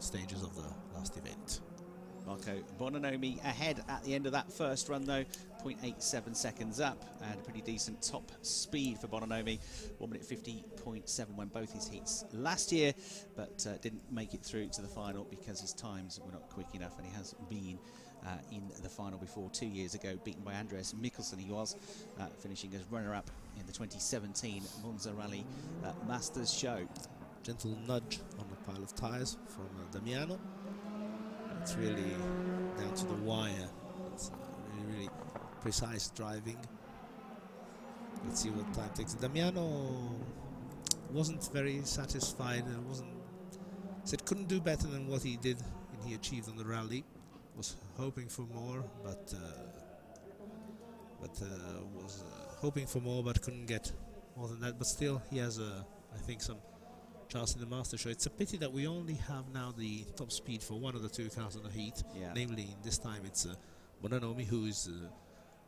final stages of the last event. Marco Bononomi ahead at the end of that first run though, 0.87 seconds up, and a pretty decent top speed for Bononomi, 1 minute 50.7 won both his heats last year, but didn't make it through to the final because his times were not quick enough, and he has been in the final before 2 years ago, beaten by Andreas Mikkelsen. He was finishing as runner-up in the 2017 Monza Rally Masters show. Gentle nudge on the pile of tyres from Damiano. It's really down to the wire. It's really precise driving. Let's see what time takes. Damiano wasn't very satisfied. Said couldn't do better than what he did and he achieved on the rally. Was hoping for more, but was hoping for more, but couldn't get more than that. But still, he has I think some chance in the Master Show. It's a pity that we only have now the top speed for one of the two cars in the heat. Yeah. Namely, this time it's Bononomi, who is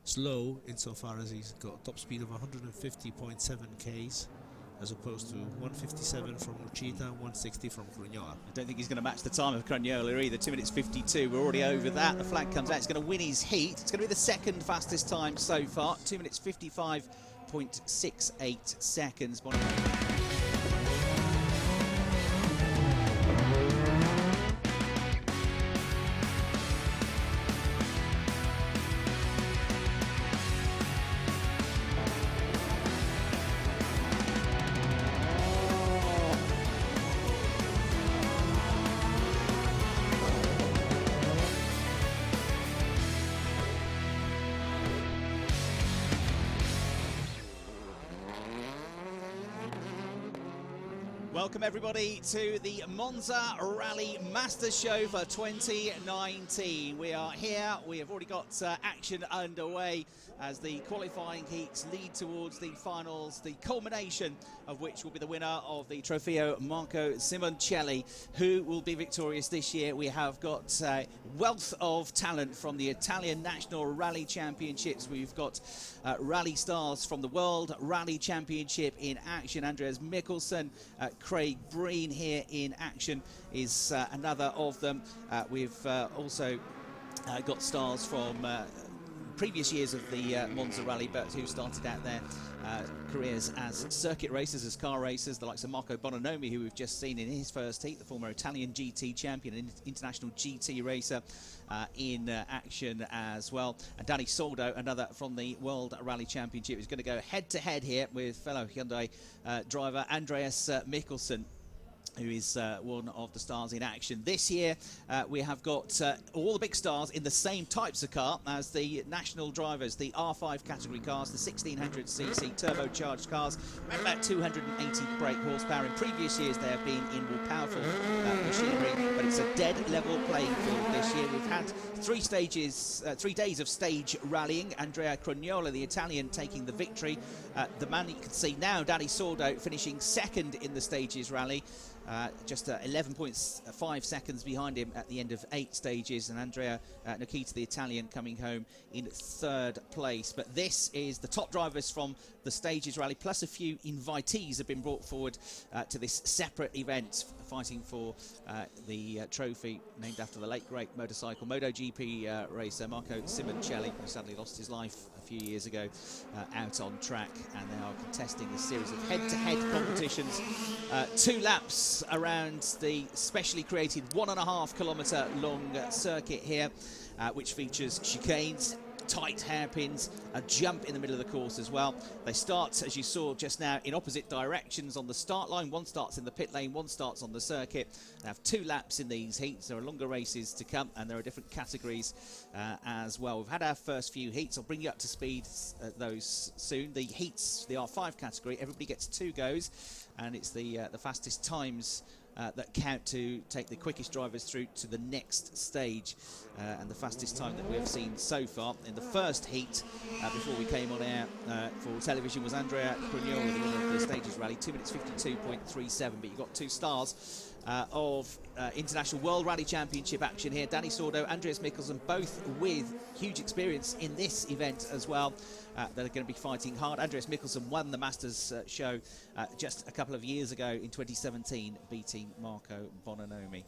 slow insofar as he's got top speed of 150.7 k's, as opposed to 157 from Lucita, 160 from Cragnola. I don't think he's going to match the time of Cragnola either. 2 minutes 52. We're already over that. The flag comes out. He's going to win his heat. It's going to be the second fastest time so far. 2 minutes 55.68 seconds. Welcome everybody to the Monza Rally Masters show for 2019. We are here, we have already got action underway as the qualifying heats lead towards the finals, the culmination of which will be the winner of the Trofeo Marco Simoncelli, who will be victorious this year. We have got wealth of talent from the Italian National Rally Championships. We've got rally stars from the World Rally Championship in action. Andreas Mikkelsen, Craig Breen here in action is another of them. We've also got stars from previous years of the Monza Rally, but who started out their careers as circuit racers, as car racers, the likes of Marco Bononomi, who we've just seen in his first heat, the former Italian GT champion and international GT racer in action as well. And Dani Sordo, another from the World Rally Championship, is going to go head-to-head here with fellow Hyundai driver Andreas Mikkelsen, who is one of the stars in action. This year, we have got all the big stars in the same types of car as the national drivers, the R5 category cars, the 1600cc turbocharged cars, around about 280 brake horsepower. In previous years, they have been in more powerful machinery, but it's a dead level playing field this year. We've had 3 days of stage rallying. Andrea Cragnola, the Italian, taking the victory. The man you can see now, Dani Sordo, finishing second in the stages rally. Just 11.5 seconds behind him at the end of 8 stages, and Andrea Nikita, the Italian, coming home in 3rd place. But this is the top drivers from the stages rally, plus a few invitees have been brought forward to this separate event, fighting for the trophy named after the late great motorcycle MotoGP racer Marco Simoncelli, who sadly lost his life a few years ago out on track, and they are contesting a series of head-to-head competitions. 2 laps around the specially created 1.5 kilometre long circuit here, which features chicanes, tight hairpins, a jump in the middle of the course as well. They start, as you saw just now, in opposite directions on the start line. One starts in the pit lane, one starts on the circuit. They have 2 laps in these heats. There are longer races to come, and there are different categories as well. We've had our first few heats. I'll bring you up to speed those soon. The heats, the R5 category, everybody gets 2 goes, and it's the fastest times that count to take the quickest drivers through to the next stage, and the fastest time that we have seen so far in the first heat before we came on air for television was Andrea Cragnola, the winner of the stages rally, 2 minutes 52.37. But you've got 2 stars of International World Rally Championship action here. Dani Sordo, Andreas Mikkelsen, both with huge experience in this event as well. That are going to be fighting hard. Andreas Mikkelsen won the Masters show just a couple of years ago in 2017, beating Marco Bononomi.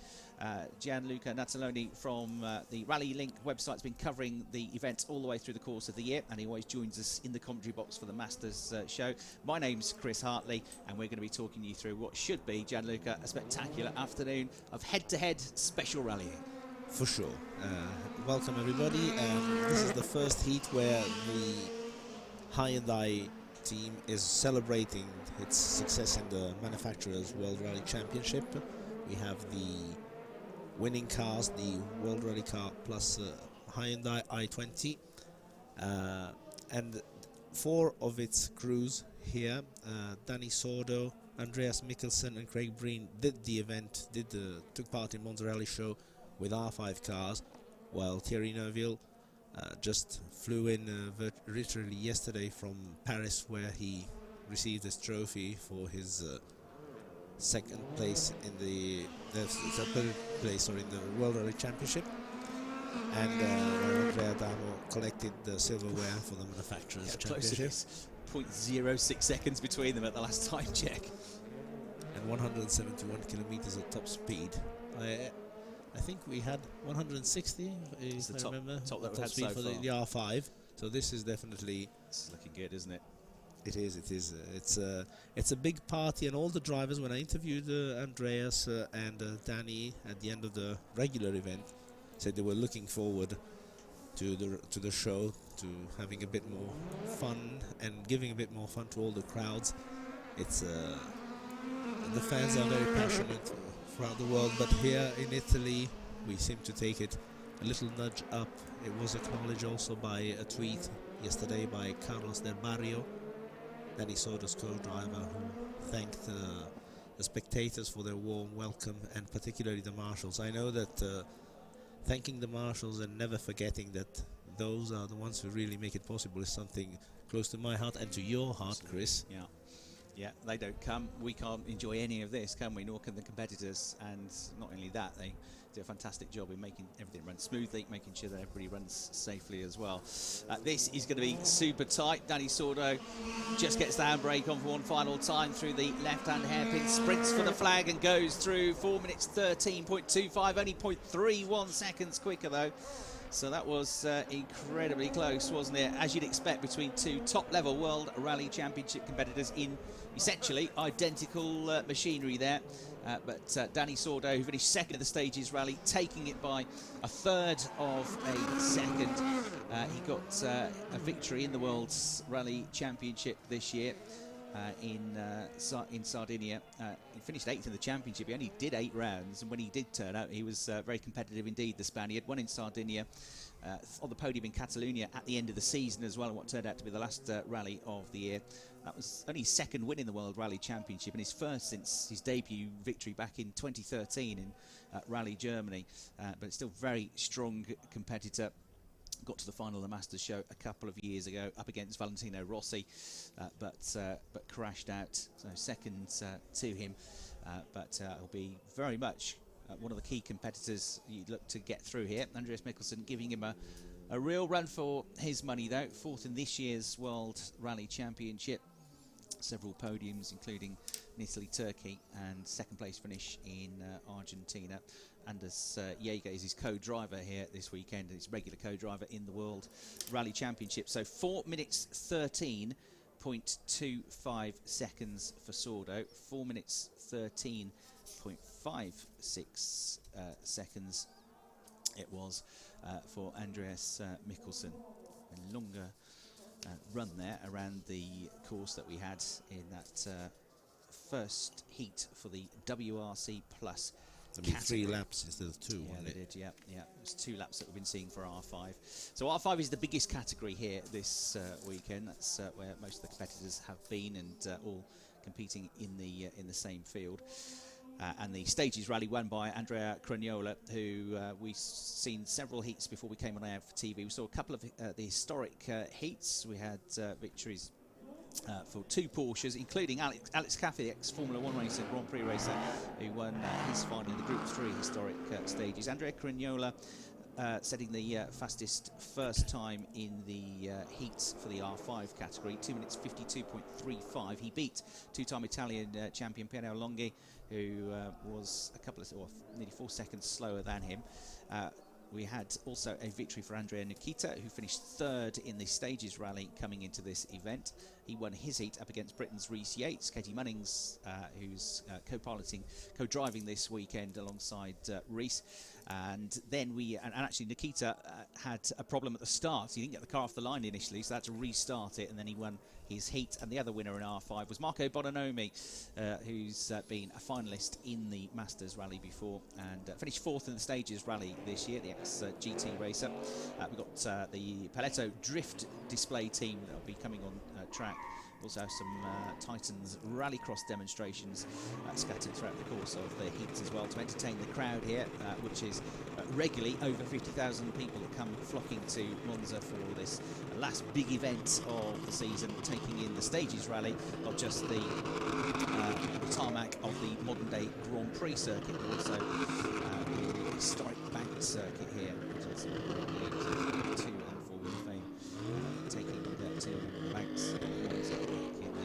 Gianluca Nataloni from the Rally Link website has been covering the event all the way through the course of the year, and he always joins us in the commentary box for the Masters show. My name's Chris Hartley, and we're going to be talking you through what should be, Gianluca, a spectacular afternoon of head-to-head special rallying. For sure. Welcome everybody. This is the first heat where the Hyundai team is celebrating its success in the Manufacturers World Rally Championship. We have the winning cars, the World Rally Car plus Hyundai i20, and 4 of its crews here, Dani Sordo, Andreas Mikkelsen and Craig Breen, did the event, took part in Monza Rally Show with R5 cars, while Thierry Neuville just flew in literally yesterday from Paris, where he received his trophy for his second place in the third place in the World Rally Championship, and Andrea Damo collected the silverware for the Manufacturers Championship. 0.06 seconds between them at the last time check, and 171 kilometers at top speed. I think we had 160, if I remember, top that we had speed so for far. the R5. So this is definitely. This is looking good, isn't it? It is. It is. It's a big party, and all the drivers. When I interviewed Andreas and Dani at the end of the regular event, said they were looking forward to the show, to having a bit more fun and giving a bit more fun to all the crowds. It's the fans are very passionate throughout the world, but here in Italy we seem to take it a little nudge up. It was acknowledged also by a tweet yesterday by Carlos Del Barrio, Dani Sordo's co-driver, who thanked the spectators for their warm welcome, and particularly the marshals. I know that thanking the marshals and never forgetting that those are the ones who really make it possible is something close to my heart and to your heart, Chris. Yeah. Yeah, they don't come, we can't enjoy any of this, can we? Nor can the competitors. And not only that, they do a fantastic job in making everything run smoothly, making sure that everybody runs safely as well. This is going to be super tight. Dani Sordo just gets the handbrake on for one final time through the left-hand hairpin, sprints for the flag and goes through 4 minutes 13.25, only 0.31 seconds quicker though. So that was incredibly close, wasn't it? As you'd expect between two top-level World Rally Championship competitors in essentially identical machinery there. But Dani Sordo, who finished second at the Stages Rally, taking it by a third of a second. He got a victory in the World's Rally Championship this year. In Sardinia. He finished 8th in the championship. He only did 8 rounds, and when he did turn out, he was very competitive indeed, the Spaniard. Won in Sardinia, on the podium in Catalonia at the end of the season as well, in what turned out to be the last rally of the year. That was only his second win in the World Rally Championship, and his first since his debut victory back in 2013 in Rally Germany. But it's still very strong competitor. Got to the final of the Masters show a couple of years ago up against Valentino Rossi, but crashed out. So second to him, but he'll be very much one of the key competitors you look to get through here. Andreas Mikkelsen giving him a real run for his money though. 4th in this year's World Rally Championship. Several podiums, including in Italy, Turkey, and second place finish in Argentina. Anders Jaeger is his co-driver here this weekend, his regular co-driver in the World Rally Championship. So 4 minutes 13.25 seconds for Sordo, 4 minutes 13.56 seconds it was for Andreas Mikkelsen. A longer run there around the course that we had in that first heat for the WRC Plus. I mean, 3 laps instead of 2, yeah, wasn't they it? did, yeah. It's 2 laps that we've been seeing for R5. So R5 is the biggest category here this weekend. That's where most of the competitors have been, and all competing in the same field. And the Stages Rally won by Andrea Cragnola, who we've seen several heats before we came on air for TV. We saw a couple of the historic heats. We had victories for 2 Porsches, including Alex Caffey, ex-Formula 1 racer, Grand Prix racer, who won his final in the Group 3 historic stages. Andrea Crignola setting the fastest first time in the heats for the R5 category, 2 minutes 52.35. He beat 2-time Italian champion Piero Longhi, who was nearly 4 seconds slower than him. We had also a victory for Andrea Nikita, who finished 3rd in the Stages Rally coming into this event. He won his heat up against Britain's Rhys Yates. Katie Munnings, who's co-driving this weekend alongside Rhys. And then actually Nikita had a problem at the start. He didn't get the car off the line initially, so had to restart it, and then he won his heat. And the other winner in R5 was Marco Bononomi, who's been a finalist in the Masters Rally before and finished 4th in the Stages Rally this year, the ex-GT racer. We've got the Paletto Drift display team that will be coming on track. Also have some Titans Rallycross demonstrations scattered throughout the course of the heats as well to entertain the crowd here, which is regularly over 50,000 people that come flocking to Monza for this last big event of the season, taking in the Stages Rally, not just the tarmac of the modern-day Grand Prix circuit, but also the historic banked circuit here, which is two and four-wheel fame, taking two banks in the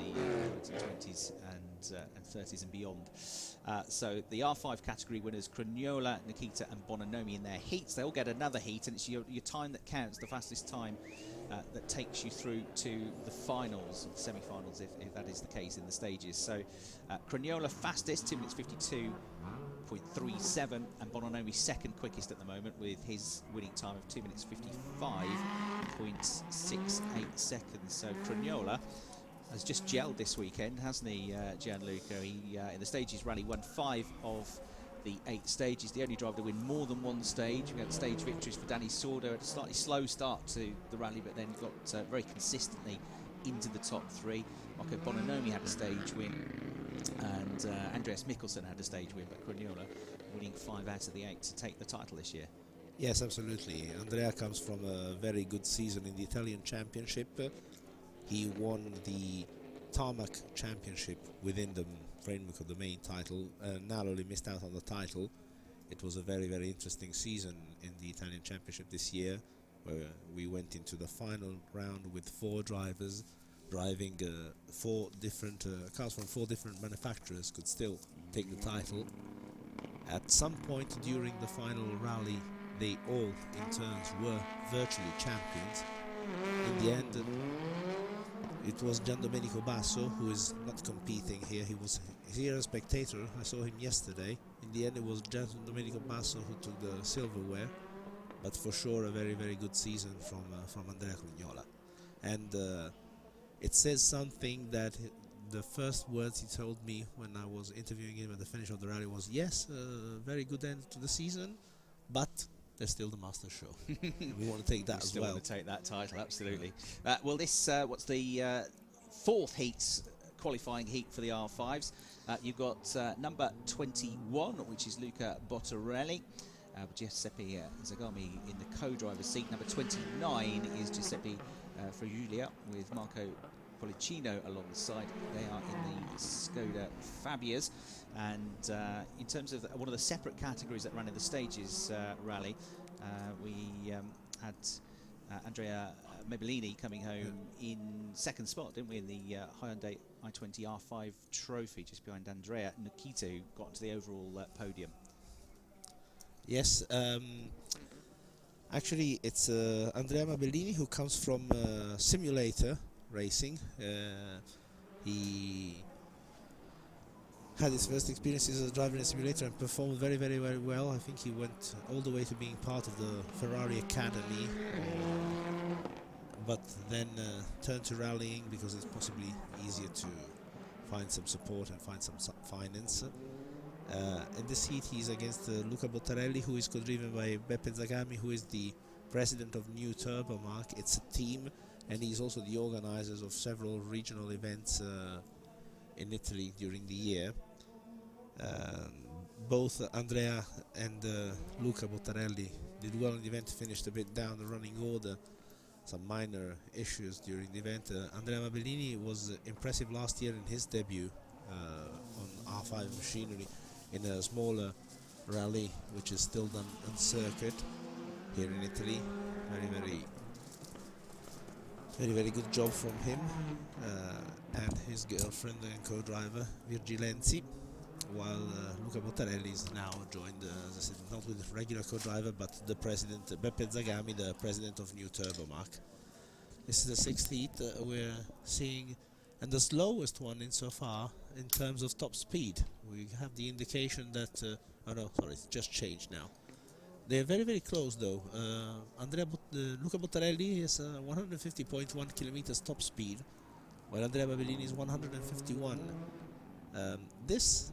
20s and 30s and beyond. So the R5 category winners, Crignola, Nikita and Bononomi in their heats. They all get another heat, and it's your time that counts, the fastest time that takes you through to the finals, the semi-finals, if that is the case in the stages. So Crignola fastest, 2 minutes 52.37, and Bononomi second quickest at the moment with his winning time of 2 minutes 55.68 seconds. So Crignola has just gelled this weekend, hasn't he, Gianluca? He, in the Stages Rally, won 5 of the 8 stages, the only driver to win more than one stage. We had stage victories for Dani Sordo at a slightly slow start to the rally, but then got very consistently into the top 3. Marco Bononomi had a stage win, and Andreas Mikkelsen had a stage win, but Crignola winning 5 out of the 8 to take the title this year. Yes, absolutely. Andrea comes from a very good season in the Italian Championship. He won the Tarmac Championship within the framework of the main title, narrowly missed out on the title. It was a very, very interesting season in the Italian Championship this year, where we went into the final round with 4 drivers driving 4 different cars from 4 different manufacturers could still take the title. At some point during the final rally, they all in turns were virtually champions. In the end, it was Gian Domenico Basso who is not competing here. He was here as a spectator. I saw him yesterday. In the end, it was Gian Domenico Basso who took the silverware. But for sure, a very, very good season from Andrea Crignola. And it says something that the first words he told me when I was interviewing him at the finish of the rally was, yes, very good end to the season, but there's still the Masters show. We want to take that as well. We want to take that title, absolutely. Well, this what's the 4th heats, qualifying heat for the R5s. You've got number 21, which is Luca Bottarelli. Giuseppe Zagami in the co-driver's seat. Number 29 is Giuseppe Friulia with Marco Policino alongside. They are in the Skoda Fabias. And in terms of one of the separate categories that ran in the Stages Rally, we had Andrea Melbeanyo coming home in 2nd spot, didn't we, in the Hyundai i20 R5 trophy, just behind Andrea Nikita, who got into the overall podium. Yes, actually it's Andrea Melbeanyo, who comes from simulator racing. He had his first experiences as a driver in a simulator and performed very, very, very well. I think he went all the way to being part of the Ferrari Academy, but then turned to rallying because it's possibly easier to find some support and find some finance. In this heat he's against Luca Bottarelli, who is co-driven by Beppe Zagami, who is the president of New Turbomark. It's a team, and he's also the organizers of several regional events in Italy during the year. Both Andrea and Luca Bottarelli did well in the event, finished a bit down the running order, some minor issues during the event. Andrea Mabellini was impressive last year in his debut on R5 machinery in a smaller rally, which is still done on circuit here in Italy. Very good job from him and his girlfriend and co-driver Virgilenzi, while Luca Bottarelli is now joined, as I said, not with the regular co-driver, but the president, Beppe Zagami, the president of New Turbomac. This is the 6th heat we're seeing, and the slowest one insofar in terms of top speed. We have the indication that, oh no, sorry, it's just changed now. They're very close though. Luca Bottarelli is 150.1 kilometers top speed, while Andrea Mabellini is 151. This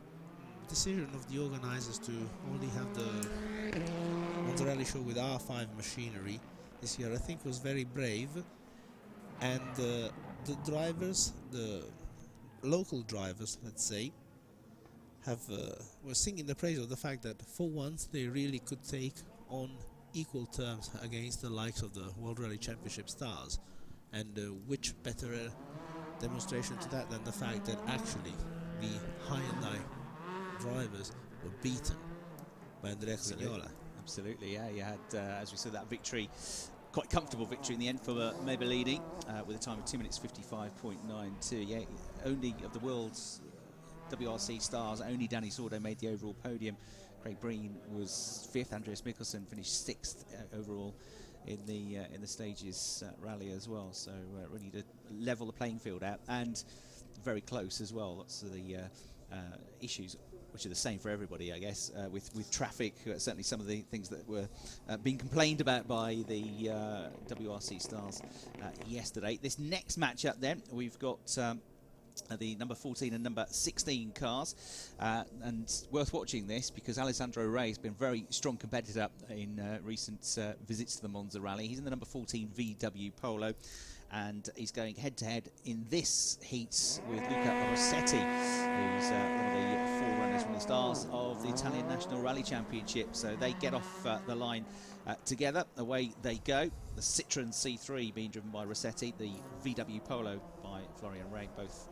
decision of the organizers to only have the Monza Rally Show with R5 machinery this year, I think, was very brave. And the drivers, the local drivers, let's say, were singing the praise of the fact that for once they really could take on equal terms against the likes of the World Rally Championship stars. And which better demonstration to that than the fact that actually the Hyundai drivers were beaten by Andrea Cagnola. Absolutely, yeah. You had, as we said, that victory, quite comfortable victory in the end for Mabellini with a time of 2 minutes 55.92. Yeah, only of the world's WRC stars, only Dani Sordo made the overall podium. Craig Breen was 5th. Andreas Mikkelsen finished 6th overall in the stages rally as well. So really to level the playing field out, and very close as well. Lots of the issues, which are the same for everybody, I guess, with traffic. Certainly some of the things that were being complained about by the WRC stars yesterday. This next matchup then, we've got the number 14 and number 16 cars, and worth watching this because Alessandro Re has been a very strong competitor in recent visits to the Monza Rally. He's in the number 14 VW Polo, and he's going head-to-head in this heat with Luca Rossetti, who's one of the forerunners, one of the stars of the Italian National Rally Championship. So they get off the line together. Away they go. The Citroen C3 being driven by Rossetti, the VW Polo by Florian Ray, both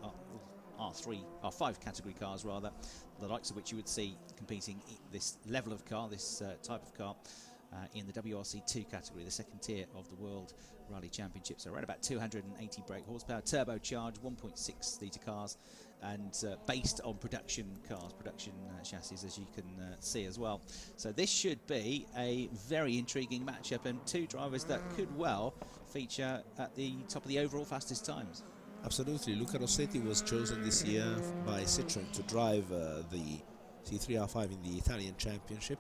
R5 category cars rather, the likes of which you would see competing this level of car, this type of car, in the WRC2 category, the second tier of the World Rally Championship. So around about 280 brake horsepower, turbocharged 1.6 litre cars, and based on production cars, production chassis, as you can see as well. So this should be a very intriguing matchup, and two drivers that could well feature at the top of the overall fastest times. Absolutely. Luca Rossetti was chosen this year by Citroen to drive the C3R5 in the Italian Championship.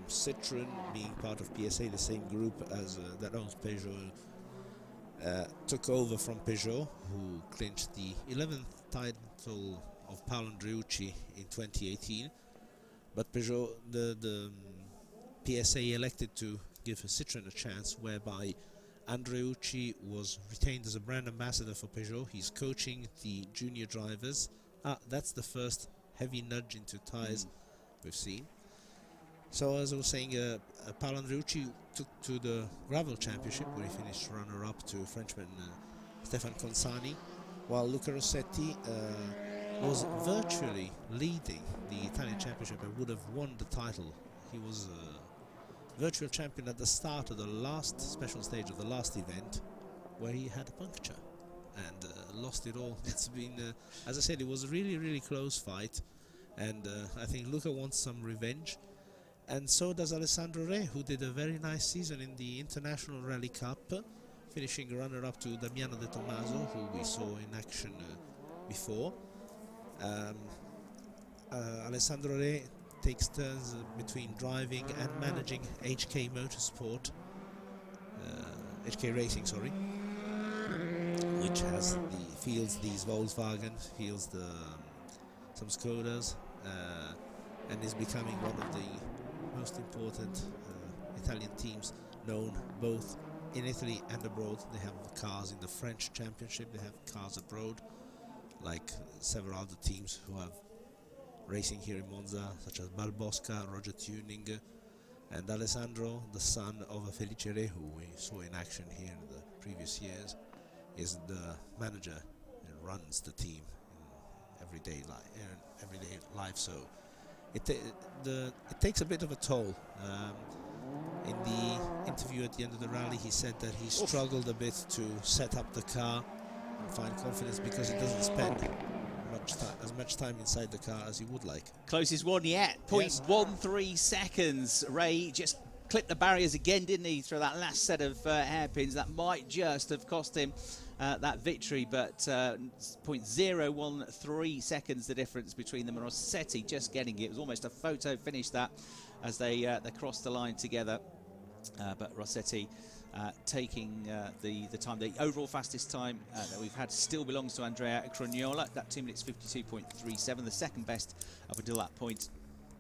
Citroen, being part of PSA, the same group as that owns Peugeot, took over from Peugeot, who clinched the 11th title of Paolo Andreucci in 2018. But Peugeot, the PSA elected to give Citroen a chance, whereby Andreucci was retained as a brand ambassador for Peugeot. He's coaching the junior drivers. That's the first heavy nudge into tyres we've seen. So as I was saying, Paolo Andreucci took to the Gravel Championship, where he finished runner-up to Frenchman Stefan Consani, while Luca Rossetti was virtually leading the Italian Championship and would have won the title. He was virtual champion at the start of the last special stage of the last event, where he had a puncture and lost it all. It's been, as I said, it was a really close fight, and I think Luca wants some revenge, and so does Alessandro Re, who did a very nice season in the International Rally Cup, finishing runner-up to Damiano De Tomaso, who we saw in action before. Alessandro Re takes turns between driving and managing HK Motorsport, HK Racing, sorry, which fields these Volkswagen, fields some Skodas, and is becoming one of the most important Italian teams, known both in Italy and abroad. They have cars in the French Championship, they have cars abroad, like several other teams who have racing here in Monza, such as Balbosca, Roger Tuning, And Alessandro, the son of Felice Re, who we saw in action here in the previous years, is the manager and runs the team in everyday life. So it takes a bit of a toll. In the interview at the end of the rally, he said that he struggled a bit to set up the car and find confidence because he doesn't spend as much time inside the car as he would like. Closest one yet, 0.13 seconds. Ray just clipped the barriers again, didn't he, through that last set of hairpins. That might just have cost him that victory, but 0.013 seconds the difference between them and Rossetti just getting it. It was almost a photo finish that as they crossed the line together, but Rossetti taking the time. The overall fastest time that we've had still belongs to Andrea Cragnola, that 2 minutes 52.37, the second best up until that point.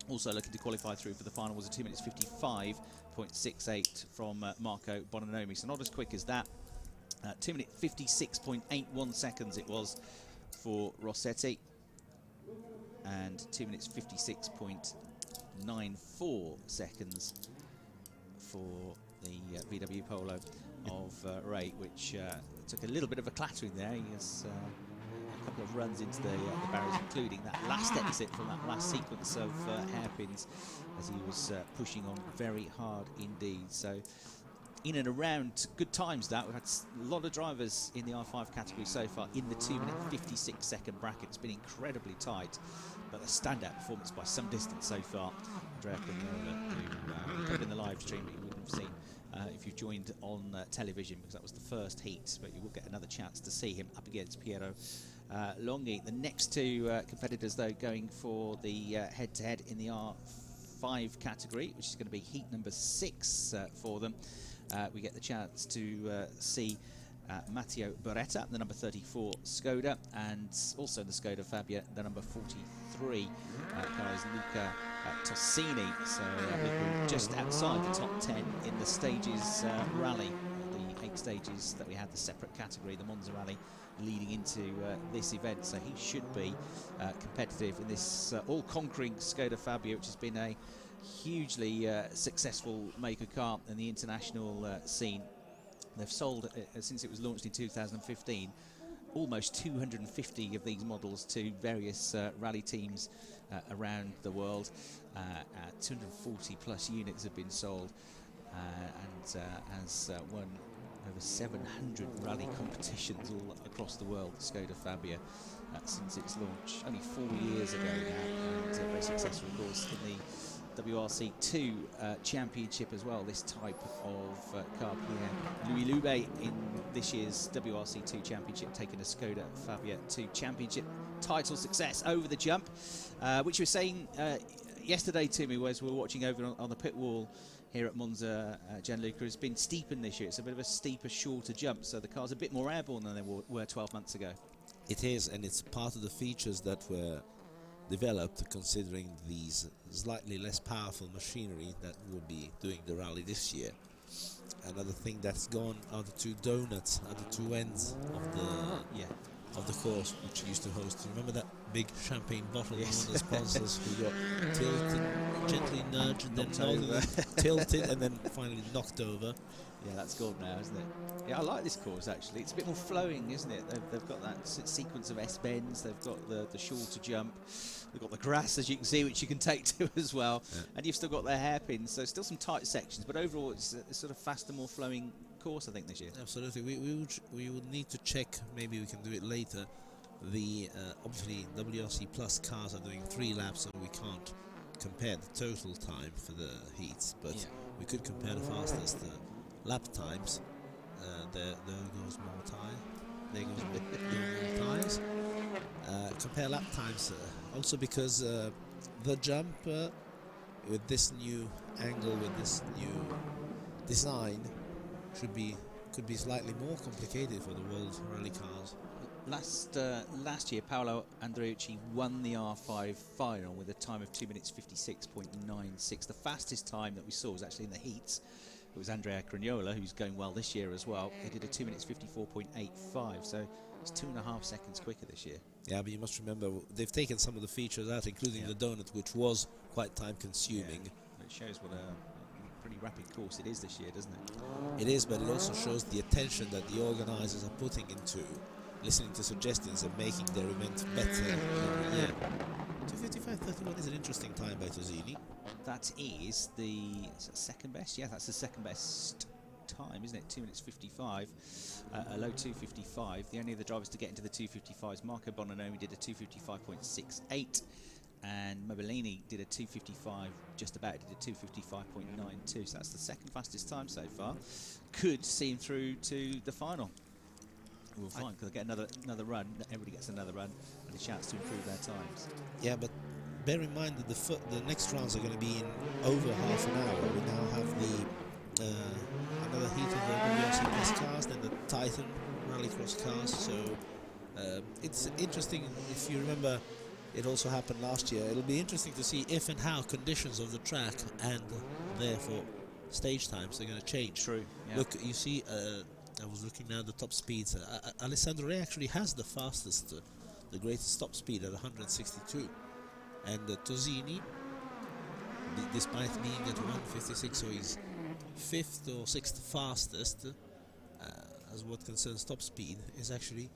Also looking to qualify through for the final was a 2 minutes 55.68 from Marco Bononomi, so not as quick as that. 2 minute 56.81 seconds it was for Rossetti, and 2 minutes 56.94 seconds for the VW Polo of Ray, which took a little bit of a clattering there. He has a couple of runs into the barriers, including that last exit from that last sequence of hairpins, as he was pushing on very hard indeed. So in and around good times that. We've had a lot of drivers in the R5 category so far in the 2 minute 56 second bracket. It's been incredibly tight, but a standout performance by some distance so far. Andrea Cragnola, who put in the live stream, but you wouldn't have seen if you joined on television, because that was the first heat, but you will get another chance to see him up against Piero Longhi. The next two competitors, though, going for the head-to-head in the R5 category, which is going to be heat number 6 for them. We get the chance to see Matteo Beretta, the number 34 Skoda, and also the Skoda Fabia, the number 43 guys, Luca Tossini. So we're just outside the top 10 in the stages rally, the 8 stages that we had, the separate category, the Monza Rally, leading into this event. So he should be competitive in this all-conquering Skoda Fabia, which has been a hugely successful maker car in the international scene. They've sold, since it was launched in 2015, almost 250 of these models to various rally teams around the world. 240 plus units have been sold, and has won over 700 rally competitions all across the world, the Skoda Fabia, since its launch only 4 years ago now, and very successful, of course, in the WRC 2 championship as well, this type of car. Louis Loup in this year's WRC 2 championship, taking a Skoda Fabia 2 championship title success over the jump, which you were saying yesterday to me as we were watching over on the pit wall here at Monza. Gianluca, has been steepened this year. It's a bit of a steeper, shorter jump, so the car's a bit more airborne than they were 12 months ago. It is, and it's part of the features that were developed considering these slightly less powerful machinery that will be doing the rally this year. Another thing that's gone are the two donuts at the two ends of the course, which used to host. You remember that big champagne bottle? Yes. One of the sponsors who got tilted, gently nudged, and then tilted, and then finally knocked over. Yeah, that's gone now, isn't it? Yeah, I like this course actually. It's a bit more flowing, isn't it? They've got that sequence of S-bends. They've got the shorter jump. They've got the grass, as you can see, which you can take to as well. Yeah. And you've still got their hairpins, so still some tight sections. But overall, it's a sort of faster, more flowing course, I think, this year. Absolutely. We would need to check. Maybe we can do it later. The obviously WRC Plus cars are doing 3 laps, so we can't compare the total time for the heats. But we could compare the fastest lap times. There goes more tire. There goes more tires. Compare lap times also because the jump with this new angle, with this new design, could be slightly more complicated for the World Rally cars. Last year, Paolo Andreucci won the R5 final with a time of 2 minutes 56.96. The fastest time that we saw was actually in the heats. It was Andrea Cragnola, who's going well this year as well. He did a 2 minutes 54.85, so it's 2.5 seconds quicker this year. Yeah, but you must remember, they've taken some of the features out, including the donut, which was quite time-consuming. Yeah. It shows what pretty rapid course it is this year, doesn't it? It is, but it also shows the attention that the organisers are putting into listening to suggestions and making their event better every year. 2:55.31 is an interesting time by Tozzini. That is the second best. Yeah, that's the second best time, isn't it? 2 minutes 55, a low 2:55. The only other drivers to get into the 2:55s, Marco Bononomi did a 2:55.68, and Melbeanyo did a 2:55, just about did a 2:55.92. So that's the second fastest time so far. Could see him through to the final. We'll find, because they get another run. Everybody gets another run and a chance to improve their times. Yeah, but bear in mind that the next rounds are going to be in over half an hour. We now have the another heat of the WRC Plus cars, then the Titan Rallycross cars. So it's interesting. If you remember, it also happened last year. It'll be interesting to see if and how conditions of the track and therefore stage times are going to change. True. Yeah. Look, you see. I was looking now at the top speeds. Alessandro Re actually has the fastest, the greatest top speed at 162. And Tozzini, despite being at 156, so he's 5th or 6th fastest, as what concerns top speed, is actually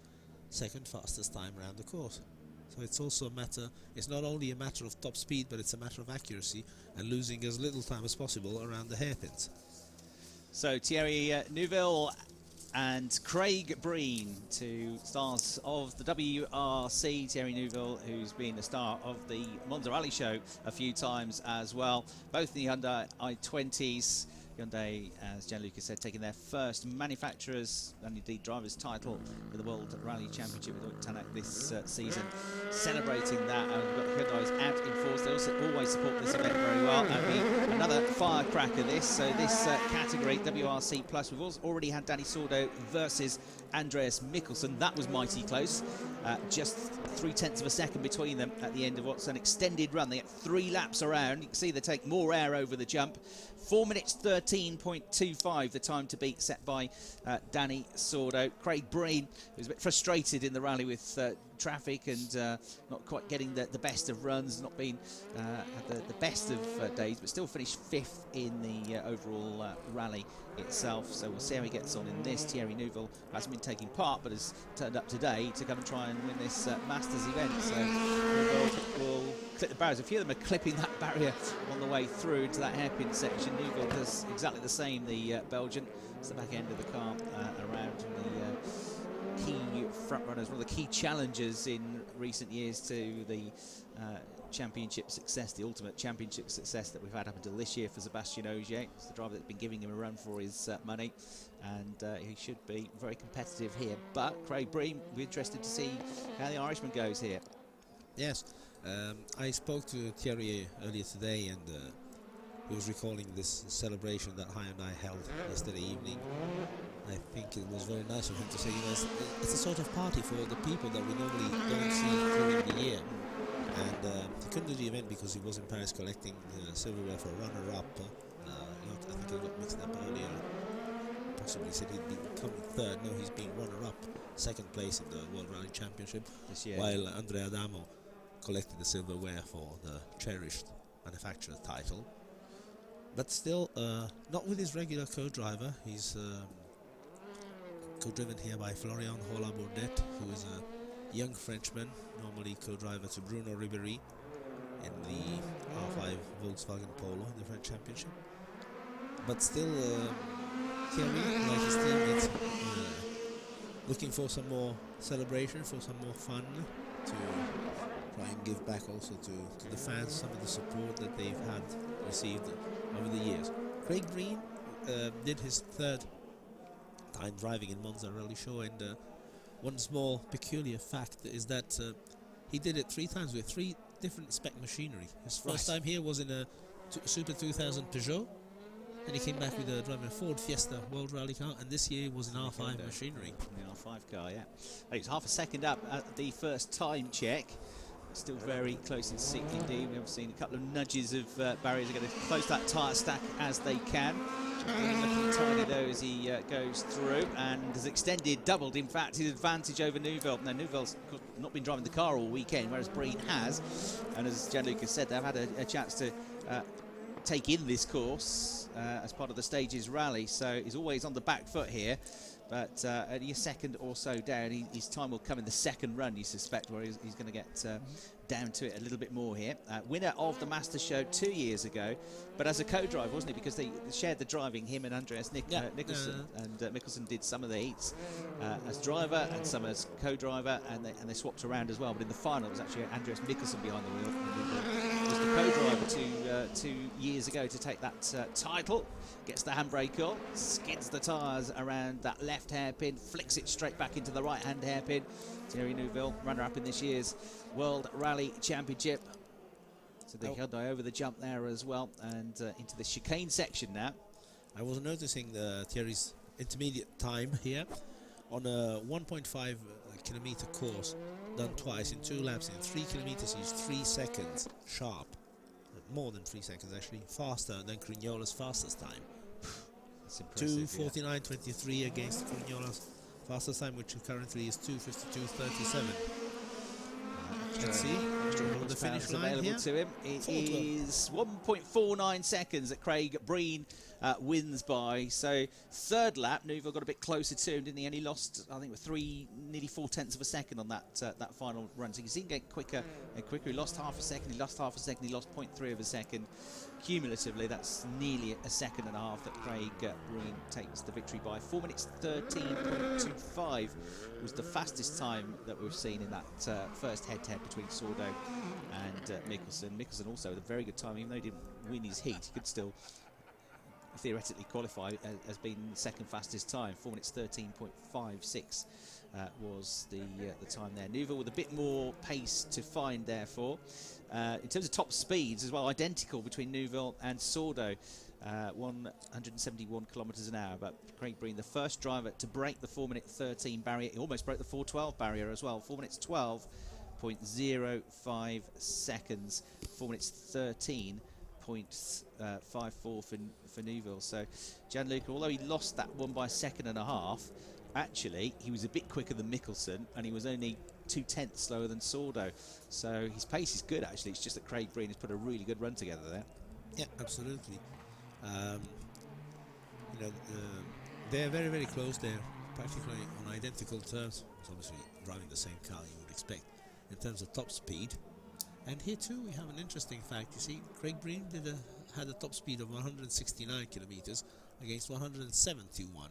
2nd fastest time around the course. So it's also a matter, it's not only a matter of top speed, but it's a matter of accuracy and losing as little time as possible around the hairpins. So Thierry Neuville and Craig Breen, two stars of the WRC. Thierry Neuville, who's been the star of the Monza Rally Show a few times as well. Both in the Hyundai i20s. Hyundai, as Gianluca said, taking their first manufacturers and indeed drivers title for the World Rally Championship with Tanak this season, celebrating that. And we've got Hyundai's out in force. They also always support this event very well. And another firecracker this. So this category, WRC Plus, we've already had Dani Sordo versus Andreas Mikkelsen. That was mighty close. Just 0.3 of a second between them at the end of what's an extended run. They get 3 laps around. You can see they take more air over the jump. 4 minutes 13.25, the time to beat set by Dani Sordo. Craig Breen, who's a bit frustrated in the rally with traffic and not quite getting the best of runs, not been had the best of days, but still finished 5th in the overall rally itself. So we'll see how he gets on in this. Thierry Neuville hasn't been taking part, but has turned up today to come and try and win this Masters event. So Neuville will clip the barriers. A few of them are clipping that barrier on the way through to that hairpin section. Neuville does exactly the same, the Belgian. It's the back end of the car around the key front runners, one of the key challengers in recent years to the championship success, the ultimate championship success that we've had up until this year for Sébastien Ogier. It's the driver that's been giving him a run for his money, and he should be very competitive here. But Craig Breen, we're interested to see how the Irishman goes here. Yes, I spoke to Thierry earlier today, and he was recalling this celebration that Hyundai held yesterday evening. I think it was very nice of him to say, you know, it's a sort of party for the people that we normally don't see during the year. And he couldn't do the event because he was in Paris collecting silverware for runner-up. I think he got mixed up earlier. Possibly said he'd be coming 3rd. No, he's been runner-up, 2nd place in the World Rally Championship this year. While Andrea Adamo collected the silverware for the cherished manufacturer title. But still, not with his regular co-driver. He's co-driven here by Florian Hola-Bourdet, who is a young Frenchman, normally co-driver to Bruno Ribéry in the R5 Volkswagen Polo in the French Championship. But still, Thierry, like his teammates, looking for some more celebration, for some more fun, to try and give back also to the fans some of the support that they've received over the years. Craig Breen did his 3rd time driving in Monza Rally Show, and one small peculiar fact is that he did it 3 times with 3 different spec machinery. His first time here was in a Super 2000 Peugeot, and he came back with driving a Ford Fiesta World Rally car, and this year was an R5 machinery. The R5 car, yeah. It's half a second up at the first time check. Still very close in seat indeed. We have seen a couple of nudges of barriers. Are going to close that tyre stack as they can. Looking tiny though as he goes through, and has extended, doubled in fact, his advantage over Neuville. Now Neuville's not been driving the car all weekend, whereas Breen has, and as Gianluca said, they've had a chance to take in this course as part of the Stages Rally, so he's always on the back foot here. But only a second or so down. His time will come in the second run, you suspect, where he's going to get down to it a little bit more here. Winner of the Masters Show 2 years ago, but as a co-driver, wasn't he? Because they shared the driving, him and Andreas Mikkelsen. And Mikkelsen did some of the heats as driver and some as co-driver, and they swapped around as well. But in the final, it was actually Andreas Mikkelsen behind the wheel. And was the co-driver 2 years ago to take that title. Gets the handbrake on, skids the tyres around that left hairpin, flicks it straight back into the right-hand hairpin. Thierry Neuville, runner-up in this year's World Rally Championship. So they held over the jump there as well, and into the chicane section now. I was noticing Thierry's intermediate time here on a 1.5 kilometer course, done twice in 2 laps. In 3 kilometers, he's 3 seconds sharp. More than 3 seconds actually, faster than Crignola's fastest time. That's impressive. 2:49.23 against Crignola's fastest time, which currently is 2:52.37. Let's see on the finish line available here. To him. It is 1.49 seconds that Craig Breen wins by. So third lap, Neuville got a bit closer to him, didn't he? And he lost, I think, with nearly 4/10 of a second on that final run. So you can see him get quicker and quicker. He lost half a second. He lost half a second. He lost 0.3 of a second. Cumulatively, that's nearly a second and a half that Craig Breen takes the victory by. 4 minutes 13.25 was the fastest time that we've seen in that first head-to-head between Sordo and Mikkelsen. Mikkelsen also with a very good time, even though he didn't win his heat, he could still theoretically qualify as being second fastest time. 4 minutes 13.56 was the time there. Neuville with a bit more pace to find, therefore. In terms of top speeds as well, identical between Neuville and Sordo, 171 kilometres an hour. But Craig Breen, the first driver to break the 4 minute 13 barrier. He almost broke the 4:12 barrier as well. 4 minutes 12.05 seconds. 4 minutes 13.54 for Neuville. So Gianluca, although he lost that one by a second and a half, actually he was a bit quicker than Mikkelsen, and he was only 2/10 slower than Sordo. So his pace is good, actually. It's just that Craig Breen has put a really good run together there. Yeah, absolutely. They're very, very close. They're practically on identical terms. It's obviously driving the same car, you would expect, in terms of top speed. And here too we have an interesting fact. You see, Craig Breen had a top speed of 169 kilometers against 171.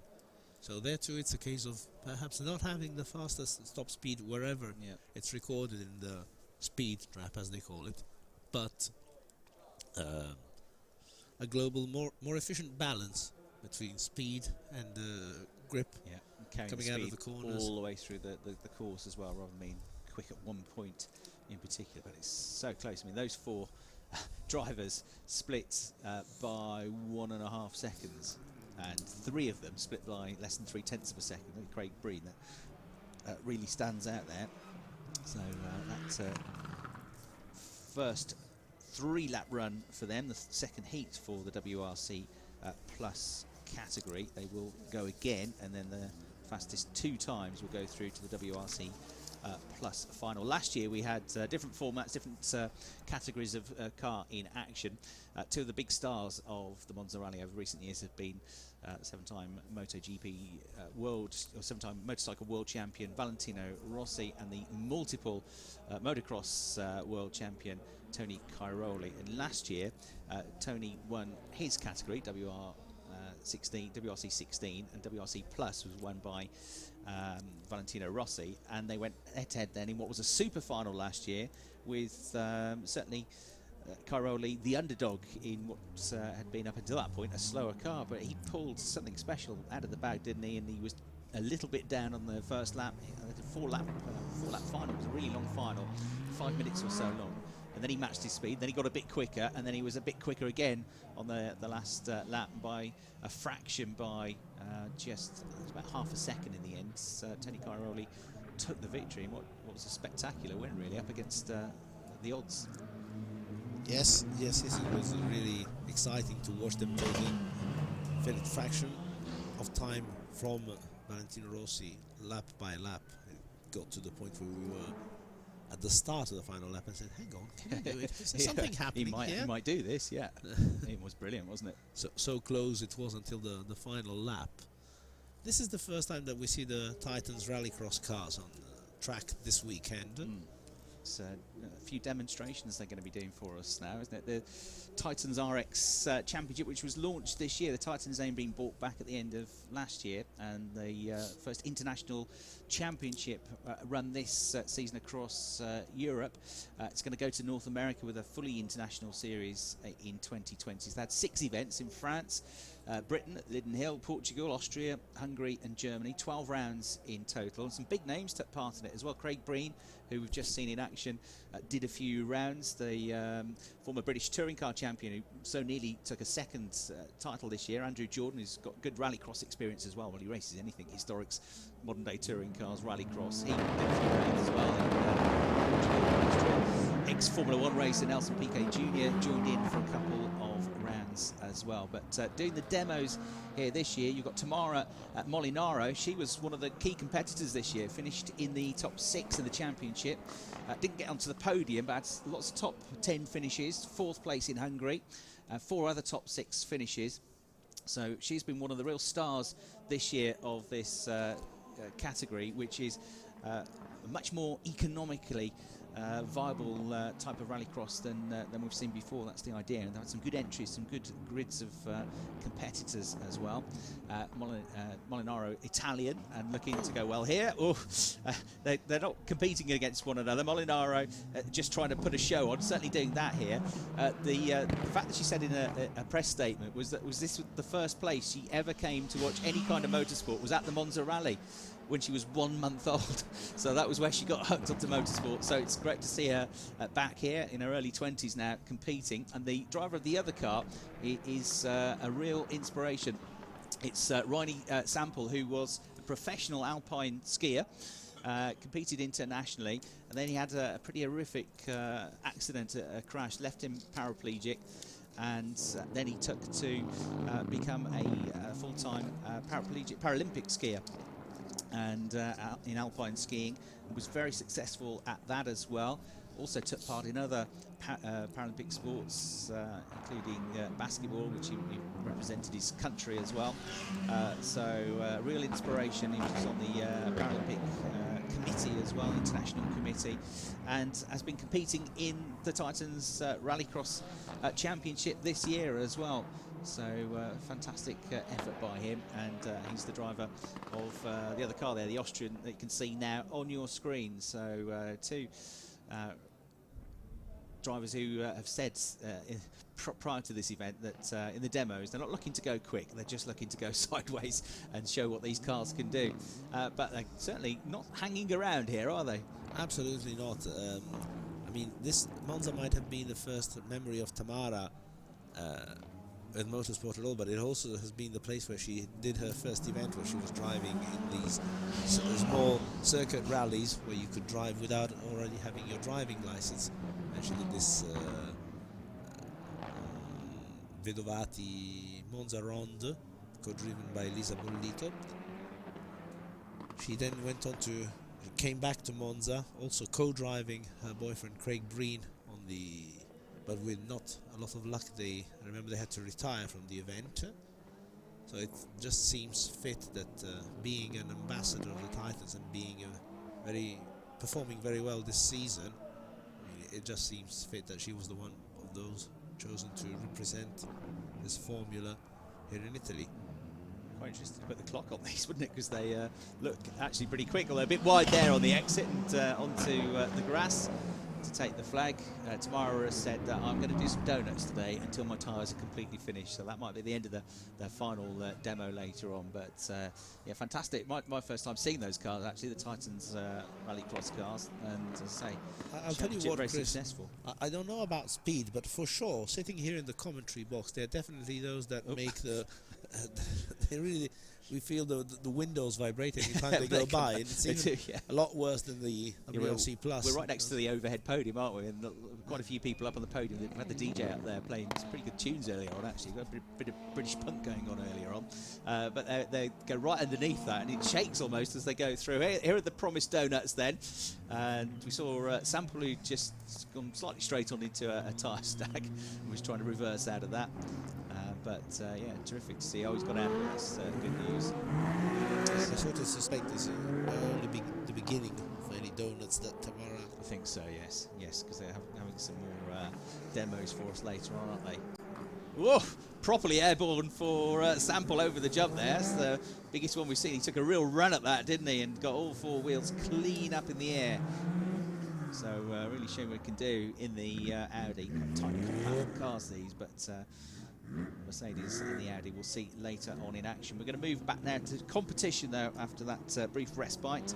So there too it's a case of perhaps not having the fastest top speed wherever it's recorded in the speed trap, as they call it, but a global, more efficient balance between speed and grip, coming out of the corners all the way through the course as well, rather than being quick at one point in particular. But it's so close. I mean, those 4 drivers split by 1.5 seconds, and 3 of them split by less than 3/10 of a second. And Craig Breen, that really stands out there. So that first 3-lap run for them, the second heat for the WRC Plus category. They will go again, and then the fastest 2 times will go through to the WRC Plus final. Last year we had different formats, different categories of car in action. 2 of the big stars of the Monza Rally over recent years have been 7-time MotoGP world, or 7-time motorcycle world champion Valentino Rossi, and the multiple motocross world champion Tony Cairoli. And last year Tony won his category, WRC 16, and WRC Plus was won by Valentino Rossi, and they went head-to-head then in what was a super final last year with certainly Cairoli the underdog in what had been up until that point a slower car, but he pulled something special out of the bag, didn't he? And he was a little bit down on the first lap. The 4-lap final. It was a really long final, 5 minutes or so long. And then he matched his speed, then he got a bit quicker, and then he was a bit quicker again on the last lap by a fraction, by just about half a second in the end. Tony Cairoli took the victory in what was a spectacular win, really, up against the odds. Yes, it was really exciting to watch them taking a fraction of time from Valentino Rossi lap by lap. It got to the point where we were at the start of the final lap and said, "Hang on, can I do it? Is there something happening he here?" might do this, yeah. It was brilliant, wasn't it? So close it was until the final lap. This is the first time that we see the Titans Rallycross cars on the track this weekend. It's a few demonstrations they're going to be doing for us now, isn't it? The Titans RX Championship, which was launched this year. The Titans name being bought back at the end of last year, and the first international championship run this season across Europe. It's going to go to North America with a fully international series in 2020. So they had 6 events in France, Britain, Lydden Hill, Portugal, Austria, Hungary and Germany. 12 rounds in total, and some big names took part in it as well. Craig Breen, who we've just seen in action, did a few rounds. The former British touring car champion who so nearly took a second title this year, Andrew Jordan, who's got good rallycross experience as well. Well, he races anything, historics, modern day touring cars, rallycross. He did a few rounds as well in Portugal. Ex-Formula 1 racer Nelson Piquet Jr. joined in for a couple of rounds as well. But doing the demos here this year, you've got Tamara Molinaro. She was one of the key competitors this year, finished in the top 6 in the championship. Didn't get onto the podium, but had lots of top 10 finishes, 4th place in Hungary, 4 other top 6 finishes. So she's been one of the real stars this year of this category, which is much more economically viable type of rallycross than we've seen before. That's the idea, and they've had some good entries, some good grids of competitors as well. Molinaro Italian and looking to go well here. They're not competing against one another. Molinaro just trying to put a show on, certainly doing that here. The fact that she said in a press statement was that this was the first place she ever came to watch any kind of motorsport was at the Monza Rally when she was 1 month old. So that was where she got hooked onto motorsport. So it's great to see her back here in her early 20s now competing. And the driver of the other car is a real inspiration. It's Ronnie Sample, who was a professional alpine skier, competed internationally, and then he had a pretty horrific accident, a crash, left him paraplegic. And then he took to become a full-time Paralympic skier, and in alpine skiing, was very successful at that as well. Also took part in other Paralympic sports, including basketball, which he represented his country as well. So real inspiration. He was on the Paralympic committee as well, international committee, and has been competing in the Titans Rallycross Championship this year as well. So fantastic effort by him, and he's the driver of the other car there, the Austrian, that you can see now on your screen. So 2 drivers who have said prior to this event that in the demos they're not looking to go quick, they're just looking to go sideways and show what these cars can do. But they're certainly not hanging around here, are they? Absolutely not. I mean, this Monza might have been the first memory of Tamara in motorsport at all, but it also has been the place where she did her first event, where she was driving in these small circuit rallies where you could drive without already having your driving license. And she did this Vedovati Monza Ronde, co-driven by Elisa Bollito. She then went on to, came back to Monza, also co-driving her boyfriend Craig Breen on the, but with not a lot of luck. I remember they had to retire from the event. So it just seems fit that being an ambassador of the Titans and being performing very well this season, I mean, it just seems fit that she was the one of those chosen to represent this formula here in Italy. Quite interesting to put the clock on these, wouldn't it? Because they look actually pretty quick, although a bit wide there on the exit and onto the grass to take the flag. Tamara has said that I'm going to do some donuts today until my tyres are completely finished, so that might be the end of their final demo later on. But yeah, fantastic. My first time seeing those cars, actually, the Titans Rallycross cars, and as I say, I'll tell you what, very Chris, successful. I don't know about speed, but for sure, sitting here in the commentary box, there are definitely those that make the they really we feel the windows vibrate every time they go by, and it's even a lot worse than the WRC Plus. We're right next to the overhead podium, aren't we? And quite a few people up on the podium. We've had the DJ up there playing some pretty good tunes earlier on, actually. We've got a bit of British punk going on earlier on. But they go right underneath that, and it shakes almost as they go through. Here are the promised donuts then. And we saw Sample who just gone slightly straight on into a tyre stack and was trying to reverse out of that. Yeah, terrific to see how he's got out. That's good news. I sort of suspect this is the beginning of any donuts that tomorrow. I think so, yes, because they're having some more demos for us later on, aren't they? Whoa! Properly airborne for Sample over the jump there. That's the biggest one we've seen. He took a real run at that, didn't he? And got all four wheels clean up in the air. So really showing what it can do in the Audi. Quite tight compact cars these, but Mercedes in the Audi we'll see later on in action. We're going to move back now to competition though after that brief respite.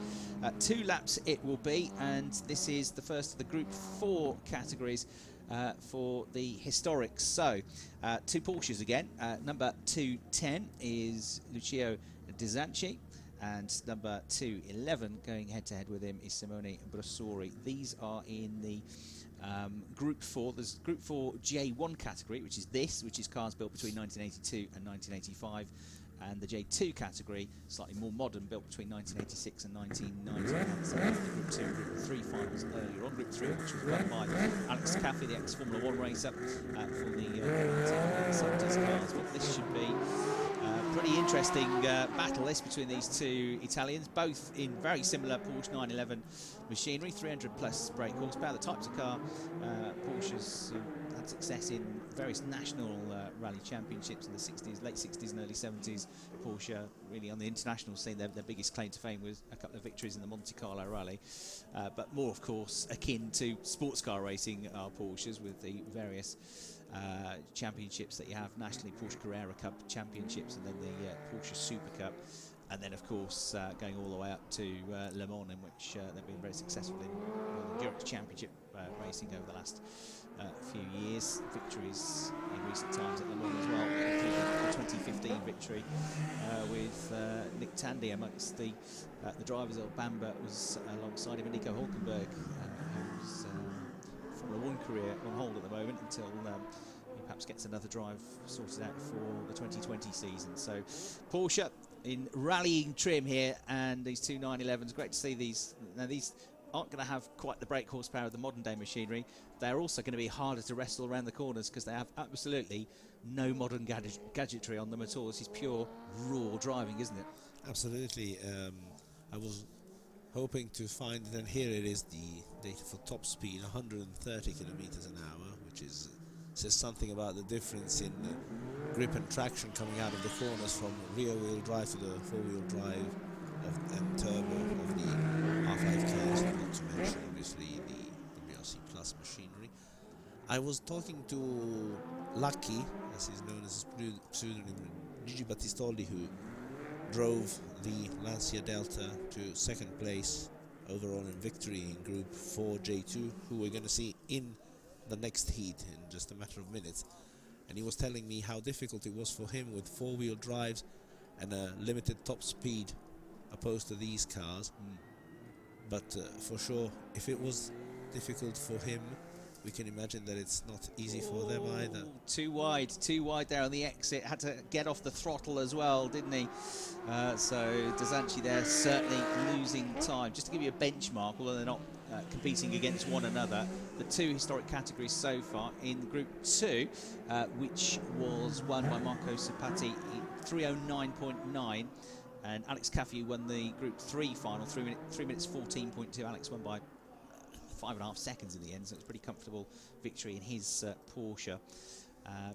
2 laps it will be, and this is the first of the Group 4 categories for the historics. So 2 Porsches again. Number 210 is Lucio Dzwonczyk, and number 211 going head to head with him is Simone Brasori. These are in the Group 4. There's Group 4 J1 category, which is cars built between 1982 and 1985, and the J2 category, slightly more modern, built between 1986 and 1990. So the Group 2 and Group 3 finals earlier on. Group 3, which was won by Alex Caffey, the ex-Formula 1 racer, for the 1970s cars. But this should be pretty interesting battle this between these 2 Italians, both in very similar Porsche 911 machinery, 300 plus brake horsepower. The types of car Porsches had success in various national rally championships in the 60s, late 60s and early 70s. Porsche really on the international scene, their biggest claim to fame was a couple of victories in the Monte Carlo rally, but more of course akin to sports car racing are Porsches, with the various championships that you have nationally, Porsche Carrera Cup championships, and then the Porsche Super Cup, and then of course going all the way up to Le Mans, in which they've been very successful in endurance championship racing over the last few years. Victories in recent times at Le Mans as well, including the 2015 victory with Nick Tandy amongst the drivers. El Bamba was alongside him, and Nico Hulkenberg, who's Formula 1 career on hold at the moment until he perhaps gets another drive sorted out for the 2020 season. So Porsche in rallying trim here, and these 2 911s. Great to see these. Now these aren't going to have quite the brake horsepower of the modern day machinery. They're also going to be harder to wrestle around the corners because they have absolutely no modern gadgetry on them at all. This is pure raw driving, isn't it? Absolutely. I was hoping to find, and here it is, the data for top speed, 130 kilometers an hour, which says something about the difference in grip and traction coming out of the corners from rear-wheel drive to the four-wheel drive and turbo of the R5 cars, not to mention obviously the WRC Plus machinery. I was talking to Lucky, as he's known as his pseudonym, Gigi Battistoli, who drove the Lancia Delta to second place overall in victory in Group 4 J2, who we're going to see in the next heat in just a matter of minutes. And he was telling me how difficult it was for him with four-wheel drives and a limited top speed opposed to these cars. But for sure, if it was difficult for him, we can imagine that it's not easy for them either. Too wide there on the exit. Had to get off the throttle as well, didn't he? So Dzwonczyk there certainly losing time. Just to give you a benchmark, although they're not competing against one another, the 2 historic categories so far in Group 2, which was won by Marco Sapati, 3:09.9, and Alex Caffey won the Group 3 final, 3 minutes 14.2. Alex won by 5.5 seconds in the end, so it's a pretty comfortable victory in his Porsche.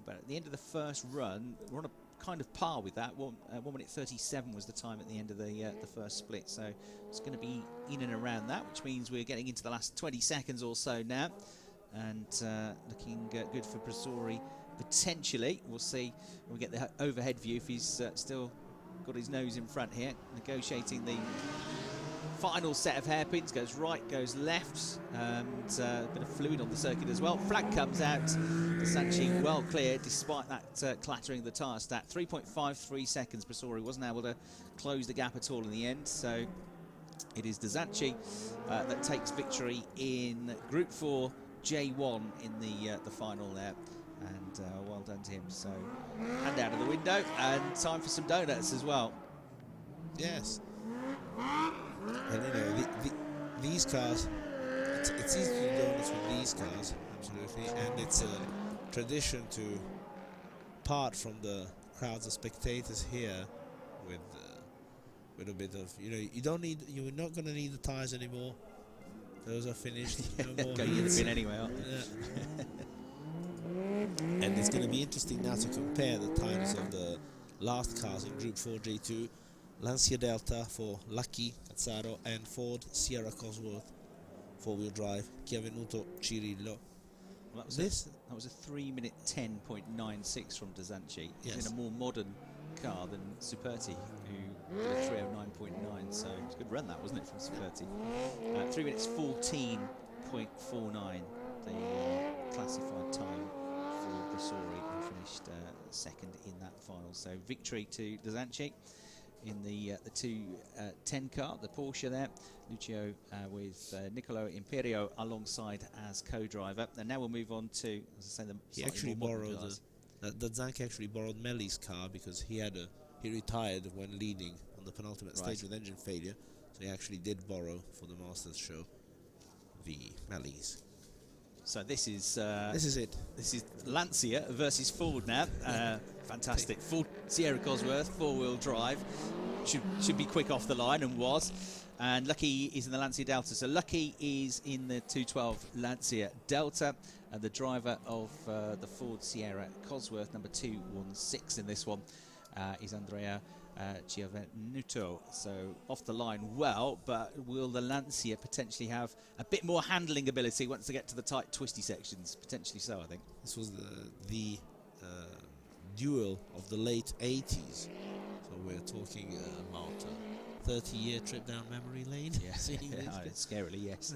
But at the end of the first run, we're on a kind of par with that. 1 minute 37 was the time at the end of the first split, so it's going to be in and around that, which means we're getting into the last 20 seconds or so now, and looking good for Brasori potentially. We'll see when we get the overhead view if he's still got his nose in front here, negotiating the final set of hairpins, goes right, goes left, and a bit of fluid on the circuit as well. Flag comes out, Dzwonczyk well clear despite that clattering of the tyre stat. 3.53 seconds, Bressori wasn't able to close the gap at all in the end, so it is Dzwonczyk that takes victory in Group 4, J1 in the final there. And well done to him. So, hand out of the window, and time for some donuts as well. Yes. And you know, these cars, it's easy to do donuts with these cars, absolutely. And it's a tradition to part from the crowds of spectators here with a bit of, you know, you're not going to need the tyres anymore. Those are finished. No more going in the bin anyway, aren't they? Yeah. And it's going to be interesting now to compare the times of the last cars in Group 4 J2. Lancia Delta for Lucky Cazzaro and Ford Sierra Cosworth 4-wheel drive Chiavenuto Cirillo. Well, that was a 3-minute 10.96 from Dzwonczyk. Yes. He's in a more modern car than Superti, who did a 309.9, so it's a good run that, wasn't it, from Superti? 3 minutes 14.49, the classified time for Bressori, who finished second in that final. So victory to Dzwonczyk in the 210 car, the Porsche there. Lucio with Niccolo Imperio alongside as co-driver. And now we'll move on to, as I say, he actually borrowed Dzwonczyk actually borrowed Melly's car because he retired when leading on the penultimate stage with engine failure. So he actually did borrow for the Masters show the Melly's. So this is it. This is Lancia versus Ford now. Fantastic. Ford Sierra Cosworth 4-wheel drive should be quick off the line, and was. And Lucky is in the Lancia Delta. So Lucky is in the 212 Lancia Delta, and the driver of the Ford Sierra Cosworth, number 216 in this one, is Andrea Chiavenuto. So off the line well, but will the Lancia potentially have a bit more handling ability once they get to the tight, twisty sections? Potentially so, I think. This was the duel of the late 80s. So we're talking about a 30-year trip down memory lane. Yeah, scarily, yes.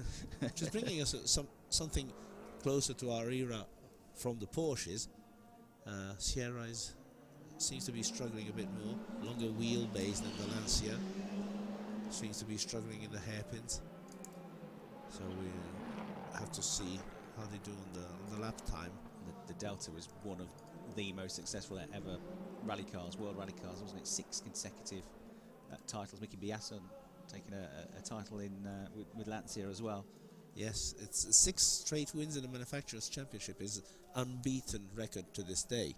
Just bringing us something closer to our era from the Porsches. Sierra seems to be struggling a bit more. Longer wheelbase than the Lancia. Seems to be struggling in the hairpins. So we have to see how they do on the lap time. The Delta was one of the most successful ever rally cars, world rally cars, wasn't it? 6 consecutive titles. Mickey Biasson taking a title in with Lancia as well. Yes, it's 6 straight wins in the Manufacturers' Championship is unbeaten record to this day.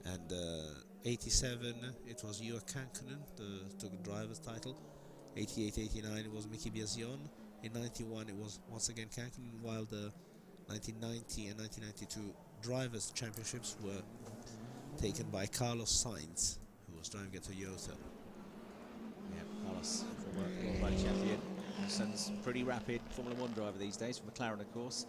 And 87, it was Juha Kankkunen took the driver's title. 88, 89, it was Mickey Biasson. In 91, it was once again Kankkunen, while the 1990 and 1992 drivers' championships were taken by Carlos Sainz, who was driving a Toyota. Yeah, Carlos, former World Rally champion. His son's pretty rapid Formula 1 driver these days, from McLaren, of course.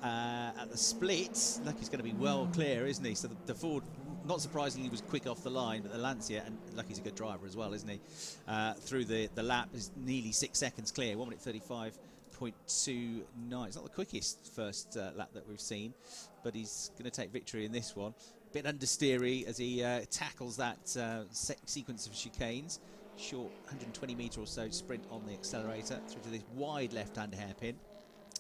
At the split, Lucky's going to be well clear, isn't he? So the Ford, not surprisingly, was quick off the line, but the Lancia, and Lucky's a good driver as well, isn't he? Through the lap is nearly 6 seconds clear, 1 minute 35.29. It's not the quickest first lap that we've seen, but he's going to take victory in this one. Bit understeery as he tackles that sequence of chicanes. Short 120 metre or so sprint on the accelerator through to this wide left-hand hairpin.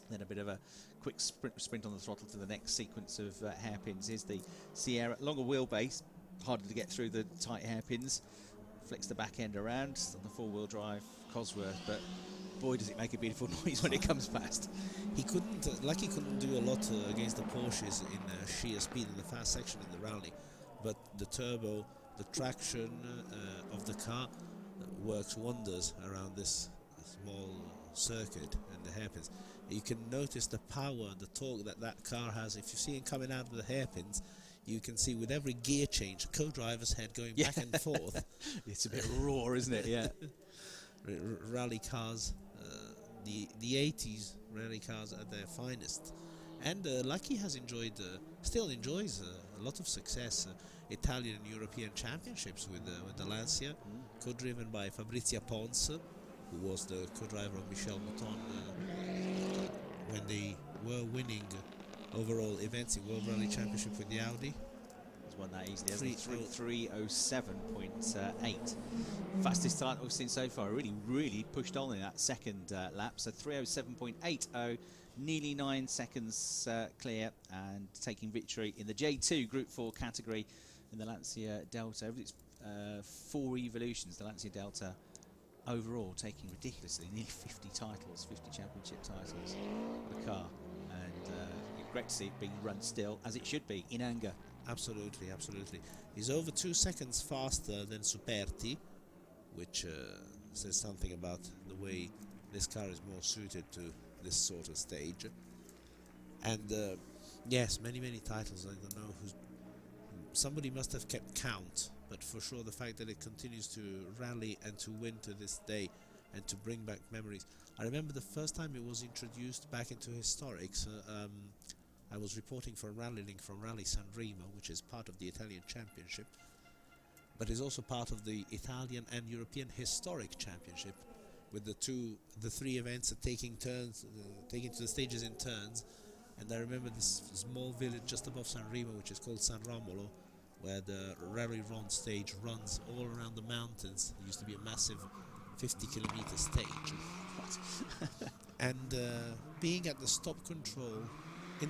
Then a bit of a quick sprint on the throttle to the next sequence of hairpins. Here's the Sierra, longer wheelbase, harder to get through the tight hairpins. Flicks the back end around on the 4-wheel drive Cosworth, but boy does it make a beautiful noise when it comes past. He couldn't, Lucky couldn't do a lot against the Porsches in sheer speed in the fast section in the rally, but the turbo, the traction of the car works wonders around this small circuit and the hairpins. You can notice the power, the torque that car has. If you see him coming out of the hairpins, you can see with every gear change, the co-driver's head going back and forth. It's a bit raw, isn't it? Yeah. Rally cars, the 80s rally cars at their finest. And Lucky has still enjoys a lot of success. Italian and European championships with the Lancia, co-driven by Fabrizio Pons, who was the co-driver of Michel Mouton when they were winning overall events in World Rally Championship with the Audi. He's won that easily, hasn't he? 3:07.8. Fastest time we've seen so far. Really pushed on in that second lap. So 3:07.80, nearly 9 seconds clear, and taking victory in the J2 Group 4 category in the Lancia Delta. Over its 4 evolutions, the Lancia Delta overall taking ridiculously nearly 50 titles, 50 championship titles for the car, and great to see it being run still as it should be in anger. Absolutely, absolutely. He's over 2 seconds faster than Superti, which says something about the way this car is more suited to this sort of stage. And yes, many titles. I don't know who's. Somebody must have kept count, but for sure the fact that it continues to rally and to win to this day and to bring back memories. I remember the first time it was introduced back into historics. I was reporting for Rally Link from Rally San Remo, which is part of the Italian Championship, but is also part of the Italian and European Historic Championship, with the 3 events taking turns, taking to the stages in turns. And I remember this small village just above San Remo, which is called San Romolo, where the Rally Ron stage runs all around the mountains. It used to be a massive 50-kilometer stage. And being at the stop control in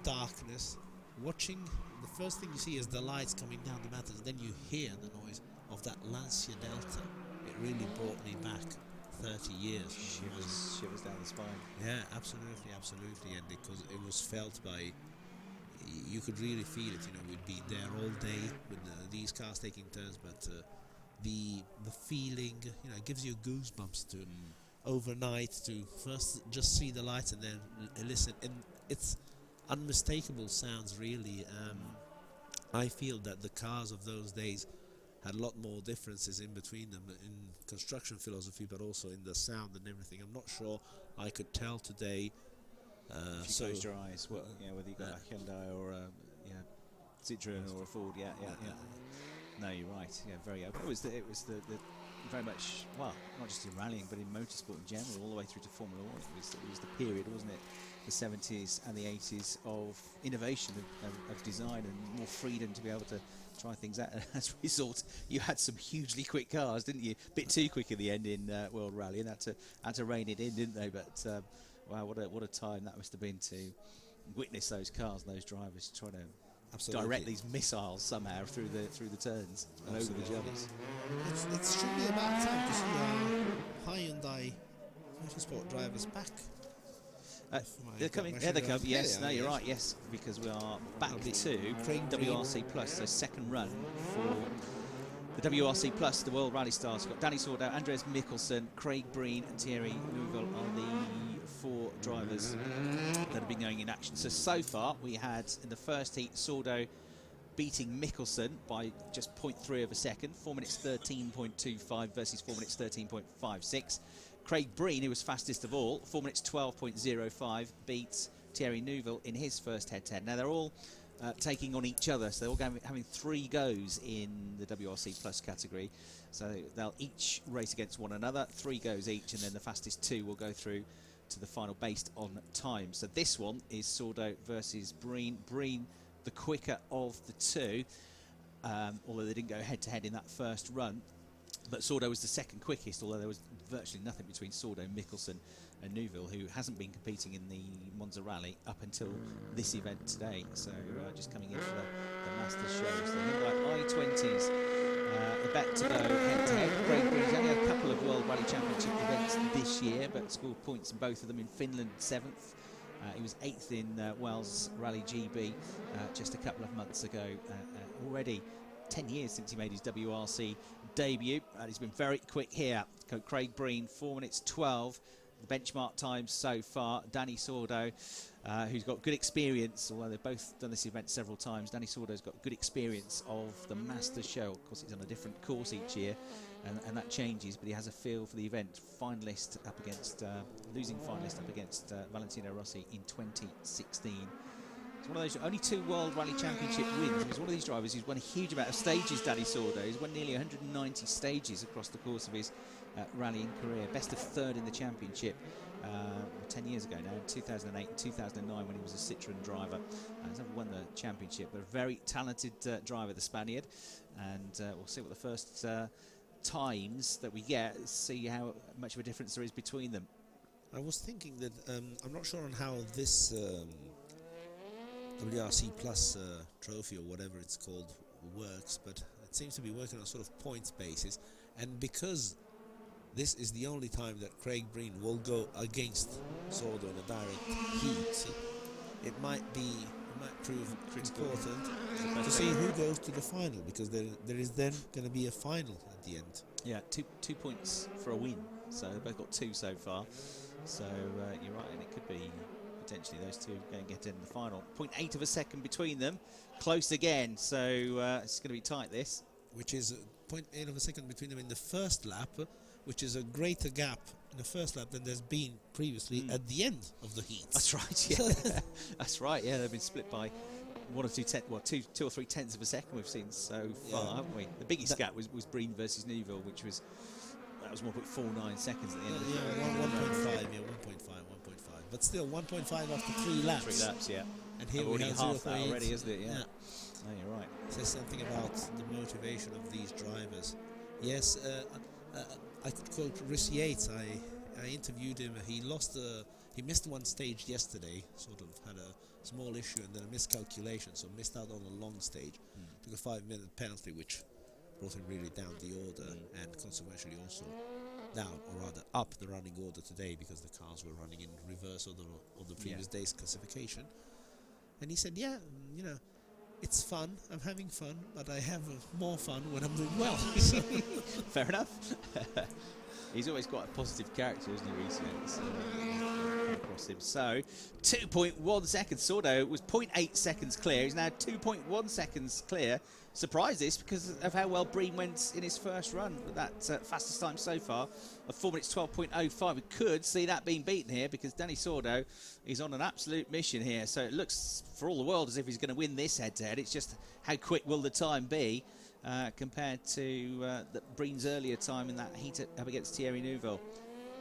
darkness, watching, the first thing you see is the lights coming down the mountains, then you hear the noise of that Lancia Delta. It really brought me back 30 years. Shivers down the spine. Yeah, absolutely. And because it was felt by, you could really feel it, you know, we'd be there all day with these cars taking turns, but the feeling, you know, it gives you goosebumps to overnight to first just see the lights and then listen, and it's unmistakable sounds really. I feel that the cars of those days had a lot more differences in between them in construction philosophy, but also in the sound and everything. I'm not sure I could tell today. If you closed your eyes, whether you got a Hyundai or a Citroen or a Ford, No, you're right. Yeah, very open. It was the very much, well, not just in rallying, but in motorsport in general, all the way through to Formula 1. It was the period, wasn't it? The 70s and the 80s of innovation, of design, and more freedom to be able to try things out. And as a result, you had some hugely quick cars, didn't you? A bit too quick in the end in World Rally, and had to rein it in, didn't they? But wow, what a time that must have been to witness those cars and those drivers trying to direct these missiles somehow through the turns and over the jumps. It should be about time to see Hyundai Motorsport drivers back. They're coming. Yeah, they come. Yes, no, you're right. Yes, because we are back to WRC Plus. So second run for the WRC Plus, the World Rally Stars. We've got Dani Sordo, Andreas Mikkelsen, Craig Breen, and Thierry Neuville are the 4 drivers that have been going in action. So far, we had in the first heat Sordo beating Mikkelsen by just 0.3 of a second, 4 minutes 13.25 versus 4 minutes 13.56. Craig Breen, who was fastest of all, 4 minutes 12.05, beats Thierry Neuville in his first head-to-head. Now, they're all taking on each other, so they're all having 3 goes in the WRC Plus category. So they'll each race against one another, 3 goes each, and then the fastest 2 will go through to the final based on time. So this one is Sordo versus Breen. Breen, the quicker of the 2, although they didn't go head-to-head in that first run. But Sordo was the second quickest, although there was virtually nothing between Sordo, Mikkelsen and Neuville, who hasn't been competing in the Monza Rally up until this event today. So just coming in for the Masters show. So the Hyundai i20s about to go head-to-head. Craig Breen's only had a couple of World Rally Championship events this year, but scored points in both of them. In Finland, 7th. He was 8th in Wales Rally GB just a couple of months ago. Already 10 years since he made his WRC debut, and he's been very quick here. Craig Breen, 4 minutes 12, the benchmark time so far. Dani Sordo, who's got good experience, although they've both done this event several times. Dani Sordo's got good experience of the Masters show. Of course, he's on a different course each year, and that changes, but he has a feel for the event. Finalist up against, losing finalist up against Valentino Rossi in 2016. It's one of those, only 2 World Rally Championship wins. He's one of these drivers who's won a huge amount of stages, Dani Sordo. He's won nearly 190 stages across the course of his rallying career. Best of third in the championship 10 years ago now, in 2008 and 2009 when he was a Citroen driver. He's never won the championship, but a very talented driver, the Spaniard. And we'll see what the first times that we get, see how much of a difference there is between them. I was thinking that I'm not sure on how this WRC Plus trophy or whatever it's called works, but it seems to be working on sort of points basis, and because this is the only time that Craig Breen will go against Sordo in a direct heat, it might prove important to see who goes to the final, because there is then going to be a final at the end. Yeah, two points for a win, so they've both got 2 so far. So you're right, and it could be potentially those two going to get in the final. 0.8 of a second between them, close again, so it's going to be tight, this. Which is 0.8 of a second between them in the first lap, which is a greater gap in the first lap than there's been previously at the end of the heat. That's right, yeah. That's right, yeah, they've been split by 1 or 2 2 or 3 tenths of a second we've seen so far, haven't we? The biggest gap was Breen versus Neuville, which was 1.49 seconds at the end of the 1.5, 1.5. But still, 1.5 after 3 laps. 3 laps, yeah. And here we have half that already, isn't it? Yeah. No, you're right. It says something about the motivation of these drivers. Yes, I could quote Rhys Yates. I interviewed him. He missed one stage yesterday, sort of had a small issue and then a miscalculation, so missed out on a long stage. Took a 5-minute penalty, which brought him really down the order and consequentially also down, or rather up the running order today, because the cars were running in reverse of the previous day's classification. And he said, yeah, you know, it's fun, I'm having fun, but I have more fun when I'm doing well. Fair enough. He's always quite a positive character, isn't he, recently? Across him. So, 2.1 seconds. Sordo was 0.8 seconds clear. He's now 2.1 seconds clear. Surprised this because of how well Breen went in his first run. With that fastest time so far of 4 minutes 12.05. We could see that being beaten here because Dani Sordo is on an absolute mission here. So it looks for all the world as if he's going to win this head-to-head. It's just how quick will the time be compared to Breen's earlier time in that heat up against Thierry Neuville.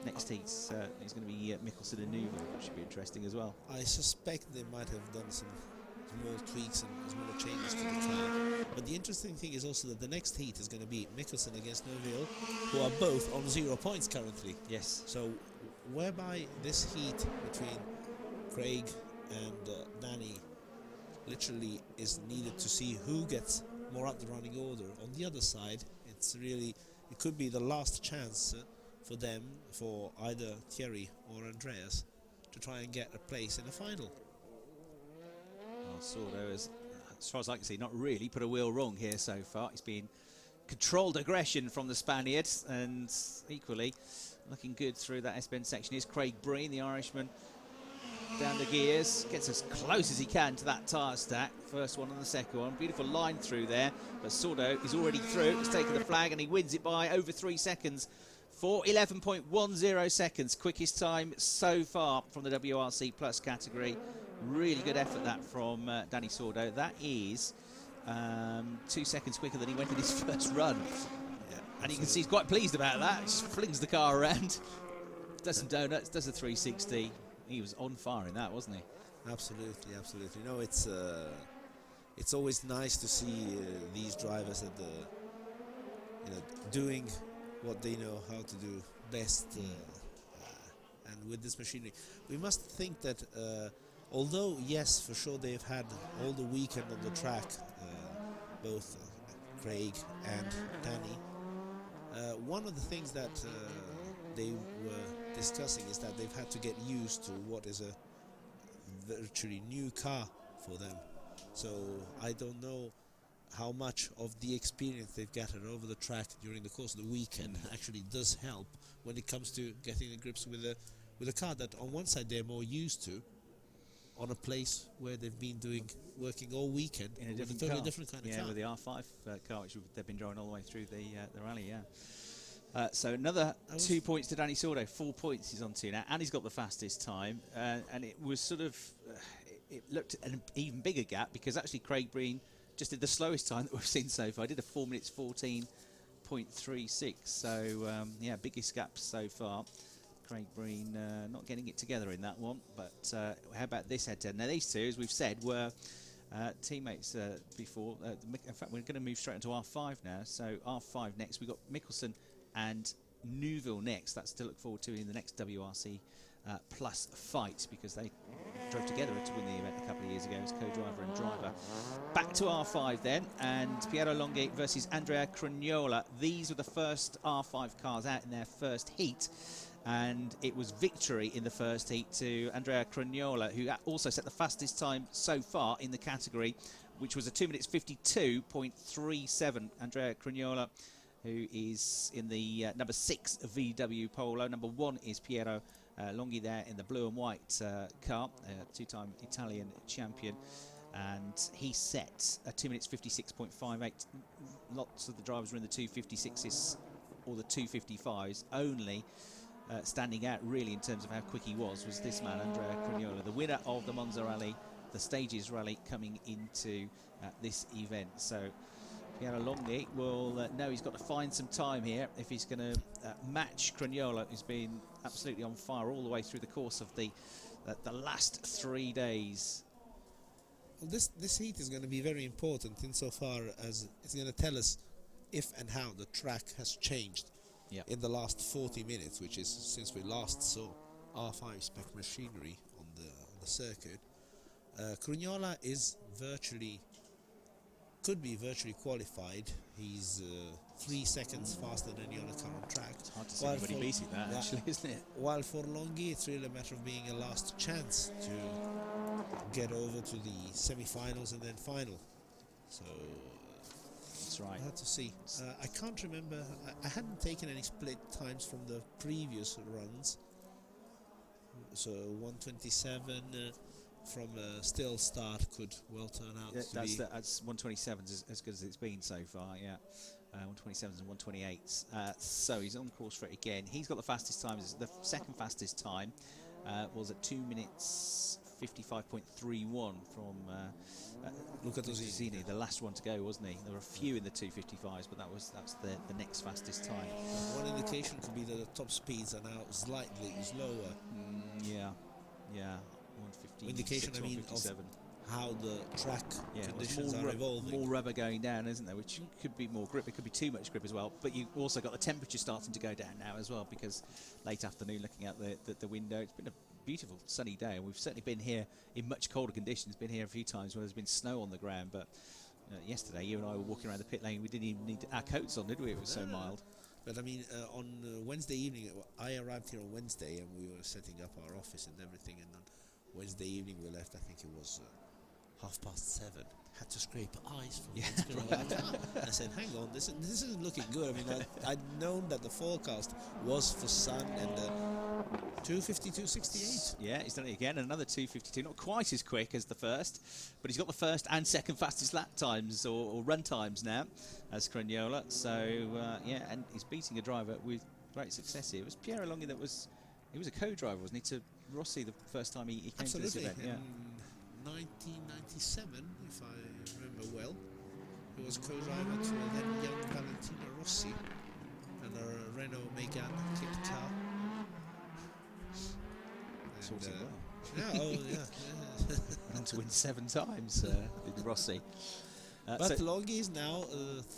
Next heat is going to be Mikkelsen and Neuville, which should be interesting as well. I suspect they might have done some small tweaks and small changes to the track. But the interesting thing is also that the next heat is going to be Mikkelsen against Neuville, who are both on 0 points currently. Yes. So, whereby this heat between Craig and Dani literally is needed to see who gets more up the running order. On the other side, it could be the last chance for them, for either Thierry or Andreas, to try and get a place in the final. Well, Sordo, as far as I can see, not really put a wheel wrong here so far. It's been controlled aggression from the Spaniards, and equally looking good through that S-bend section is Craig Breen, the Irishman. Down the gears, gets as close as he can to that tyre stack. First one and the second one. Beautiful line through there, but Sordo is already through. He's taken the flag and he wins it by over 3 seconds. 4:11.10 seconds. Quickest time so far from the WRC Plus category. Really good effort that from Dani Sordo. That is 2 seconds quicker than he went in his first run. Yeah, and you can see he's quite pleased about that. Just flings the car around, does some donuts, does a 360. He was on fire in that, wasn't he? Absolutely, absolutely. No, it's always nice to see these drivers at doing what they know how to do best, and with this machinery, we must think that although yes, for sure they've had all the weekend on the track, both Craig and Dani. One of the things that they were discussing is that they've had to get used to what is a virtually new car for them. So I don't know how much of the experience they've gathered over the track during the course of the weekend actually does help when it comes to getting the grips with a car that on one side they're more used to, on a place where they've been working all weekend in a different kind of car. With the R5 car, which they've been driving all the way through the rally. So another 2 points to Dani Sordo. 4 points he's on to now, and he's got the fastest time. And it was sort of, it looked an even bigger gap because actually Craig Breen just did the slowest time that we've seen so far. I did a 4 minutes 14.9 56.36. So, yeah, biggest gap so far. Craig Breen not getting it together in that one. But how about this head-to-head? Now, these two, as we've said, were teammates before. In fact, we're going to move straight into R5 now. So, R5 next. We've got Mikkelsen and Neuville next. That's to look forward to in the next WRC Plus fight, because they drove together to win the event a couple of years ago as co-driver and driver. Back to R5 then, and Piero Longhi versus Andrea Cragnola. These were the first R5 cars out in their first heat, and it was victory in the first heat to Andrea Cragnola, who also set the fastest time so far in the category, which was a 2 minutes 52.37. Andrea Cragnola, who is in the number 6 VW Polo. Number 1 is Piero Longhi there in the blue and white car, two-time Italian champion, and he set a 2 minutes 56.58. Lots of the drivers were in the 256s or the 255s. Only standing out really in terms of how quick he was this man, Andrea Cragnola, the winner of the Monza Rally, the Stages Rally, coming into this event. So Piero Longhi will know he's got to find some time here if he's going to match Cragnola, who's been absolutely on fire all the way through the course of the last 3 days. Well, this heat is going to be very important insofar as it's going to tell us if and how the track has changed in the last 40 minutes, which is since we last saw R5 spec machinery on the circuit. Cragnola is could be virtually qualified. He's 3 seconds faster than the other car on track. It's hard to see anybody beating that, actually, isn't it? While for Longhi, it's really a matter of being a last chance to get over to the semi-finals and then final. So that's right. I have to see. I can't remember. I hadn't taken any split times from the previous runs. So 127. From a still start could well turn out to be... That's 127's as good as it's been so far, yeah. 127s and 128s. So he's on course for it again. He's got the fastest time. The second fastest time was at 2 minutes 55.31 from Montecinos, the last one to go, wasn't he? There were a few in the 255s, but that's the next fastest time. One indication could be that the top speeds are now slightly lower. Yeah. Indication, I mean, of how the track conditions are evolving. More rubber going down, isn't there? Which could be more grip. It could be too much grip as well. But you've also got the temperature starting to go down now as well, because late afternoon, looking out the window, it's been a beautiful sunny day, and we've certainly been here in much colder conditions. Been here a few times where there's been snow on the ground, but yesterday you and I were walking around the pit lane. We didn't even need our coats on, did we? It was so mild. But I mean, on Wednesday evening, I arrived here on Wednesday, and we were setting up our office and everything, and on Wednesday evening we left, I think it was 7:30. Had to scrape ice from what's going on. I said, hang on, this isn't looking good. I mean, I'd known that the forecast was for sun and 2:52.68. Yeah, he's done it again, another 2:52. Not quite as quick as the first, but he's got the first and second fastest lap times or run times now as Cragnola. So, yeah, and he's beating a driver with great success here. It was Piero Longhi he was a co-driver, wasn't he, to Rossi the first time he came to this event? Yeah. 1997, if I remember well. He was co-driver to a then young Valentino Rossi and a Renault Megane kit car. And to win 7 times with Rossi. But Longhi is now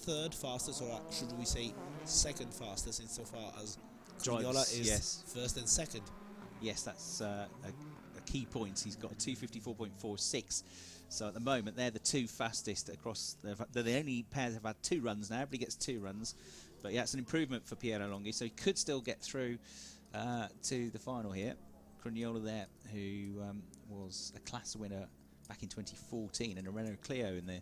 third fastest, or should we say second fastest, insofar as Cragnola is first and second. Yes, that's a key point. He's got a 2:54.46. So at the moment, they're the 2 fastest across. They're the only pair that have had 2 runs now. Everybody gets 2 runs. But yeah, it's an improvement for Piero Longhi. So he could still get through to the final here. Cragnola there, who was a class winner back in 2014 in a Renault Clio in the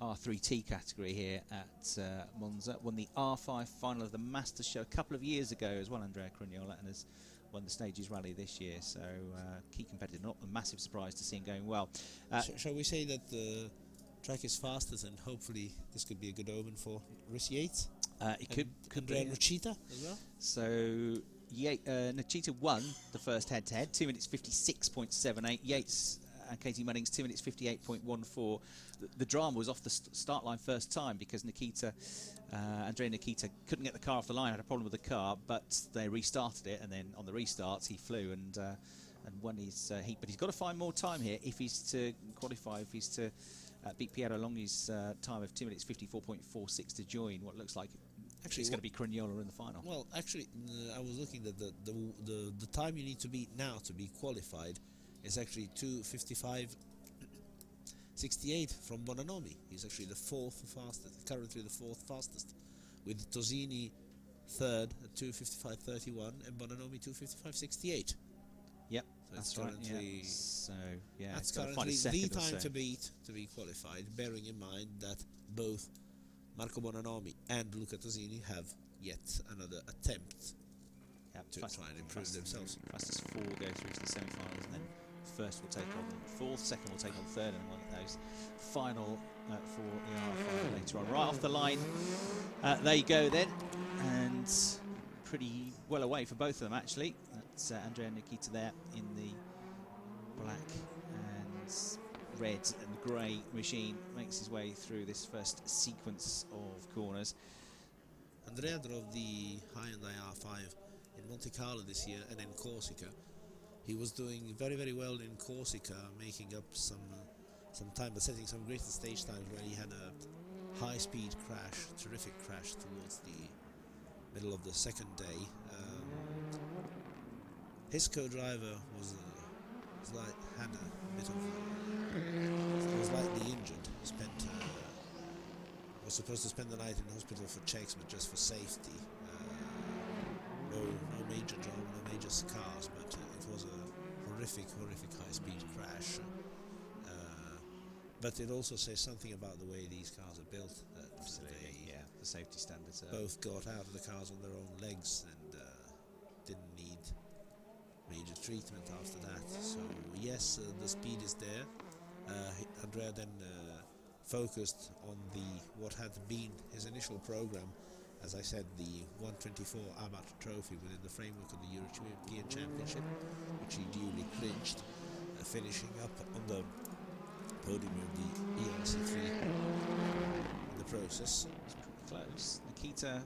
R3T category here at Monza. Won the R5 final of the Masters show a couple of years ago as well, Andrea Cragnola, and has won the Stages Rally this year. So key competitor, not a massive surprise to see him going well. Shall we say that the track is fastest, and hopefully this could be a good omen for Rhys Yates? It could be. Nocita as well? So Nocita won the first head-to-head, 2 minutes 56.78. Yates and Katie Munnings 2 minutes 58.14. The drama was off the start line first time because Andrea Nikita couldn't get the car off the line, had a problem with the car, but they restarted it, and then on the restarts he flew and won his heat. But he's got to find more time here if he's to qualify, if he's to beat Piero Longhi's time of 2 minutes 54.46 to join what looks like actually it's going to be Cragnola in the final. Well, actually, I was looking at the time you need to beat now to be qualified is actually 2:55.68 from Bonanomi. He's actually the fourth fastest, currently the fourth fastest, with Tosini third at 2:55.31 and Bonanomi 2:55.68. Yep, so that's right. Yeah. So yeah, that's currently the time to beat to be qualified. Bearing in mind that both Marco Bonanomi and Luca Tosini have yet another attempt to try and improve themselves. Fastest four go through to the semi-finals, and then first will take on fourth, second will take on third, and one of those final for the R final later on. Right off the line, there you go then, and pretty well away for both of them actually. That's Andrea Nikita there in the black and red and grey machine, makes his way through this first sequence of corners. Andrea drove the Hyundai R5 in Monte Carlo this year and in Corsica. He was doing very, very well in Corsica, making up some time, but setting some great stage times where he had a high-speed crash, terrific crash towards the middle of the second day. His co-driver was had a bit of was lightly injured. Was supposed to spend the night in the hospital for checks, but just for safety. No major drama, no major scars, but it was a horrific high-speed crash. But it also says something about the way these cars are built. Absolutely, yeah. The safety standards both got out of the cars on their own legs and didn't need major treatment after that. So yes, the speed is there. Andrea then focused on what had been his initial program, as I said, the 124 Abarth Trophy within the framework of the European Championship, which he duly clinched, finishing up on the podium of the ERC3 in the process. It's pretty close. Nikita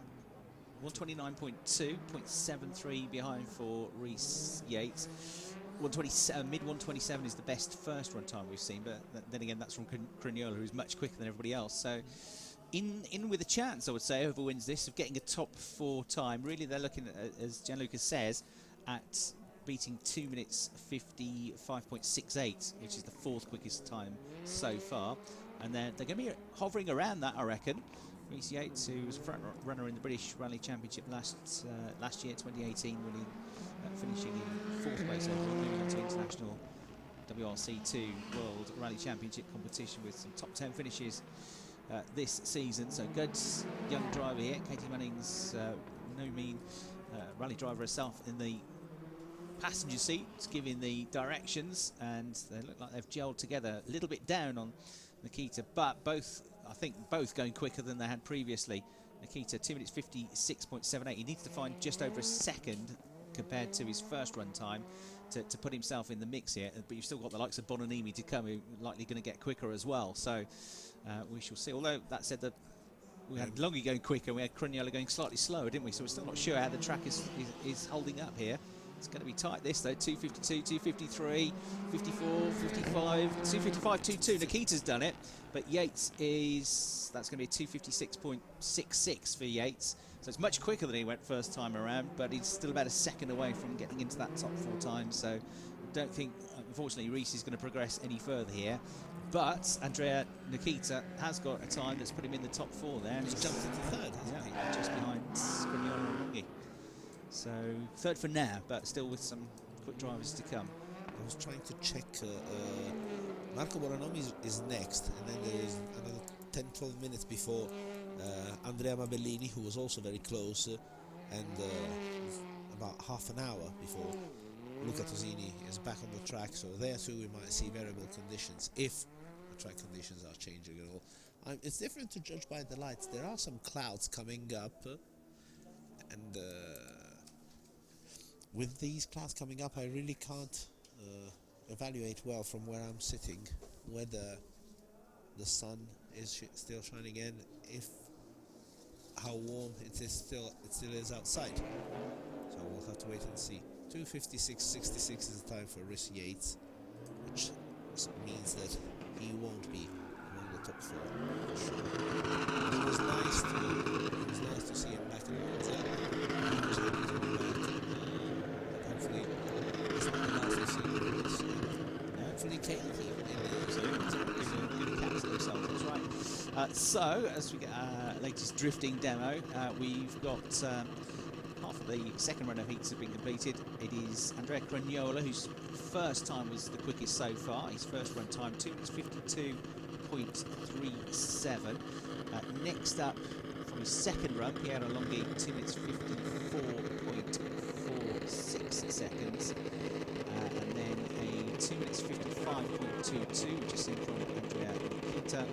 129.2, 0.73 behind for Rhys Yates. Mid 127 is the best first run time we've seen, but then again that's from Cragnola, who's much quicker than everybody else. So in with a chance, I would say, whoever wins this, of getting a top four time. Really, they're looking at, as Gianluca says, at beating 2 minutes 55.68, which is the fourth quickest time so far. And they're going to be hovering around that, I reckon. Rhys Yates, who was a front runner in the British Rally Championship last year, 2018, winning, finishing in fourth place overall, moving on to international WRC2 World Rally Championship competition with some top 10 finishes this season. So good young driver here. Katie Munnings, no mean rally driver herself, in the passenger seat, giving the directions, and they look like they've gelled together. A little bit down on Nikita, but I think both going quicker than they had previously. Nikita 2 minutes 56.78. He needs to find just over a second compared to his first run time to put himself in the mix here. But you've still got the likes of Bonanimi to come, who are likely going to get quicker as well. So we shall see. Although that said, we had Longi going quicker, we had Cragnola going slightly slower, didn't we? So we're still not sure how the track is holding up here. It's going to be tight this though. 252, 253, 54, 55, 255, 22. Nikita's done it, but Yates that's going to be a 256.66 for Yates. So it's much quicker than he went first time around, but he's still about a second away from getting into that top four times. So I don't think, unfortunately, Rhys is going to progress any further here. But Andrea Nikita has got a time that's put him in the top four there. He's jumped into third, hasn't he? Just behind Cragnola and Longhi. So third for now, but still with some quick drivers to come. I was trying to check. Marco Bonanomi is next, and then there is another 10-12 minutes before Andrea Mabellini, who was also very close, and about half an hour before Luca Tosini is back on the track. So there too we might see variable conditions, if the track conditions are changing at all. It's different to judge by the lights. There are some clouds coming up, and with these clouds coming up, I really can't evaluate well from where I'm sitting whether the sun is still shining in, if how warm it still is outside. So we'll have to wait and see. 2:56.66 is the time for Rhys Yates, which means that he won't be among the top 4 for sure. It was nice to see him back in Monza. He was happy to be back. Hopefully it's not the last we've seen of this. Hopefully Kate that's right. So as we get our latest drifting demo, we've got half of the second run of heats have been completed. It is Andrea Cragnola, whose first time was the quickest so far. His first run time 2:52.37. Next up from his second run, Piero Longhi, 2:54.46 seconds. And then a 2:55.22, which is seen from Andrea Nikita.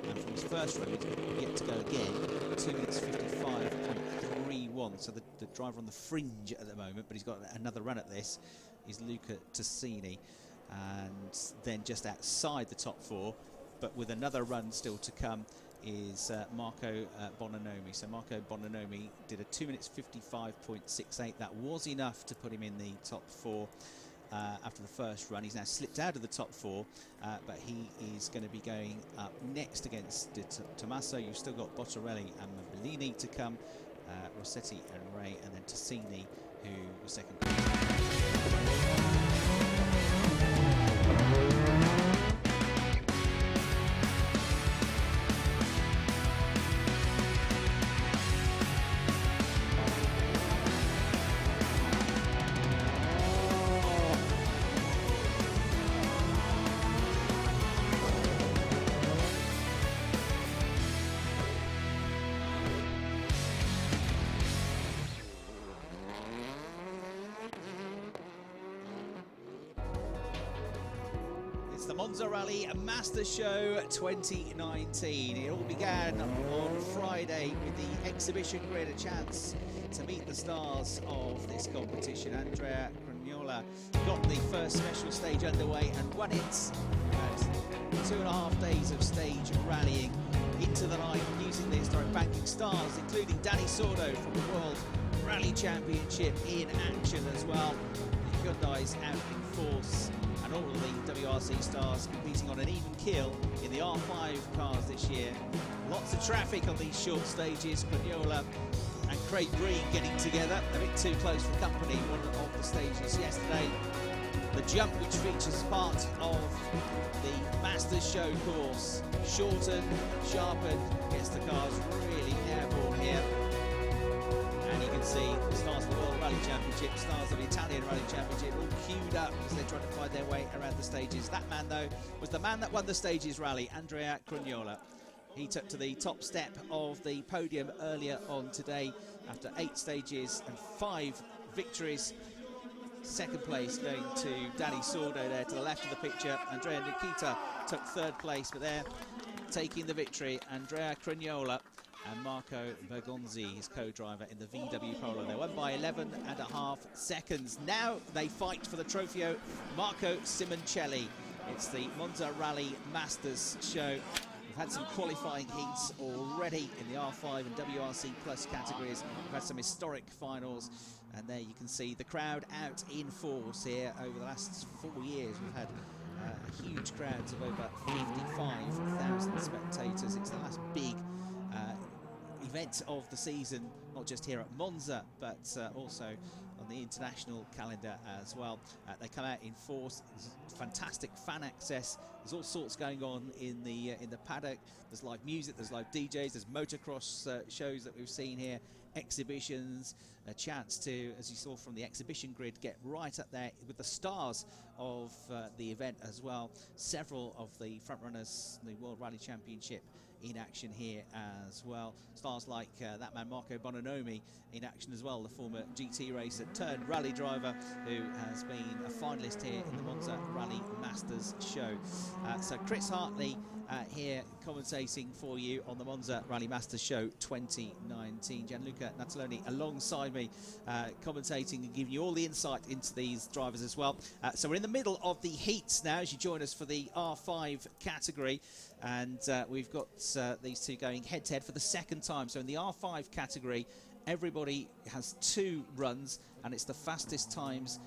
And from his first run, he's yet to go again, 2:55.31. So the driver on the fringe at the moment, but he's got another run at this, is Luca Tassini. And then just outside the top 4, but with another run still to come, is Marco Bononomi. So Marco Bononomi did a 2:55.68. That was enough to put him in the top 4 after the first run. He's now slipped out of the top 4, but he is going to be going up next against Tommaso. You've still got Bottarelli and Bellini to come, Rossetti and Ray, and then Tassini, who was second. The Monza Rally Masters Show 2019. It all began on Friday with the exhibition grid, a chance to meet the stars of this competition. Andrea Cragnola got the first special stage underway and won it. 2.5 days of stage rallying into the night using the historic banking stars, including Dani Sordo from the World Rally Championship in action as well. The Hyundai's out in force, and all of the WRC stars competing on an even keel in the R5 cars this year. Lots of traffic on these short stages. Cragnola and Craig Breen getting together, a bit too close for company one of the stages yesterday. The jump, which features part of the Masters Show course, shortened, sharpened, gets the cars really airborne here. And you can see the stars of the World Rally Championship, stars of the Italian Rally Championship, all queued up as they're trying to find their way around the stages. That man, though, was the man that won the stages rally, Andrea Cragnola. He took to the top step of the podium earlier on today after 8 stages and 5 victories. Second place going to Dani Sordo there to the left of the picture. Andrea Nikita took 3rd place, but there taking the victory, Andrea Cragnola and Marco Bergonzi, his co-driver in the VW Polo. They won by 11.5 seconds. Now they fight for the Trofeo Marco Simoncelli. It's the Monza Rally Masters Show. We've had some qualifying heats already in the R5 and WRC Plus categories. We've had some historic finals, and there you can see the crowd out in force here over the last 4 years. We've had huge crowds of over 55,000 spectators. It's the last big event of the season, not just here at Monza, but also on the international calendar as well. They come out in force. There's fantastic fan access. There's all sorts going on in the paddock. There's live music, there's live DJs, there's motocross shows that we've seen here, exhibitions, a chance to, as you saw from the exhibition grid, get right up there with the stars of the event as well. Several of the front runners, the World Rally Championship in action here as well. Stars like that man Marco Bononomi in action as well, the former GT racer turned rally driver who has been a finalist here in the Monza Rally Masters Show. So Chris Hartley here commentating for you on the Monza Rally Masters Show 2019. Gianluca Nataloni alongside me, commentating and giving you all the insight into these drivers as well. So we're in the middle of the heats now as you join us for the R5 category, and we've got these two going head-to-head for the second time. So in the R5 category, everybody has 2 runs, and it's the fastest times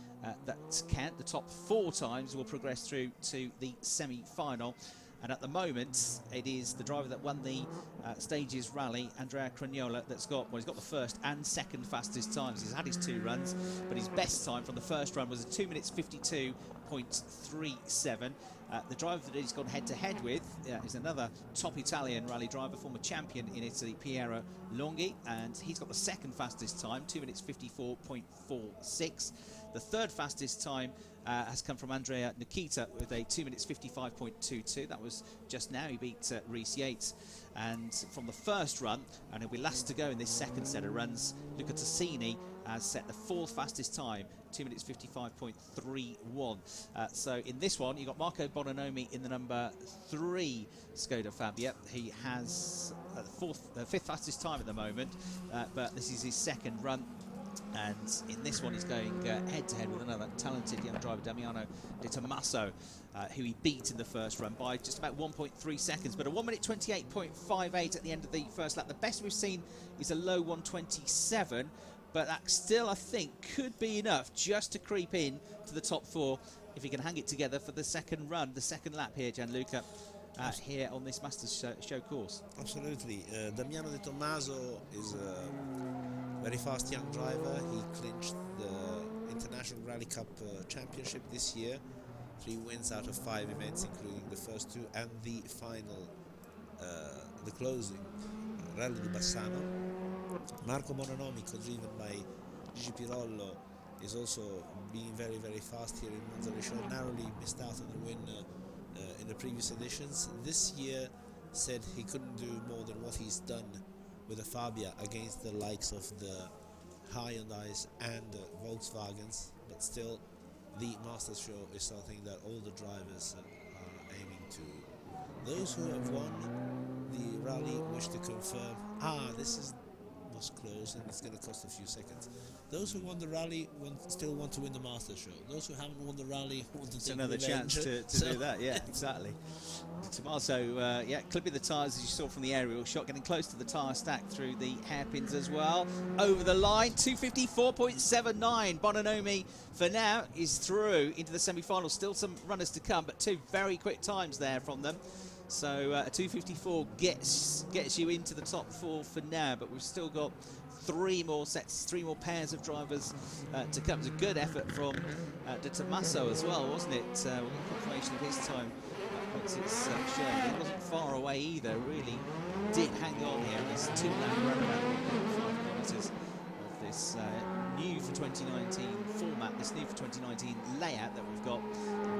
that count. The top 4 times will progress through to the semi-final. And at the moment, it is the driver that won the Stages Rally, Andrea Cragnola, that's got, well, he's got the first and second fastest times. He's had his 2 runs, but his best time from the first run was a 2 minutes 52.37. The driver that he's gone head-to-head with is another top Italian rally driver, former champion in Italy, Piero Longhi, and he's got the second fastest time, 2 minutes 54.46. The third fastest time has come from Andrea Nikita with a 2 minutes 55.22. That was just now. He beat Rhys Yates. And from the first run, and he'll be last to go in this second set of runs, Luca Tassini has set the 4th fastest time, 2 minutes 55.31. So in this one, you've got Marco Bononomi in the number 3 Skoda Fabia. He has the 5th fastest time at the moment, but this is his second run. And in this one, he's going head-to-head with another talented young driver, Damiano Di Tommaso, who he beat in the first run by just about 1.3 seconds. But a 1 minute 28.58 at the end of the first lap. The best we've seen is a low 1:27, but that still, I think, could be enough just to creep in to the top 4 if he can hang it together for the second run, the second lap here, Gianluca, here on this Masters show course. Absolutely. Damiano Di Tommaso is very fast young driver. He clinched the International Rally Cup Championship this year. 3 wins out of 5 events, including the first 2 and the final, the closing, Rally di Bassano. Marco Bononomi, co-driven by Gigi Pirollo, is also being very, very fast here in Monza Rally Show. Narrowly missed out on the win in the previous editions. This year said he couldn't do more than what he's done with the Fabia against the likes of the Hyundais and Volkswagens, but still the Masters Show is something that all the drivers are aiming to. Those who have won the rally wish to confirm, this was close and it's going to cost a few seconds. Those who won the rally still want to win the Masters Show. Those who haven't won the rally want to take another revenge. chance to do that, yeah, exactly. Tommaso, yeah, clipping the tyres as you saw from the aerial shot, getting close to the tyre stack through the hairpins as well. Over the line, 254.79. Bononomi, for now, is through into the semi-final. Still some runners to come, but 2 very quick times there from them. So a 254 gets you into the top 4 for now, but we've still got 3 more sets, 3 more pairs of drivers to come. It was a good effort from Di Tommaso as well, wasn't it? We'll get confirmation of his time once it's shown. He wasn't far away either, really did hang on here in this 2-lap run around 1.5 kilometres of this new for 2019 format, this new for 2019 layout that we've got.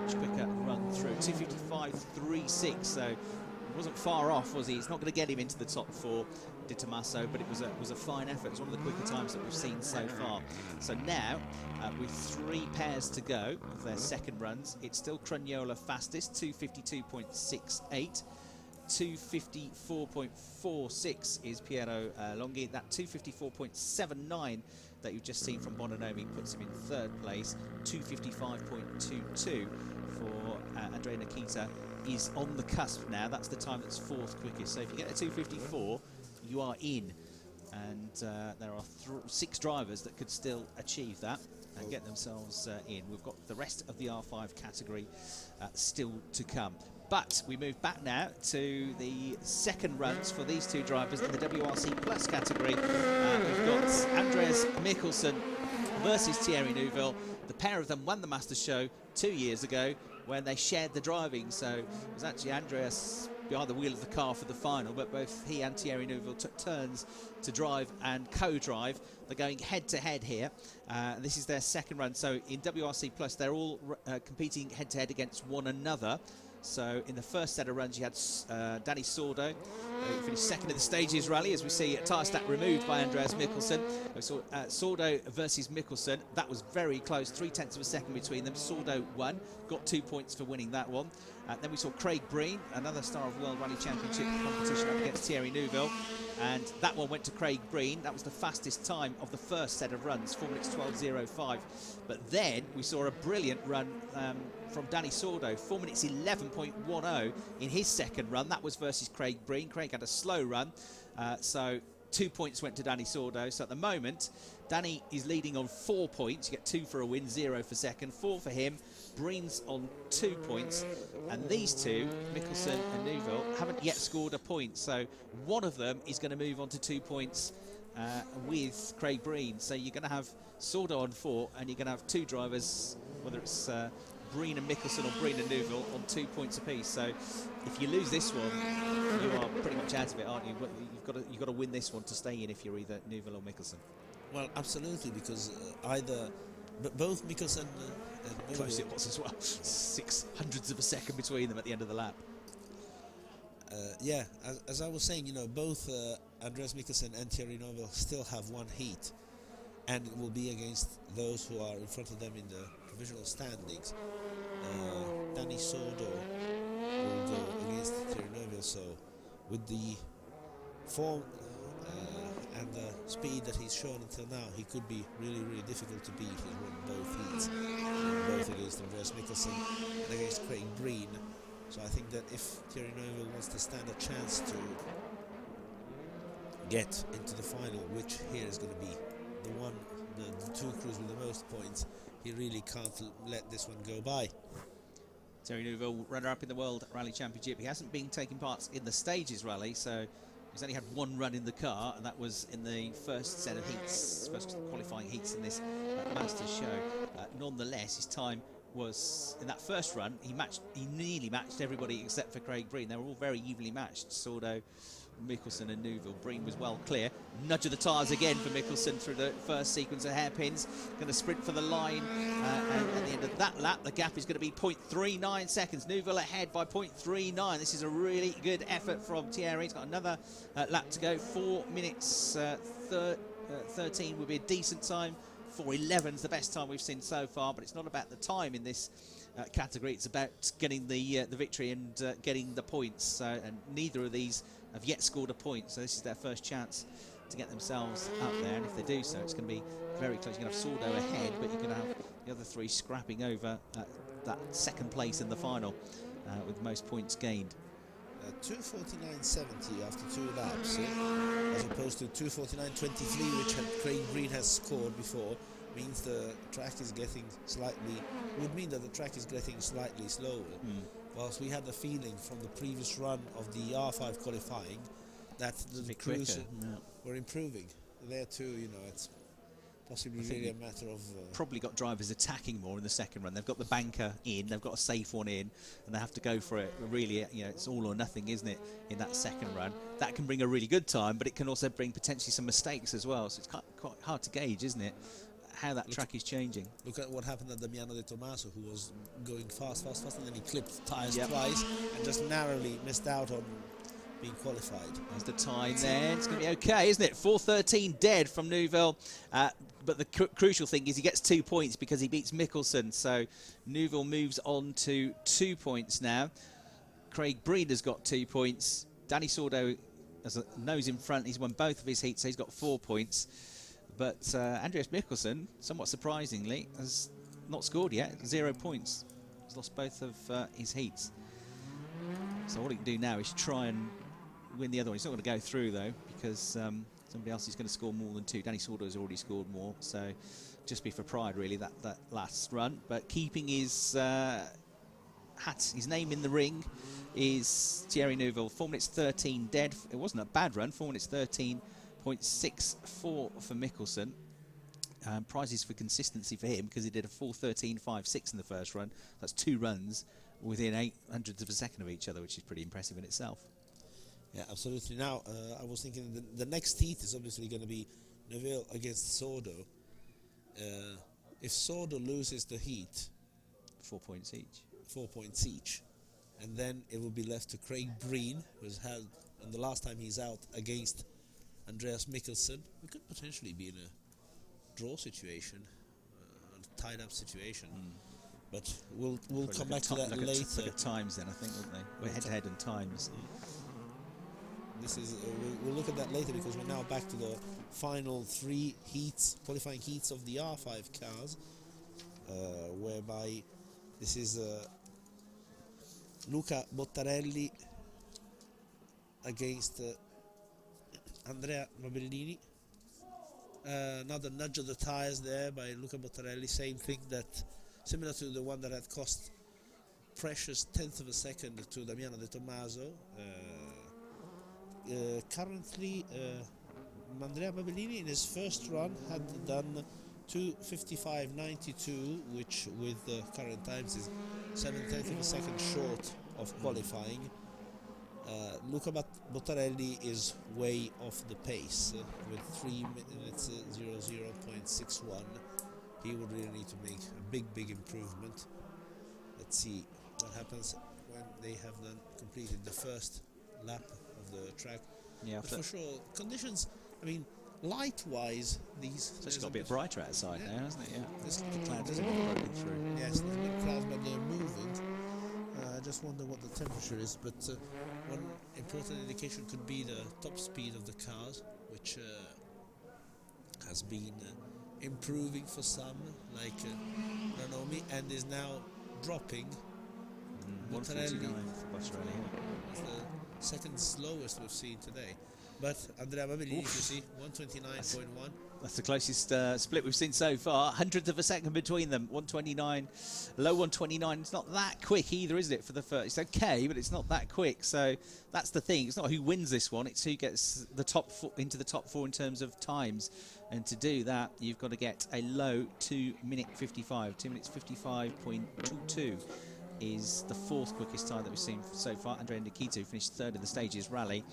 Much quicker run through, 255.36, so he wasn't far off, was he? It's not going to get him into the top 4, Di Tommaso, but it was a fine effort. It's one of the quicker times that we've seen so far. So now, with 3 pairs to go of their second runs, it's still Cragnola fastest, 252.68. 254.46 is Piero Longhi. That 254.79 that you've just seen from Bononomi puts him in 3rd place. 255.22 for Andrea Nikita is on the cusp now. That's the time that's 4th quickest. So if you get a 254, you are in. And there are 6 drivers that could still achieve that and get themselves in. We've got the rest of the R5 category still to come. But we move back now to the second runs for these 2 drivers in the WRC Plus category. We've got Andreas Mikkelsen versus Thierry Neuville. The pair of them won the Masters Show 2 years ago when they shared the driving. So it was actually Andreas behind the wheel of the car for the final, but both he and Thierry Neuville took turns to drive and co-drive. They're going head-to-head here. This is their second run. So in WRC Plus, they're all competing head-to-head against one another. So in the first set of runs, you had Dani Sordo, who finished second in the Stages Rally, as we see a tyre stack removed by Andreas Mikkelsen. So Sordo versus Mikkelsen, that was very close, 0.3 of a second between them. Sordo won, got 2 points for winning that one. Then we saw Craig Breen, another star of World Rally Championship competition up against Thierry Neuville. And that one went to Craig Breen. That was the fastest time of the first set of runs, 4 minutes 12.05. But then we saw a brilliant run from Dani Sordo, 4 minutes 11.10 in his second run. That was versus Craig Breen. Craig had a slow run, so 2 points went to Dani Sordo. So at the moment, Dani is leading on 4 points. You get 2 for a win, 0 for second, 4 for him. Breen's on 2 points, and these two, Mikkelsen and Neuville, haven't yet scored a point. So one of them is going to move on to 2 points with Craig Breen. So you're going to have Sordo on 4, and you're going to have 2 drivers, whether it's Breen and Mikkelsen or Breen and Neuville, on 2 points apiece. So if you lose this one, you are pretty much out of it, aren't you? You've got to win this one to stay in if you're either Neuville or Mikkelsen. Well, absolutely, because both Mikkelsen and close it was as well. 600ths of a second between them at the end of the lap. Yeah, as I was saying, you know, both Andreas Mikkelsen and Thierry Neuville still have one heat, and it will be against those who are in front of them in the provisional standings. Dani Sordo will go against Thierry Neuville, so with the form and the speed that he's shown until now, he could be really, really difficult to beat. He's won both heats, both against Andreas Mikkelsen and against Craig Breen. So I think that if Thierry Neuville wants to stand a chance to get into the final, which here is going to be the two crews with the most points, he really can't let this one go by. Thierry Neuville, runner-up in the World Rally Championship. He hasn't been taking part in the Stages Rally, so he's only had one run in the car, and that was in the first set of heats, first qualifying heats in this Masters show. Nonetheless, his time was, in that first run, he nearly matched everybody except for Craig Breen. They were all very evenly matched, Sordo, Mikkelsen and Neuville. Breen was well clear. Nudge of the tyres again for Mikkelsen through the first sequence of hairpins. Going to sprint for the line, and at the end of that lap, the gap is going to be 0.39 seconds. Neuville ahead by 0.39. This is a really good effort from Thierry. He's got another lap to go. 4 minutes 13 would be a decent time. 4:11 is the best time we've seen so far, but it's not about the time in this category. It's about getting the victory and getting the points. And neither of these have yet scored a point, so this is their first chance to get themselves up there. And if they do so, it's going to be very close. You're going to have Sordo ahead, but you're going to have the other three scrapping over that second place in the final with the most points gained. 2:49.70 after 2 laps, as opposed to 2:49.23, which Craig Breen has scored before, means the track is getting would mean that the track is getting slightly slower. Whilst we had the feeling from the previous run of the R5 qualifying that the crews were improving. There too, you know, it's possibly really a matter of... probably got drivers attacking more in the second run. They've got the banker in, they've got a safe one in, and they have to go for it. Really, you know, it's all or nothing, isn't it, in that second run? That can bring a really good time, but it can also bring potentially some mistakes as well. So it's quite hard to gauge, isn't it, how that track is changing. Look at what happened at Damiano De Tomaso, who was going fast, and then he clipped tyres twice and just narrowly missed out on being qualified. There's the time there. It's going to be okay, isn't it? 4:13 dead from Neuville. But the crucial thing is he gets 2 points because he beats Mikkelsen. So Neuville moves on to 2 points now. Craig Breen has got 2 points. Dani Sordo has a nose in front. He's won both of his heats, so he's got 4 points. But Andreas Mikkelsen, somewhat surprisingly, has not scored yet. 0 points. He's lost both of his heats. So all he can do now is try and win the other one. He's not going to go through, though, because somebody else is going to score more than 2. Dani Sordo has already scored more, so just be for pride, really, that last run. But keeping his his name in the ring is Thierry Neuville. 4 minutes 13 dead. It wasn't a bad run. 4 minutes 13.64 for Mikkelsen. Prizes for consistency for him because he did a 4:13.56 in the first run. That's 2 runs within 800ths of a second of each other, which is pretty impressive in itself. Yeah, absolutely. Now, I was thinking the next heat is obviously going to be Neuville against Sordo. If Sordo loses the heat... 4 points each. 4 points each. And then it will be left to Craig Breen, who's had, and the last time he's out against Andreas Mikkelsen. We could potentially be in a draw situation, a tied-up situation. But we'll come back to that later. Look at times then, I think, wouldn't they? We're head-to-head in times. This is we'll look at that later, because we're now back to the final 3 heats, qualifying heats of the R5 cars, whereby this is Luca Bottarelli against Andrea Mabellini. Another nudge of the tyres there by Luca Bottarelli, same thing, that similar to the one that had cost precious 1/10 of a second to Damiano De Tommaso. Currently, Andrea Mabellini in his first run had done 2:55.92, which with the current times is 7/10 of a second short of qualifying. Luca Bottarelli is way off the pace with 3 minutes 00.61. He would really need to make a big improvement. Let's see what happens when they have then completed the first lap of the track. Yeah, but for sure, conditions, I mean, light-wise, these... It's just got a bit brighter outside now, hasn't it? Yeah. The clouds are broken through. Yes, there's big clouds, but they're moving. I just wonder what the temperature is, but one important indication could be the top speed of the cars, which has been improving for some, like Ranomi, and is now dropping. 149 for Bottarelli. It's the second slowest we've seen today. But Andrea Mabellini, you see, 129.1. That's the closest split we've seen so far. 100th of a second between them. 129, low 129. It's not that quick either, is it, for the first? It's okay, but it's not that quick. So that's the thing. It's not who wins this one. It's who gets the top into the top 4 in terms of times. And to do that, you've got to get a low 2 minute 55. 2 minutes 55.22 is the 4th quickest time that we've seen so far. Andrea Nikito finished 3rd in the Stages Rally.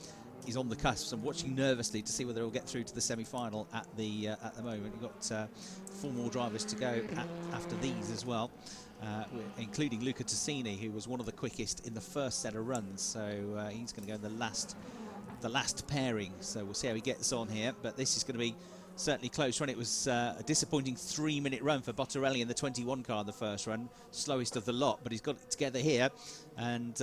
He's on the cusp. So I'm watching nervously to see whether he'll get through to the semi-final at the moment. We've got 4 more drivers to go after these as well, including Luca Tassini, who was one of the quickest in the first set of runs. So he's going to go in the last pairing. So we'll see how he gets on here. But this is going to be certainly close run. It was a disappointing 3-minute run for Bottarelli in the 21 car in the first run, slowest of the lot, but he's got it together here and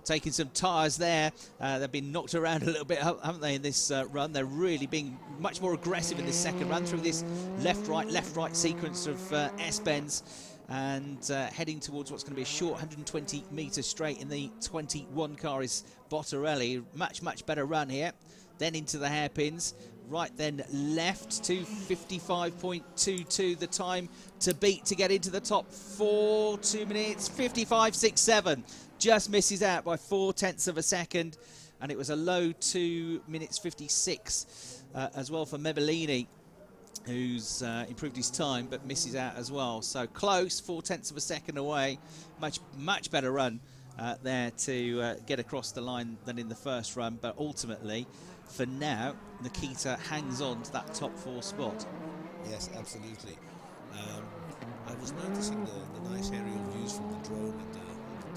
taking some tyres there. They've been knocked around a little bit, haven't they, in this run? They're really being much more aggressive in this second run through this left-right sequence of S-bends, and heading towards what's going to be a short 120 metres straight. In the 21 car is Bottarelli. Much better run here. Then into the hairpins. Right then left to 55.22, the time to beat to get into the top 4. 2 minutes 55.67. Just misses out by 0.4 of a second, and it was a low 2 minutes 56 as well for Mabellini, who's improved his time but misses out as well. So close, 0.4 of a second away. Much better run there to get across the line than in the first run, but ultimately, for now, Nikita hangs on to that top 4 spot. Yes, absolutely. I was noticing the nice aerial views from the drone at the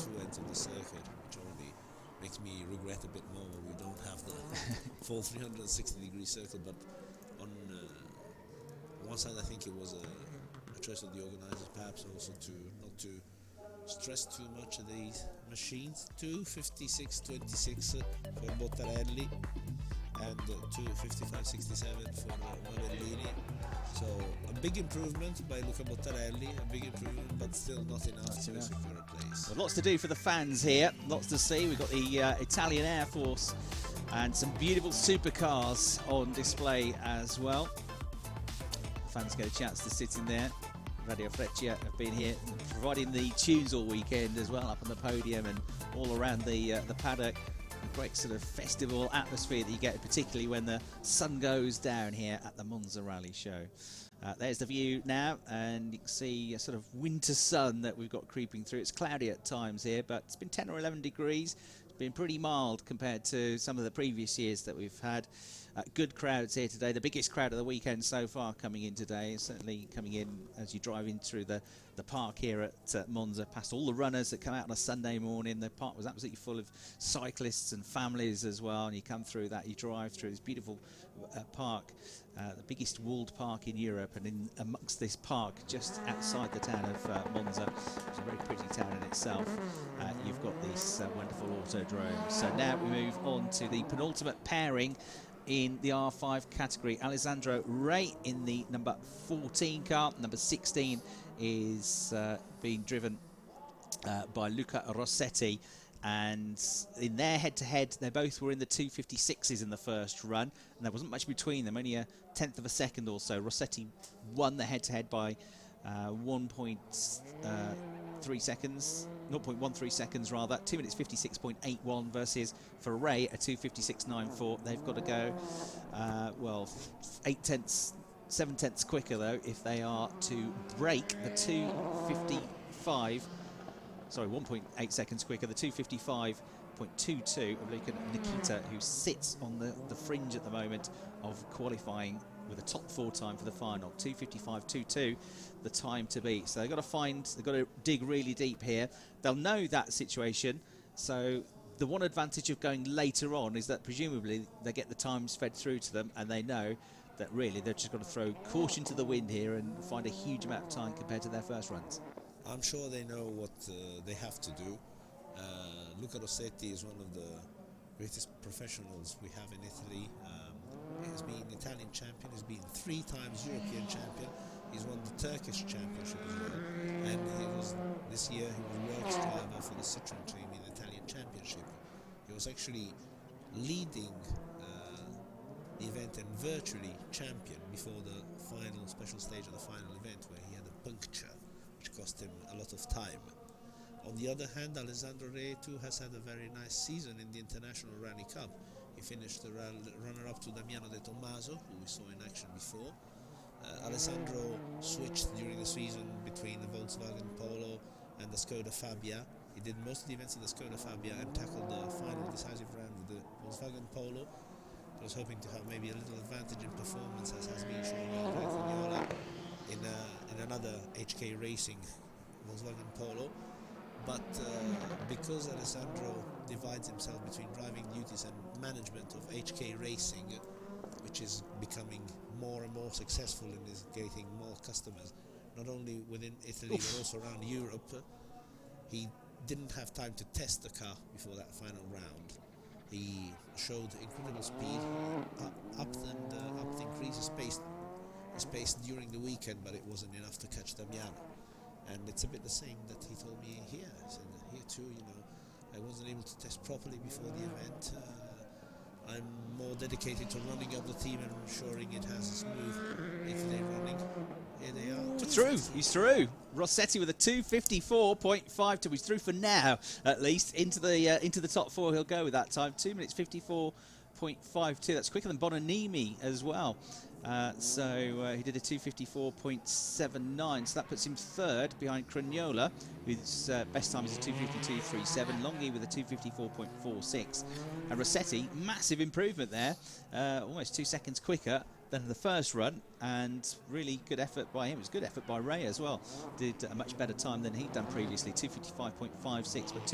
2 ends of the circuit, which only makes me regret a bit more when we don't have the full 360-degree circle. But on one side, I think it was a choice of the organisers, perhaps also not to stress too much of these machines. 2:56.26 for Bottarelli and 2:55.67 for Mabellini. So a big improvement by Luca Bottarelli, a big improvement, but still not enough to secure a place. Well, lots to do for the fans here, lots to see. We've got the Italian Air Force and some beautiful supercars on display as well. Fans get a chance to sit in there. Radio Freccia have been here providing the tunes all weekend as well, up on the podium and all around the paddock. A great sort of festival atmosphere that you get, particularly when the sun goes down here at the Monza Rally Show. There's the view now, and you can see a sort of winter sun that we've got creeping through. It's cloudy at times here, but it's been 10 or 11 degrees. It's been pretty mild compared to some of the previous years that we've had. Good crowds here today. The biggest crowd of the weekend so far coming in today. Certainly coming in as you drive in through the park here at Monza, past all the runners that come out on a Sunday morning. The park was absolutely full of cyclists and families as well. And you come through that, you drive through this beautiful park, the biggest walled park in Europe, and in amongst this park, just outside the town of Monza, which is a very pretty town in itself, you've got this wonderful autodrome. So now we move on to the penultimate pairing in the R5 category. Alessandro Ray in the number 14 car. Number 16 is being driven by Luca Rossetti, and in their head-to-head they both were in the 256s in the first run, and there wasn't much between them, only a tenth of a second or so. Rossetti won the head-to-head by 1.3 seconds, 0.13 seconds rather, 2 minutes 56.81 versus for Ray a 256.94. They've got to go well 7 tenths quicker though if they are to break the 255. Sorry, 1.8 seconds quicker, the 255.22 of Luka Nikita, who sits on the fringe at the moment of qualifying with a top 4 time for the final. 255.22, the time to beat. So they've got to dig really deep here. They'll know that situation. So the one advantage of going later on is that presumably they get the times fed through to them, and they know that really they've just got to throw caution to the wind here and find a huge amount of time compared to their first runs. I'm sure they know what they have to do. Luca Rossetti is one of the greatest professionals we have in Italy. He's been Italian champion, he's been 3 times European champion, he's won the Turkish championship as well, and this year he was works driver for the Citroen team in the Italian championship. He was actually leading the event and virtually champion before the final special stage of the final event, where he had a puncture which cost him a lot of time. On the other hand, Alessandro Re too has had a very nice season in the International Rally Cup. He finished the runner-up to Damiano De Tommaso, who we saw in action before. Alessandro switched during the season between the Volkswagen Polo and the Skoda Fabia. He did most of the events in the Skoda Fabia and tackled the final decisive round with the Volkswagen Polo. I was hoping to have maybe a little advantage in performance, as has been shown by Quignola in another HK Racing Volkswagen Polo. But because Alessandro divides himself between driving duties and management of HK Racing, which is becoming more and more successful and is getting more customers, not only within Italy but also around Europe, he didn't have time to test the car before that final round. He showed incredible speed, upped and increased his pace during the weekend, but it wasn't enough to catch Damiano. And it's a bit the same that he told me here. He said, here too, you know, I wasn't able to test properly before the event. I'm more dedicated to running up the team and ensuring it has a smooth day running. Here they are. Through. He's through. Rossetti with a 254.52. He's through for now, at least. Into the top 4 he'll go with that time. 2 minutes 54.52. That's quicker than Bonanimi as well. So he did a 254.79, so that puts him 3rd behind Quignola, whose best time is a 252.37. Longy with a 254.46, and Rossetti, massive improvement there, almost 2 seconds quicker than the first run, and really good effort by him. It was good effort by Ray as well. Did a much better time than he'd done previously, 255.56, but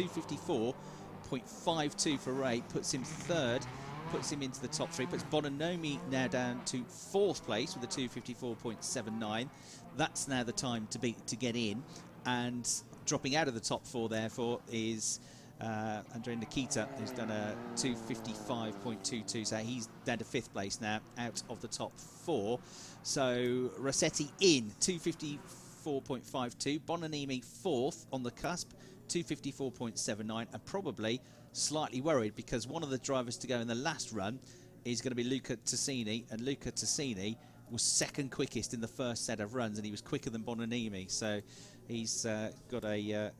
254.52 for Ray puts him 3rd. Puts him into the top 3, puts Bononomi now down to 4th place with a 254.79. That's now the time to get in, and dropping out of the top 4 therefore is Andreas Nikita, who's done a 255.22, so he's down to 5th place now out of the top 4. So Rossetti in 254.52, Bonanimi 4th on the cusp, 254.79, and probably slightly worried because one of the drivers to go in the last run is going to be Luca Tassini, and Luca Tassini was 2nd quickest in the first set of runs, and he was quicker than Bonanimi, so he's got a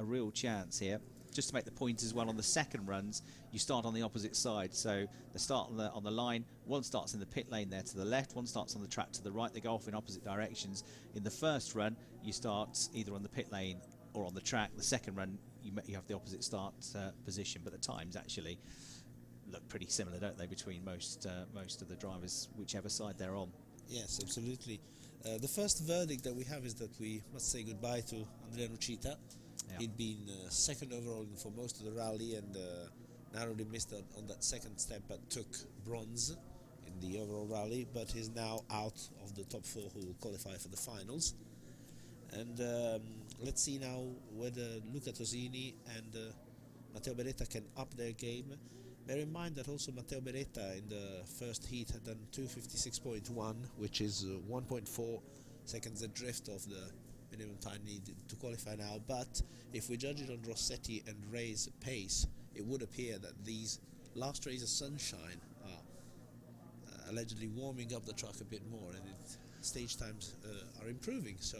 real chance here. Just to make the point as well, on the second runs you start on the opposite side, so they start on the line. One starts in the pit lane there to the left, one starts on the track to the right. They go off in opposite directions. In the first run you start either on the pit lane or on the track. The second run you have the opposite start position, but the times actually look pretty similar, don't they, between most of the drivers, whichever side they're on. Yes, absolutely. The first verdict that we have is that we must say goodbye to Andrea Nucita. Yeah. He'd been second overall for most of the rally and narrowly missed on that second step, but took bronze in the overall rally, but he's now out of the top 4 who will qualify for the finals. And let's see now whether Luca Tosini and Matteo Beretta can up their game. Bear in mind that also Matteo Beretta in the first heat had done 2:56.1, which is 1.4 seconds adrift of the minimum time needed to qualify now. But if we judge it on Rossetti and Ray's pace, it would appear that these last rays of sunshine are allegedly warming up the track a bit more, and stage times are improving. So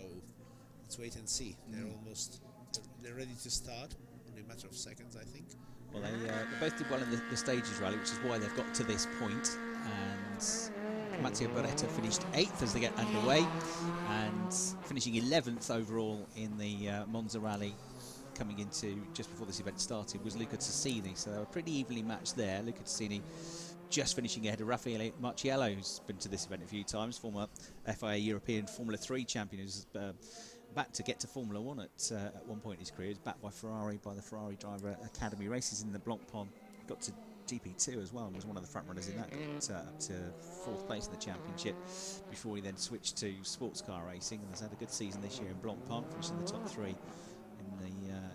let's wait and see. They're ready to start in a matter of seconds, I think. Well, they both did well in the stages rally, which is why they've got to this point. And Matteo Beretta finished 8th as they get underway, and finishing 11th overall in the Monza Rally, coming into just before this event started, was Luca Tosini. So they were pretty evenly matched there. Luca Tosini just finishing ahead of Raffaele Marciello, who's been to this event a few times, former FIA European Formula 3 champion, who's back to get to Formula 1 at one point in his career. He's backed by Ferrari, by the Ferrari Driver Academy. Races in the Blancpain, got to GP2 as well, and was one of the front runners in that, up to 4th place in the championship before he then switched to sports car racing, and has had a good season this year in Blancpain, finished in the top 3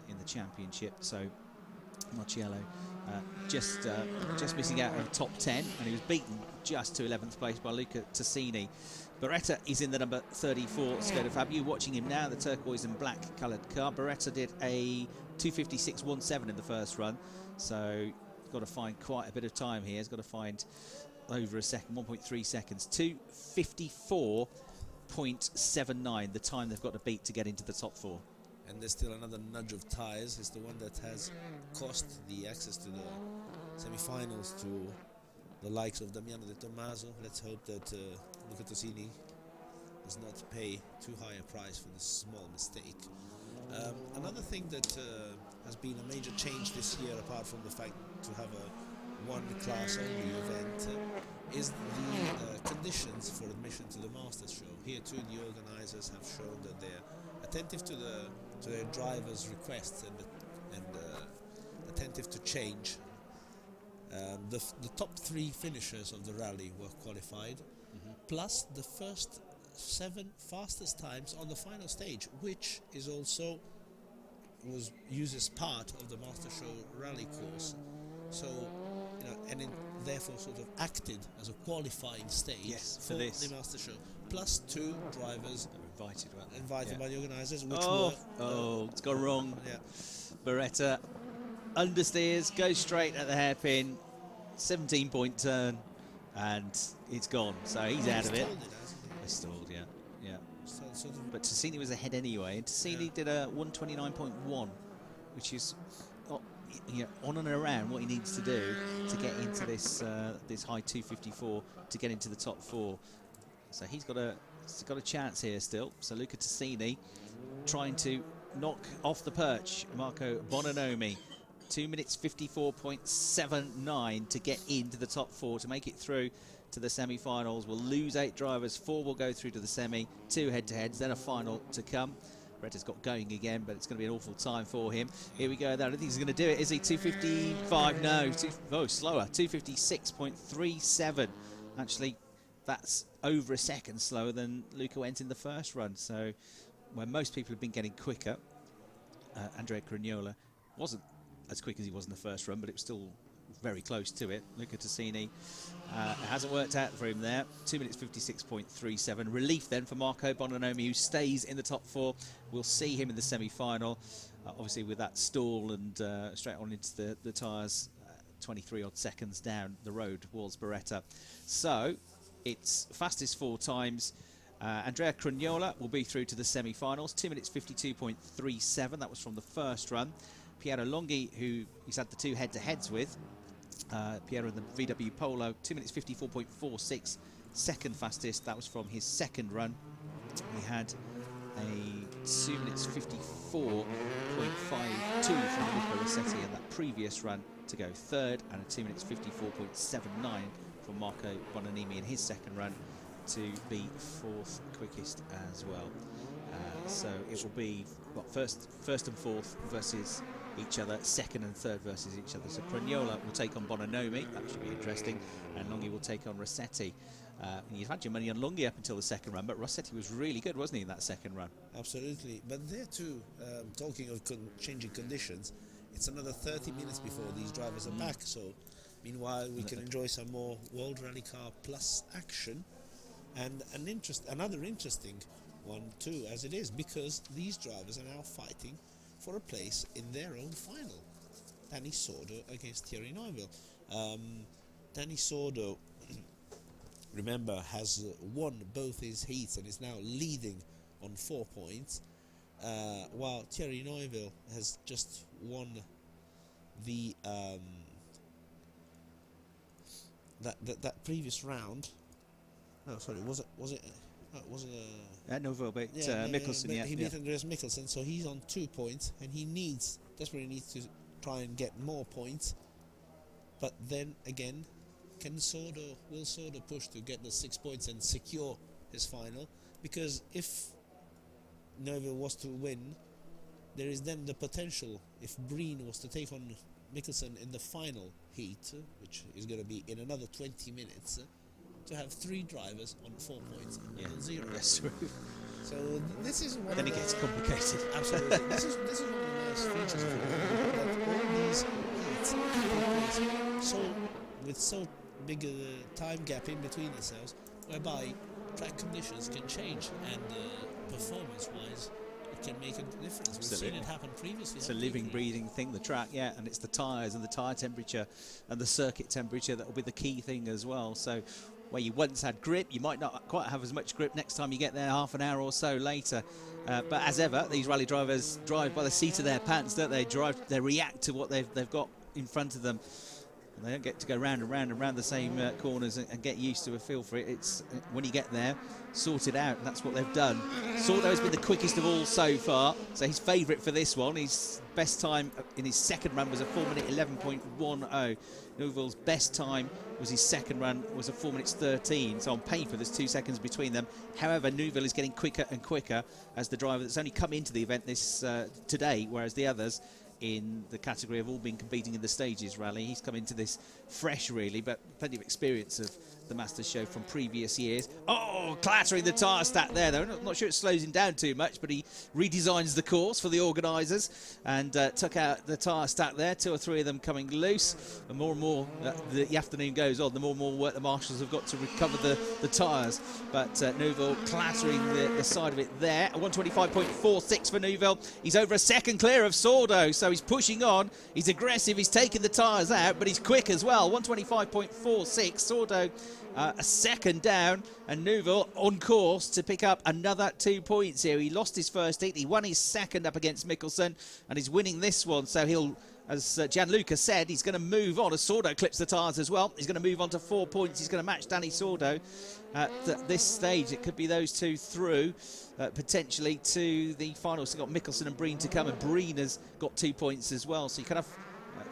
in the championship. So Marciello just missing out of top 10, and he was beaten just to 11th place by Luca Tosini. Beretta is in the number 34 Skoda Fabio. Watching him now, the turquoise and black coloured car. Beretta did a 2:56.17 in the first run, so got to find quite a bit of time here. He's got to find over a second, 1.3 seconds. 2:54.79, the time they've got to beat to get into the top 4. And there's still another nudge of tyres. It's the one that has cost the access to the semi-finals to the likes of Damiano De Tommaso. Let's hope that Luca Tosini does not pay too high a price for this small mistake. Another thing that has been a major change this year, apart from the fact to have a one-class only event, is the conditions for admission to the Masters show. Here too, the organisers have shown that they're attentive to their drivers' requests and attentive to change. The top 3 finishers of the rally were qualified, plus the first 7 fastest times on the final stage, which is also was used as part of the Master Show rally course. So, and it therefore sort of acted as a qualifying stage for the Master Show. Plus 2 drivers invited by the organisers, which it's gone wrong. Beretta understeers, goes straight at the hairpin, 17-point turn, and it's gone. So he's out of it. He's stalled, yeah. But Tosini was ahead anyway, and Tosini did a 1:29.1, which is on and around what he needs to do to get into this this high 2:54 to get into the top 4. So he's got a chance here still. So Luca Tosini trying to knock off the perch Marco Bononomi. 2:54.79 to get into the top 4 to make it through to the semi-finals. We'll lose 8 drivers, 4 will go through to the semi, 2 head-to-heads, then a final to come. Beretta's got going again, but it's going to be an awful time for him. Here we go. I don't think he's going to do it, is he? 2:55, no, slower, 2:56.37. Actually, that's over a second slower than Luca went in the first run. So, where most people have been getting quicker, Andrea Cragnola wasn't as quick as he was in the first run, but it was still very close to it. Luca Tosini, it hasn't worked out for him there. 2:56.37. Relief then for Marco Bononomi, who stays in the top 4. We'll see him in the semi-final, obviously with that stall and straight on into the tyres, 23 odd seconds down the road towards Beretta. So it's fastest 4 times. Andrea Cragnola will be through to the semi-finals. 2:52.37. That was from the first run. Piero Longhi, who he's had the 2 head-to-heads with, Piero in the VW Polo, 2:54.46, second fastest. That was from his second run. He had a 2:54.52 from Luca Rossetti in that previous run to go third, and a 2 minutes 54.79 from Marco Bonanimi in his second run to be fourth quickest as well. So it will be first and fourth versus each other, second and third versus each other. So Cragnola will take on Bononomi, that should be interesting, and Longhi will take on Rossetti. You've had your money on Longhi up until the second run, but Rossetti was really good, wasn't he, in that second run? Absolutely. But there too, talking of changing conditions, it's another 30 minutes before these drivers are back. So meanwhile, we can enjoy some more World Rally Car Plus action. And another interesting one too, as it is, because these drivers are now fighting for a place in their own final. Dani Sordo against Thierry Neuville. Dani Sordo, remember, has won both his heats and is now leading on 4 points, while Thierry Neuville has just won the that previous round. No, sorry, was it? Neuville beat Mikkelsen. He beat Andreas Mikkelsen, so he's on 2 points, and he desperately needs to try and get more points. But then again, will Sordo push to get the 6 points and secure his final? Because if Neuville was to win, there is then the potential, if Breen was to take on Mikkelsen in the final heat, which is going to be in another 20 minutes, to have 3 drivers on 4 points and on 0. Yes, true. So this is one. Then it gets complicated. Absolutely. this is one of the nice features of it, that all these heats take place with so big a time gap in between themselves, whereby track conditions can change, and performance-wise, it can make a difference. We've seen it happen previously. It's a living, breathing thing, the track, and it's the tyres and the tyre temperature and the circuit temperature that will be the key thing as well. So where you once had grip, you might not quite have as much grip next time you get there half an hour or so later. But as ever, these rally drivers drive by the seat of their pants, don't they? They react to what they've got in front of them. And they don't get to go round and round and round the same corners and get used to a feel for it. It's when you get there, sort it out. And that's what they've done. Sordo has been the quickest of all so far, so he's favourite for this one. His best time in his second run was a 4 minute 11.10. Neuville's best time was his second run, was a 4 minutes 13. So on paper, there's 2 seconds between them. However, Neuville is getting quicker and quicker as the driver that's only come into the event today, whereas the others in the category have all been competing in the Stages Rally. He's come into this fresh, really, but plenty of experience of the Masters Show from previous years. Oh, clattering the tyre stack there, though. Not sure it slows him down too much, but he redesigns the course for the organisers and took out the tyre stack there. 2 or 3 of them coming loose. And more the afternoon goes on, the more and more work the marshals have got to recover the tyres. But Neuville clattering the side of it there. A 125.46 for Neuville. He's over a second clear of Sordo, so he's pushing on. He's aggressive. He's taking the tyres out, but he's quick as well. 125.46. Sordo a second down, and Neuville on course to pick up another 2 points here. He lost his first heat. He won his second up against Mikkelsen, and he's winning this one. So he'll, as Gianluca said, he's going to move on as Sordo clips the tyres as well. He's going to move on to 4 points. He's going to match Dani Sordo at this stage. It could be those two through potentially to the finals. So you've got Mikkelsen and Breen to come, and Breen has got 2 points as well. So you can have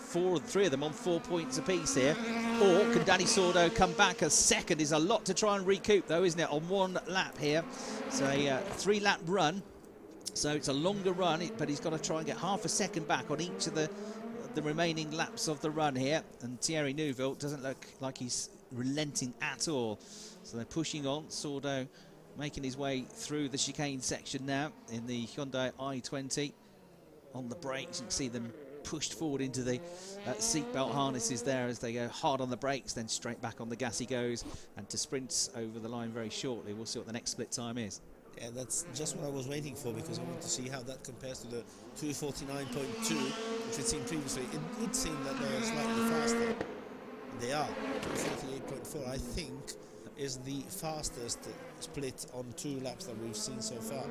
3 of them on 4 points apiece here. Or can Dani Sordo come back? A second is a lot to try and recoup, though, isn't it, on 1 lap here. It's a 3-lap run, so it's a longer run, but he's got to try and get half a second back on each of the remaining laps of the run here. And Thierry Neuville doesn't look like he's relenting at all. So they're pushing on. Sordo making his way through the chicane section now in the Hyundai i20. On the brakes, you can see them pushed forward into the seatbelt harnesses there as they go hard on the brakes, then straight back on the gas he goes, and to sprint over the line very shortly. We'll see what the next split time is. Yeah, that's just what I was waiting for, because I want to see how that compares to the 249.2, which we'd seen previously. It would seem that they're slightly faster. They are. 248.4, I think, is the fastest split on 2 laps that we've seen so far.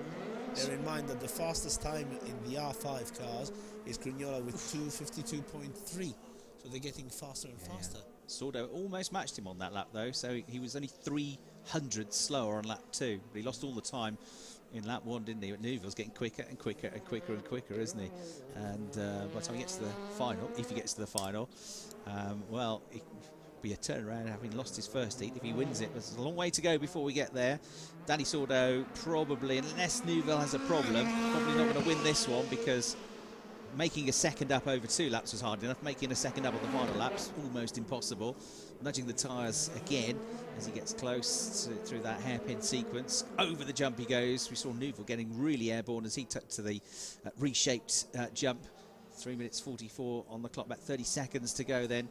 Bear in mind that the fastest time in the R5 cars is Cragnola with 252.3, so they're getting faster and faster. Sordo almost matched him on that lap, though, so he was only 300 slower on lap 2, but he lost all the time in lap 1, didn't he? But Neuville's getting quicker and quicker and quicker and quicker, isn't he? And by the time he gets to the final, if he gets to the final, well, it will be a turnaround having lost his first heat. If he wins it, there's a long way to go before we get there. Dani Sordo probably, unless Neuville has a problem, probably not going to win this one, because making a second up over 2 laps was hard enough. Making a second up on the final laps, almost impossible. Nudging the tyres again as he gets close through that hairpin sequence. Over the jump he goes. We saw Neuville getting really airborne as he took to the reshaped jump. 3 minutes 44 on the clock, about 30 seconds to go then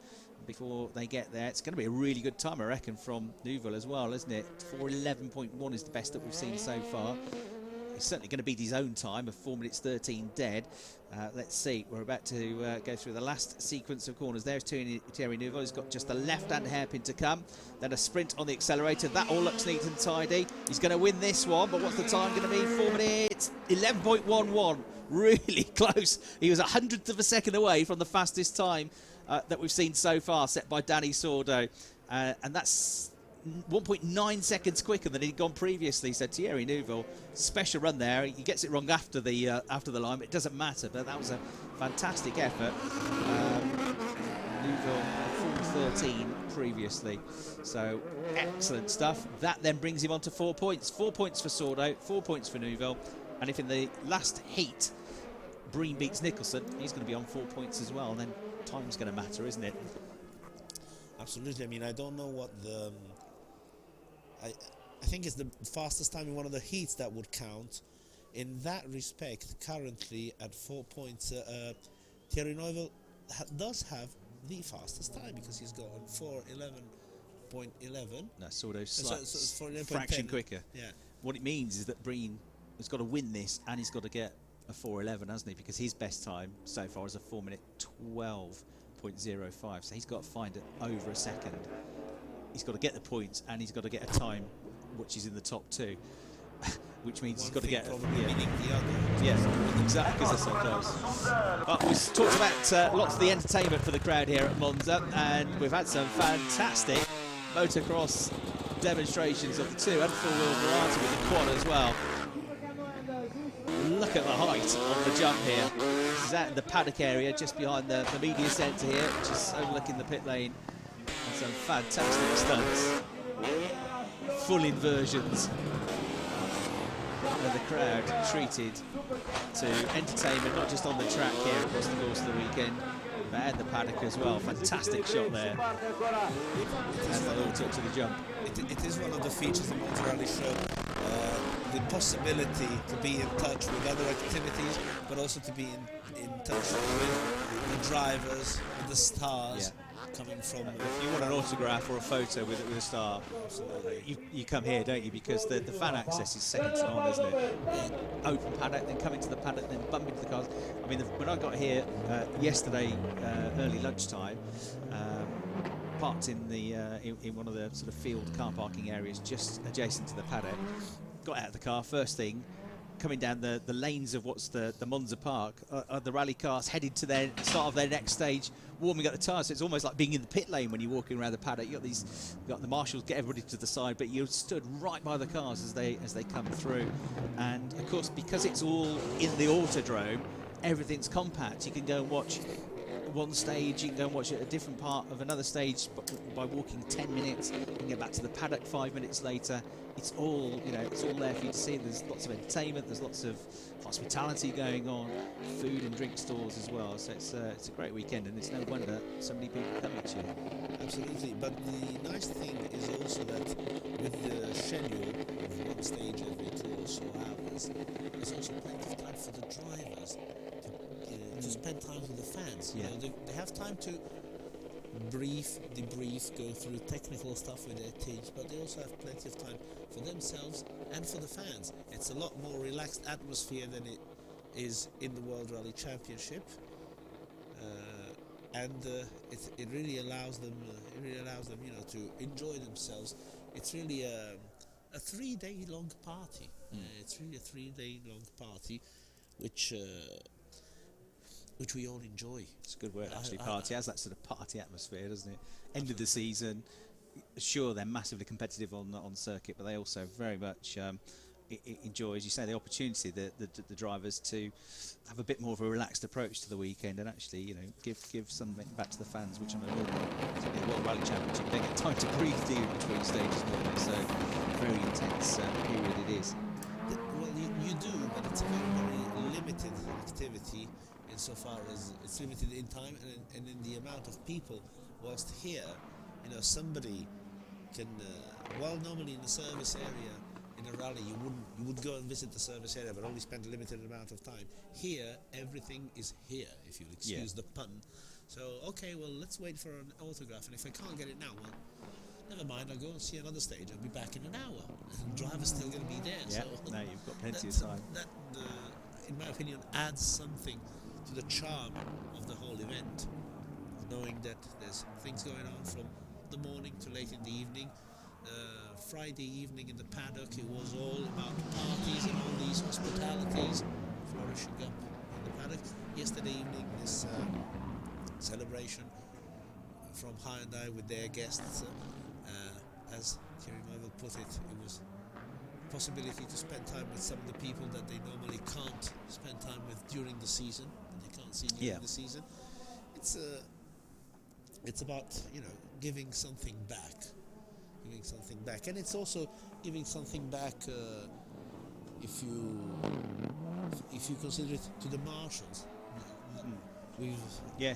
before they get there. It's going to be a really good time, I reckon, from Neuville as well, isn't it? 4:11.1 is the best that we've seen so far. He's certainly going to beat his own time of 4 minutes 13 dead. Let's see, we're about to go through the last sequence of corners. There's Thierry Neuville. He's got just the left-hand hairpin to come, then a sprint on the accelerator. That all looks neat and tidy. He's going to win this one, but what's the time going to be? 4 minutes 11.11. Really close. He was 100th of a second away from the fastest time that we've seen so far, set by Dani Sordo. And that's 1.9 seconds quicker than he'd gone previously. So Thierry Neuville, special run there. He gets it wrong after the line, but it doesn't matter. But that was a fantastic effort. Neuville 4:13 previously, so excellent stuff. That then brings him on to 4 points. 4 points for Sordo, 4 points for Neuville, and if in the last heat Breen beats Mikkelsen, he's going to be on 4 points as well. And then time's going to matter, isn't it? Absolutely. I mean, I don't know what the I think it's the fastest time in one of the heats that would count. In that respect, currently at 4 points, Thierry Neuville does have the fastest time, because he's got 4:11.11. No, sort of so fraction quicker. Yeah. What it means is that Breen has got to win this, and he's got to get a 4:11, hasn't he? Because his best time so far is a 4 minute 12.05. So he's got to find it over a second. He's got to get the points, and he's got to get a time which is in the top 2, which means he's got to get yeah, exactly, because they're so close. But we've talked about lots of the entertainment for the crowd here at Monza, and we've had some fantastic motocross demonstrations of the 2 and 4-wheel variety with the quad as well. Look at the height on the jump here. This is out in the paddock area just behind the media centre here, just overlooking the pit lane. And some fantastic stunts. Full inversions. And the crowd treated to entertainment, not just on the track here across the course of the weekend, but at the paddock as well. Fantastic shot there. And the little touch to the jump. It is one of the features of the Monza Rally Show. The possibility to be in touch with other activities, but also to be in touch with the drivers, with the stars. Yeah. Coming from, if you want an autograph or a photo with a star, you come here, don't you? Because the fan access is second to none, isn't it? Open paddock, then come into the paddock, then bump into the cars. I mean, when I got here yesterday, early lunchtime, parked in in one of the sort of field car parking areas just adjacent to the paddock. Got out of the car, first thing, coming down the lanes of what's the Monza Park, the rally cars headed to their start of their next stage, warming up the tyres. So it's almost like being in the pit lane when you're walking around the paddock. You got the marshals get everybody to the side, but you're stood right by the cars as they come through. And of course, because it's all in the autodrome, everything's compact. You can go and watch one stage, you can go and watch a different part of another stage by walking 10 minutes. You can get back to the paddock 5 minutes later. It's all, it's all there for you to see. There's lots of entertainment, there's lots of hospitality going on, food and drink stores as well. So it's a great weekend, and it's no wonder so many people come each year. Absolutely, but the nice thing is also that with the schedule of one stage every 2 or so hours, there's also plenty of time for the drivers to spend time with the fans. Yeah. They have time to debrief, go through technical stuff with their teams, but they also have plenty of time for themselves and for the fans. It's a lot more relaxed atmosphere than it is in the World Rally Championship, and it really allows them. To enjoy themselves. It's really a 3-day long party. It's really a 3-day long party, which we all enjoy. It's a good word, actually. Party has that sort of party atmosphere, doesn't it? End of the season. Sure, they're massively competitive on circuit, but they also very much enjoy, as you say, the opportunity, the drivers to have a bit more of a relaxed approach to the weekend and actually, you know, give something back to the fans, which on a the World Rally Championship, they get time to breathe, do you, between stages normally, so very intense period it is. Well, you do, but it's a very limited activity insofar as it's limited in time and in the amount of people. Whilst here, you know, somebody can, while normally in the service area in a rally you would go and visit the service area but only spend a limited amount of time. Here, everything is here, if you'll excuse the pun. So, okay, well, let's wait for an autograph, and if I can't get it now, well, never mind, I'll go and see another stage. I'll be back in an hour. And the driver's still going to be there. Yeah, so no, you've got plenty of time. That, in my opinion, adds something to the charm of the whole event, knowing that there's things going on from the morning to late in the evening. Friday evening in the paddock, it was all about parties and all these hospitalities flourishing up in the paddock. Yesterday evening, this celebration from Hyundai with their guests, as Thierry Neuville put it, it was a possibility to spend time with some of the people that they normally can't spend time with during the season, and they can't see during the season. It's about, you know, giving something back. And it's also giving something back if you consider it to the marshals. We've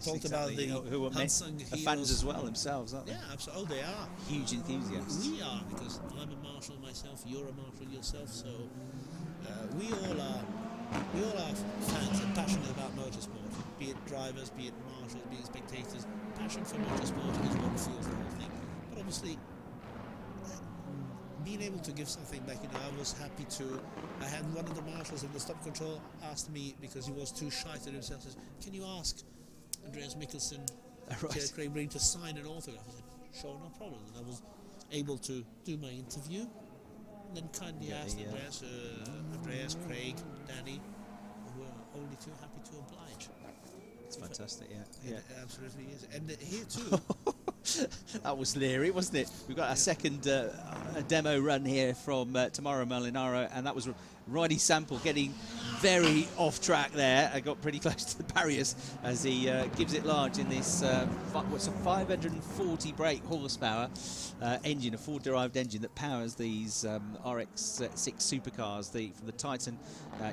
talked about the who are fans as well themselves, aren't they? Yeah, absolutely. Oh, they are huge enthusiasts. We are, because I'm a marshal myself. You're a marshal yourself. So we all are fans and passionate about motorsport. Be it drivers, be it marshals, be it spectators. Passion for motorsport is what fuels the whole thing. But obviously, being able to give something back, you know, I was happy to. I had one of the marshals in the stop control asked me, because he was too shy to himself, says, "Can you ask Andreas Mikkelsen, Craig Breen to sign an autograph?" I said, "Sure, no problem." And I was able to do my interview, and then kindly asked Andreas, Craig, Dani, who were only too happy to oblige. It's fantastic, yeah. It absolutely is. And here too. That was leery, wasn't it? We've got our second demo run here from Tamara Molinaro, and that was Riley Sample getting very off track there. I got pretty close to the barriers as he gives it large in this what's a 540 brake horsepower engine, a Ford-derived engine that powers these RX6 supercars from the Titan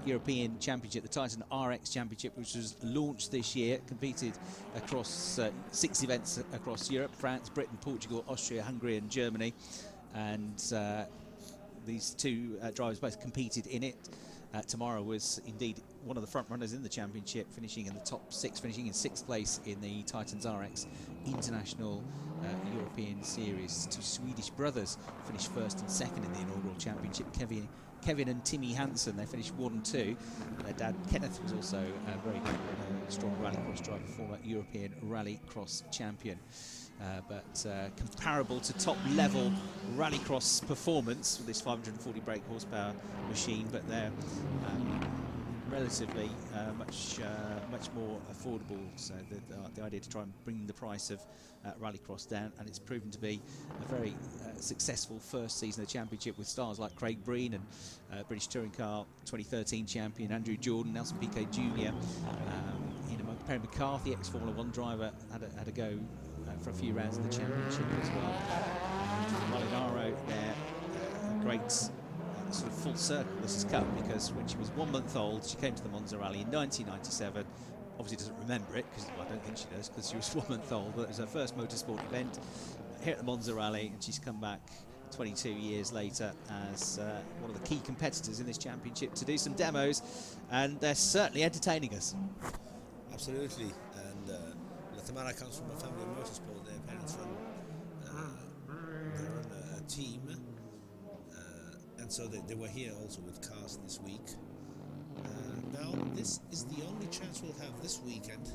European Championship, the Titan RX Championship, which was launched this year, competed across 6 events across Europe, France, Britain, Portugal, Austria, Hungary and Germany, and these two drivers both competed in it. Tamara was indeed one of the front runners in the championship, finishing in the top 6, finishing in 6th place in the Titans RX International European Series. Two Swedish brothers finished 1st and 2nd in the inaugural championship. Kevin and Timmy Hansen, they finished 1 and 2. Their dad Kenneth was also a very strong rallycross driver, former European rallycross champion. But comparable to top-level rallycross performance with this 540 brake horsepower machine, but they're relatively much more affordable. So the idea to try and bring the price of rallycross down, and it's proven to be a very successful first season of the championship with stars like Craig Breen and British Touring Car 2013 champion Andrew Jordan, Nelson Piquet Jr. Perry McCarthy, ex-Formula 1 driver, had a go for a few rounds in the championship as well. Molinaro there, a great sort of full circle this has come, because when she was 1 month old, she came to the Monza Rally in 1997. Obviously doesn't remember it, because I don't think she does, because she was 1 month old, but it was her first motorsport event here at the Monza Rally, and she's come back 22 years later as one of the key competitors in this championship to do some demos, and they're certainly entertaining us. Absolutely, and Tamara comes from a family of motorsport. Their parents run a team, and so they were here also with cars this week. Now this is the only chance we'll have this weekend,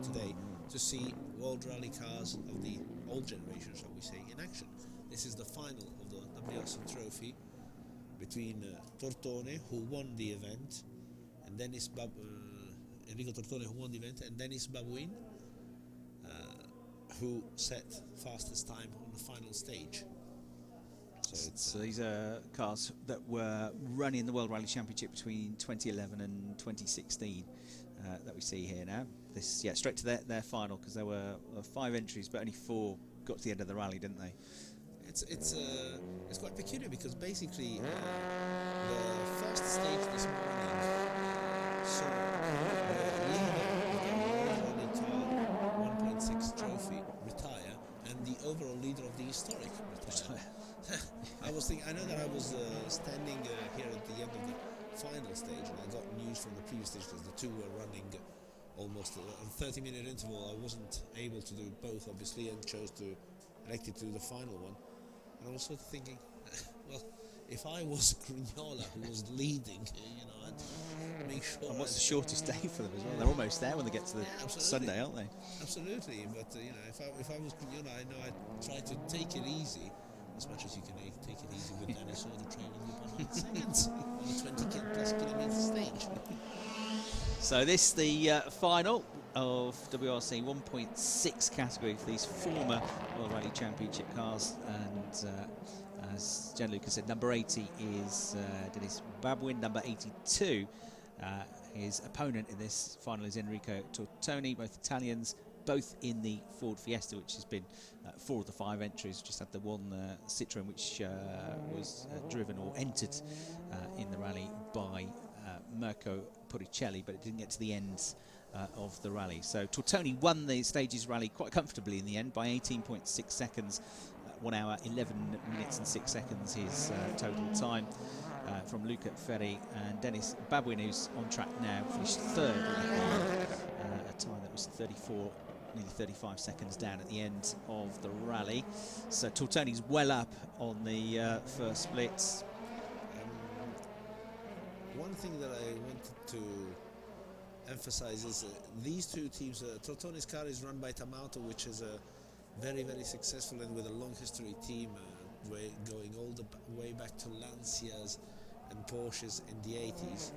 today, to see World Rally cars of the old generation, shall we say, in action. This is the final of the WRC trophy between Tortone, who won the event, and Dennis Enrico Tortone, who won the event, and Dennis Babuin, who set fastest time on the final stage. So So these are cars that were running the World Rally Championship between 2011 and 2016 that we see here now. This, yeah, straight to their final, because there were 5 entries, but only 4 got to the end of the rally, didn't they? It's quite peculiar, because basically the first stage this morning saw the leader of the World Rally 1.6 trophy retire, and the overall leader of the historic retire. I know that I was standing here at the end of the final stage, and I got news from the previous stage, because the two were running almost a 30-minute interval. I wasn't able to do both, obviously, and chose to elect to do the final one. And I was sort of thinking, well, if I was Grignola who was leading, you know, I'd make sure. And what's the shortest day for them as well? They're almost there when they get to the Sunday, aren't they? Absolutely, but you know, if I was Grignola, I know I'd try to take it easy, as much as you can take it easy with Dani Sordo trailing you by 9 seconds on a 20+ kilometre stage. So this the final of WRC 1.6 category for these former World Rally Championship cars, and as Gianluca said, number 80 is Denis Babwin, number 82 his opponent in this final is Enrico Tortoni, both Italians, both in the Ford Fiesta, which has been 4 of the 5 entries. Just had the one Citroen which was driven or entered in the rally by Mirko Puricelli, but it didn't get to the end of the rally. So Tortoni won the stages rally quite comfortably in the end by 18.6 seconds, 1 hour 11 minutes and 6 seconds his total time from Luca Ferri. And Denis Babwin, who's on track now, finished 3rd at a time that was 34, nearly 35 seconds down at the end of the rally. So Tortoni's well up on the first splits. One thing that I wanted to emphasize is these two teams. Tortoni's car is run by Tamato, which is a very, very successful and with a long history team, going all the way back to Lancias and Porsches in the 80s.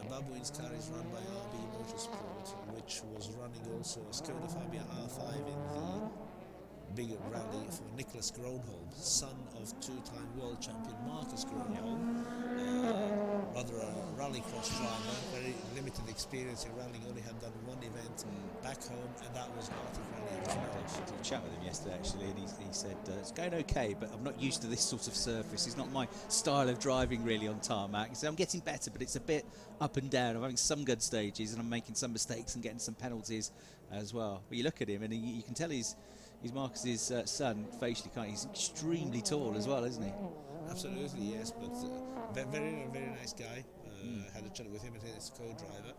Babwin's car is run by RB Motorsport, which was running also a Skoda Fabia R5 in the big rally for Nicholas Gronholm, son of 2-time world champion Marcus Gronholm. Rather a rallycross driver, very limited experience in rallying, only had done 1 event back home, and that was Arctic Rally. I did a chat with him yesterday actually, and he said it's going okay, but I'm not used to this sort of surface. It's not my style of driving really on tarmac. He said I'm getting better, but it's a bit up and down. I'm having some good stages and I'm making some mistakes and getting some penalties as well. But you look at him and you can tell he's Marcus's son facially. He's extremely tall as well, isn't he? Absolutely, yes, but very, very nice guy. Had a chat with him and his co-driver.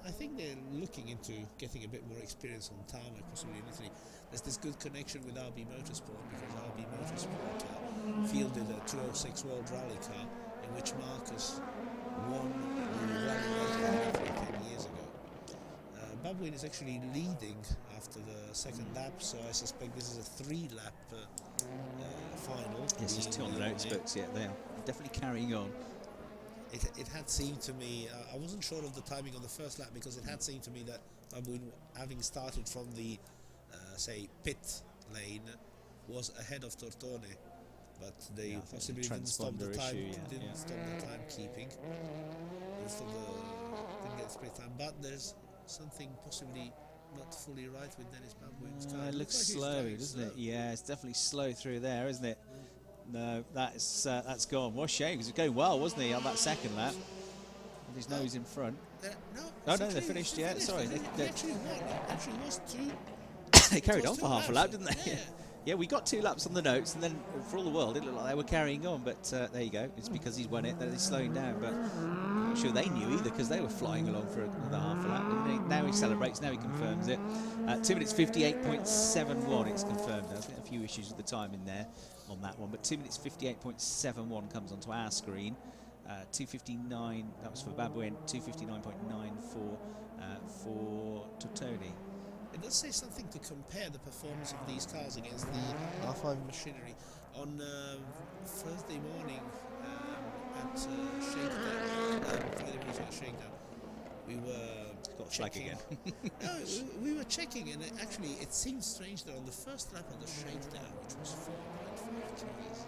I think they're looking into getting a bit more experience on tarmac, possibly in Italy. There's this good connection with RB Motorsport, because RB Motorsport fielded a 206 World Rally car in which Marcus won the Rally 10 years ago. Babwin is actually leading after the 2nd lap, so I suspect this is a 3-lap final. Yes, there's 2 on the notes books, yeah, they are definitely carrying on. It had seemed to me, I wasn't sure of the timing on the 1st lap, because it had seemed to me that Babwin, having started from the, say, pit lane, was ahead of Tortoni, but they possibly didn't stop the time, stop the timekeeping, didn't get split time, but there's something possibly not fully right with Denis Babwin's car. It looks slow, doesn't it? Yeah, it's definitely slow through there, isn't it? No, that's gone. What a shame, because it was going well, wasn't he, on that 2nd lap? With his nose in front. No, they finished yet. Sorry, they actually won. It actually was 2. They carried on for half a lap, didn't they? Yeah, we got 2 laps on the notes, and then for all the world, it looked like they were carrying on. But there you go. It's because he's won it that he's slowing down. But I'm not sure they knew either, because they were flying along for another half a lap. And now he celebrates. Now he confirms it. 2 minutes 58.71. It's confirmed. There's a few issues with the time in there on that one, but 2 minutes 58.71 comes onto our screen. 2:59. That was for Babwin. 2:59.9 for Tortoni. It does say something to compare the performance of these cars against the R5 machinery. On Thursday morning at Shakedown, Friday morning at Shakedown, we were got a flag again. No, we were checking, and actually it seemed strange that on the 1st lap of the Shakedown, which was 4.5 case,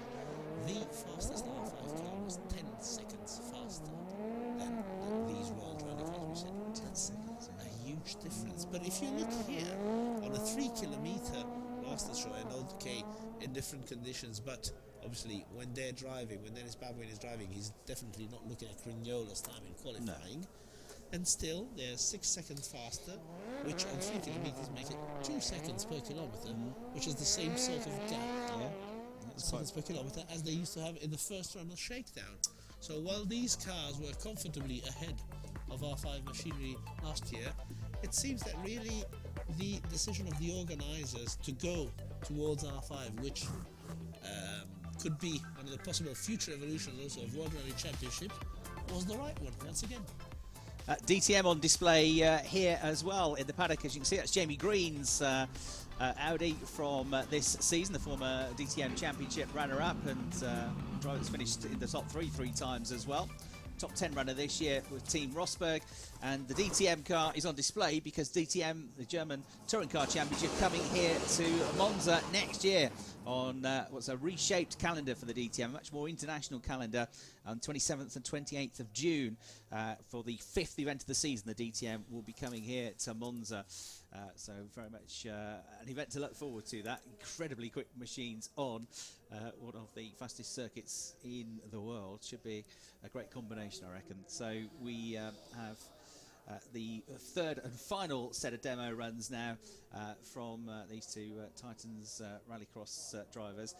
the fastest R5 car was 10 seconds faster than these World Rally cars. We said 10 seconds, a huge difference. But if you look here on a 3-kilometer Masters show, I know, okay, in different conditions, but obviously when they're driving, when Dennis Babwin is driving, he's definitely not looking at Crignola's time in qualifying. No. And still, they're 6 seconds faster, which on 3 kilometers make it 2 seconds per kilometer, which is the same sort of gap, seconds per kilometer, as they used to have in the first run of Shakedown. So while these cars were comfortably ahead of R5 machinery last year, it seems that really the decision of the organisers to go towards R5, which could be one of the possible future evolutions also of World Rally Championship, was the right one once again. DTM on display here as well in the paddock, as you can see. That's Jamie Green's Audi from this season, the former DTM Championship runner-up, and driver that's finished in the top 3 times as well. Top 10 runner this year with Team Rosberg, and the DTM car is on display because DTM, the German Touring Car Championship, coming here to Monza next year on what's a reshaped calendar for the DTM, a much more international calendar, on 27th and 28th of June for the 5th event of the season. The DTM will be coming here to Monza. So very much an event to look forward to. That incredibly quick machines on one of the fastest circuits in the world. Should be a great combination, I reckon. So we have the third and final set of demo runs now from these two Titans Rallycross drivers.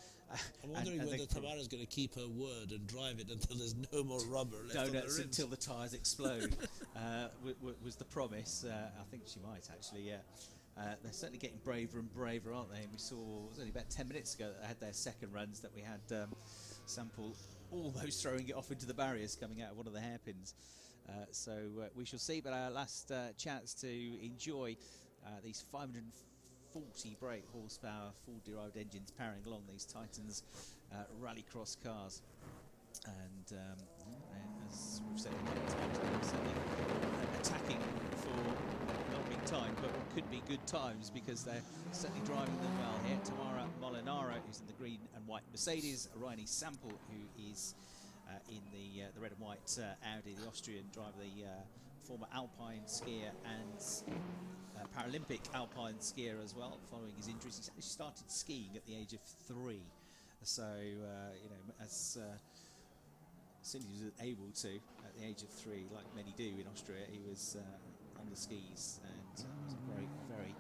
I'm wondering whether Tamara's going to keep her word and drive it until there's no more rubber left on the rims. Until the tyres explode was the promise. I think she might actually, yeah. They're certainly getting braver and braver, aren't they? And we saw, it was only about 10 minutes ago that they had their second runs, that we had Sample almost throwing it off into the barriers coming out of one of the hairpins. So we shall see, but our last chance to enjoy these 540 brake horsepower Ford-derived engines powering along these Titans Rallycross cars. And as we've said, attacking for not big time, but what could be good times, because they're certainly driving them well here. Tamara Molinaro, who's in the green and white Mercedes, Riley Sample, who is in the red and white Audi, the Austrian driver, the former Alpine skier and Paralympic Alpine skier as well, following his injuries. He actually started skiing at the age of 3, so you know, as soon as he was able to, at the age of 3, like many do in Austria, he was on the skis, and was a very, very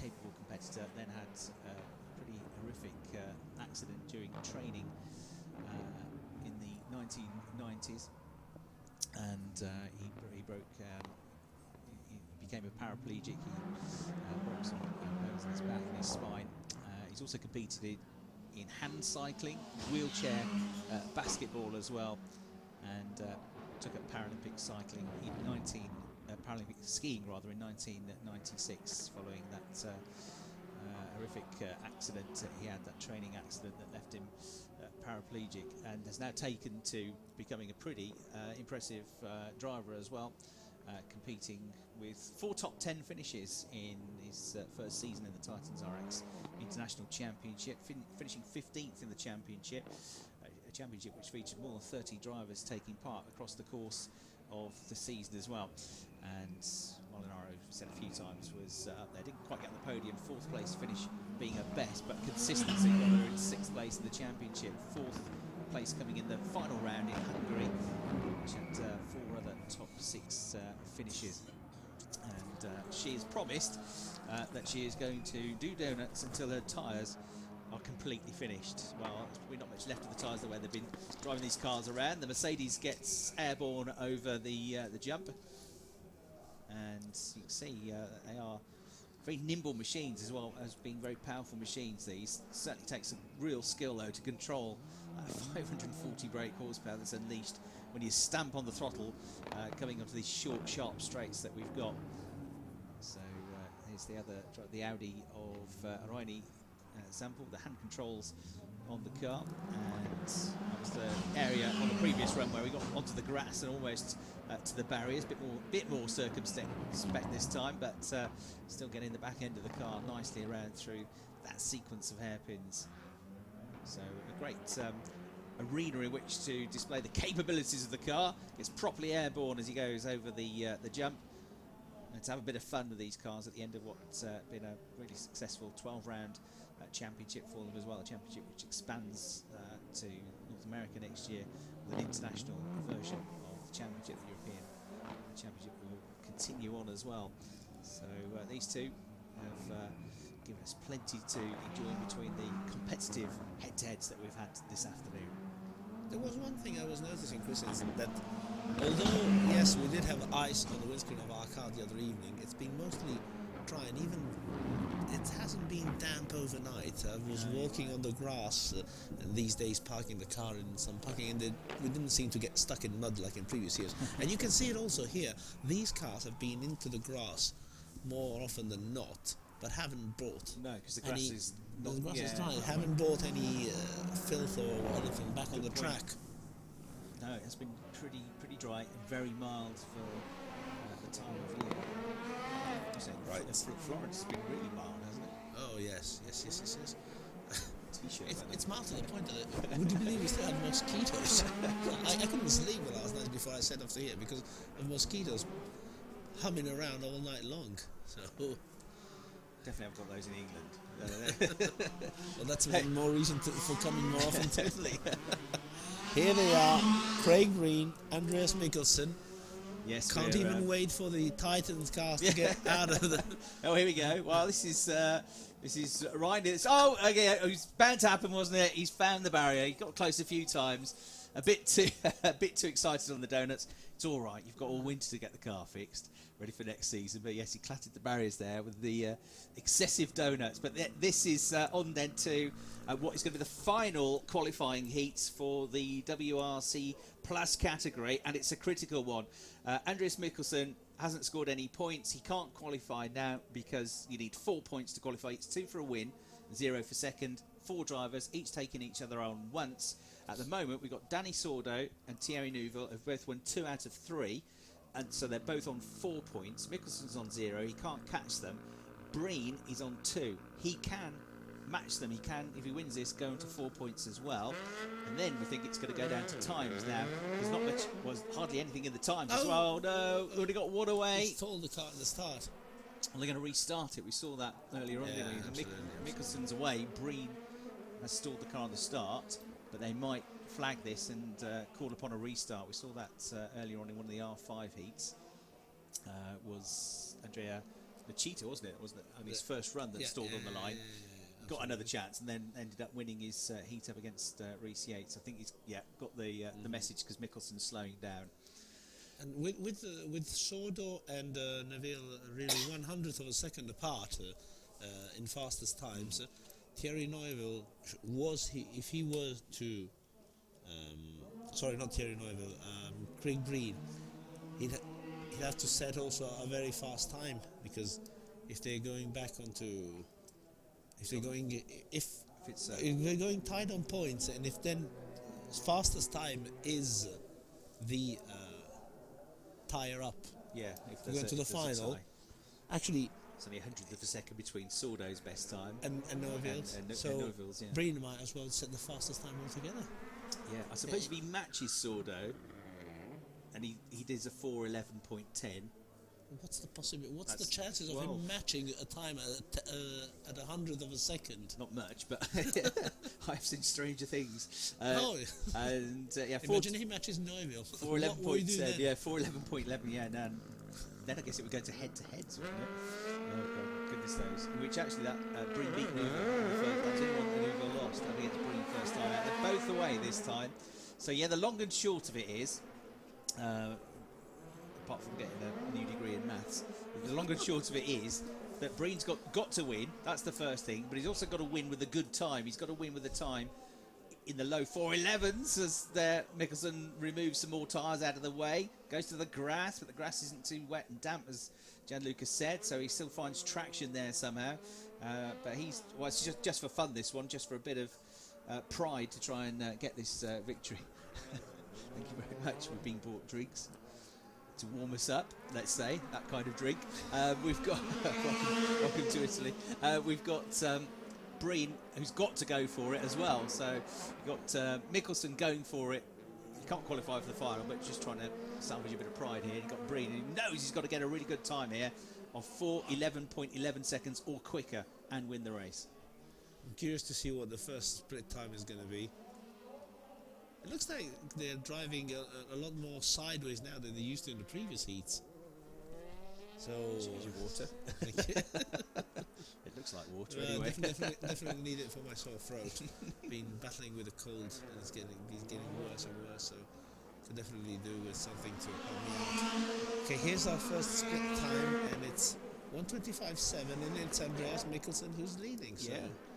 capable competitor. Then had a pretty horrific accident during training in the 1990s, and he broke. He became a paraplegic. He broke some bones in his back and his spine. He's also competed in hand cycling, wheelchair, basketball as well, and took up Paralympic cycling in Paralympic skiing rather in 1996, following that horrific accident he had, that training accident that left him paraplegic, and has now taken to becoming a pretty impressive driver as well, competing with 4 top 10 finishes in his first season in the Titans RX International Championship, finishing 15th in the championship, a championship which featured more than 30 drivers taking part across the course of the season as well. And Molinaro, said a few times, was up there, didn't quite get on the podium, 4th place finish being her best, but consistency got her in 6th place in the championship, 4th place coming in the final round in Hungary, which had 4 other top 6 finishes. And she has promised that she is going to do donuts until her tyres are completely finished. Well, there's probably not much left of the tyres the way they've been driving these cars around. The Mercedes gets airborne over the jump, and you can see they are very nimble machines as well as being very powerful machines. These certainly takes some real skill though to control 540 brake horsepower that's unleashed when you stamp on the throttle coming onto these short, sharp straights that we've got. So here's the other, the Audi of Riley Sample, the hand controls on the car, and that was the area on the previous run where we got onto the grass and almost to the barriers. Bit more circumspect this time, but still getting the back end of the car nicely around through that sequence of hairpins. So a great arena in which to display the capabilities of the car. Gets properly airborne as he goes over the jump. And to have a bit of fun with these cars at the end of what's been a really successful 12-round championship for them as well. A championship which expands to North America next year with an international version of the championship. The European championship will continue on as well. So these two have given us plenty to enjoy between the competitive head-to-heads that we've had this afternoon. There was one thing I was noticing, Chris, is that although, yes, we did have ice on the windscreen of our car the other evening, it's been mostly dry, and even it hasn't been damp overnight. I was walking on the grass these days, parking the car in some parking, and we didn't seem to get stuck in mud like in previous years. And you can see it also here. These cars have been into the grass more often than not, but haven't brought. No, because the grass is not. The grass is dry. Haven't brought any filth or anything back on the track. No, it has been pretty dry and very mild for the time of year. Right. Florence has been really mild, hasn't it? Oh yes. T-shirt. It's mild to the point that would you believe we still had mosquitoes? I couldn't sleep last night before I set off to here because of mosquitoes humming around all night long. So definitely haven't got those in England. Well, that's even more reason for coming more often. Definitely. Here they are, Craig Breen, Andreas Mikkelsen. Yes, can't even wait for the Titans cars to get out of the. Oh, here we go. Well, this is Ryan. Oh, okay. It was bound to happen, wasn't it? He's found the barrier. He got close a few times. A bit too excited on the donuts. It's all right. You've got all winter to get the car fixed, ready for next season. But yes, he clattered the barriers there with the excessive donuts. But this is on then to what is going to be the final qualifying heats for the WRC Plus category, and it's a critical one. Andreas Mikkelsen hasn't scored any points. He can't qualify now because you need 4 points to qualify. It's 2 for a win, 0 for second. 4 drivers, each taking each other on once. At the moment, we've got Dani Sordo and Thierry Neuville have both won 2 out of 3, and so they're both on 4 points. Mikkelsen's on 0. He can't catch them. Breen is on 2. He can match them. He can, if he wins this, go into 4 points as well. And then we think it's going to go down to times now. There's not much, hardly anything in the times as well. No, we've already got one away. He stalled the car at the start. Well, they're going to restart it. We saw that earlier on. Mikkelsen's away. Breen has stalled the car on the start, but they might flag this and call upon a restart. We saw that earlier on in one of the R5 heats. Was Andrea Machita, wasn't it? On his first run that stalled on the line. Got another chance and then ended up winning his heat up against Reese Yates. I think he's got the message because Mikkelsen's slowing down. And with Sordo and Neville really 1/100th of a second apart in fastest times, Thierry Neuville if he were to sorry, not Thierry Neuville, Craig Breen, he'd have to set also a very fast time, because if they're going back onto if they're going tight on points, and if then fastest time is the tyre up, if going to the final, actually it's only 100th of a second between Sordo's best time and Neuville's. So Neuville's, Breen might as well set the fastest time altogether. Yeah, I suppose if he matches Sordo and he does a 4:11.10. What's the possibility? What's the chances of him matching a time at 100th of a second? Not much, but I've seen stranger things. And imagine he matches Neuville. 4:11.10. Yeah, 4:11.11. Yeah, no. Then I guess it would go to head-to-heads, wouldn't it? Oh God, goodness knows. In which actually that Breen beat Neuville. That was the only one that Neuville lost. I think it's Breen first time out. They're both away this time. So yeah, the long and short of it is. Apart from getting a new degree in maths, the long and short of it is that Breen's got to win. That's the first thing, but he's also got to win with a good time. He's got to win with a time in the low 4:11s as Mikkelsen removes some more tyres out of the way, goes to the grass, but the grass isn't too wet and damp, as Gianluca said, so he still finds traction there somehow. But it's just for fun, this one, just for a bit of pride to try and get this victory. Thank you very much. We've been bought drinks to warm us up, let's say, that kind of drink. We've got welcome to Italy. We've got Breen, who's got to go for it as well. So you've got Mikkelsen going for it. He can't qualify for the final, but just trying to salvage a bit of pride here. You've got Breen, who knows he's got to get a really good time here of 4:11.11 seconds or quicker and win the race. I'm curious to see what the first split time is going to be. It looks like they're driving a lot more sideways now than they used to in the previous heats. So water. It looks like water anyway. Definitely need it for my sore throat. Been battling with a cold and it's getting worse and worse. So could definitely do with something to help me out. Okay, here's our first split time, and it's 1:25.7, and it's Andreas Mikkelsen who's leading. So.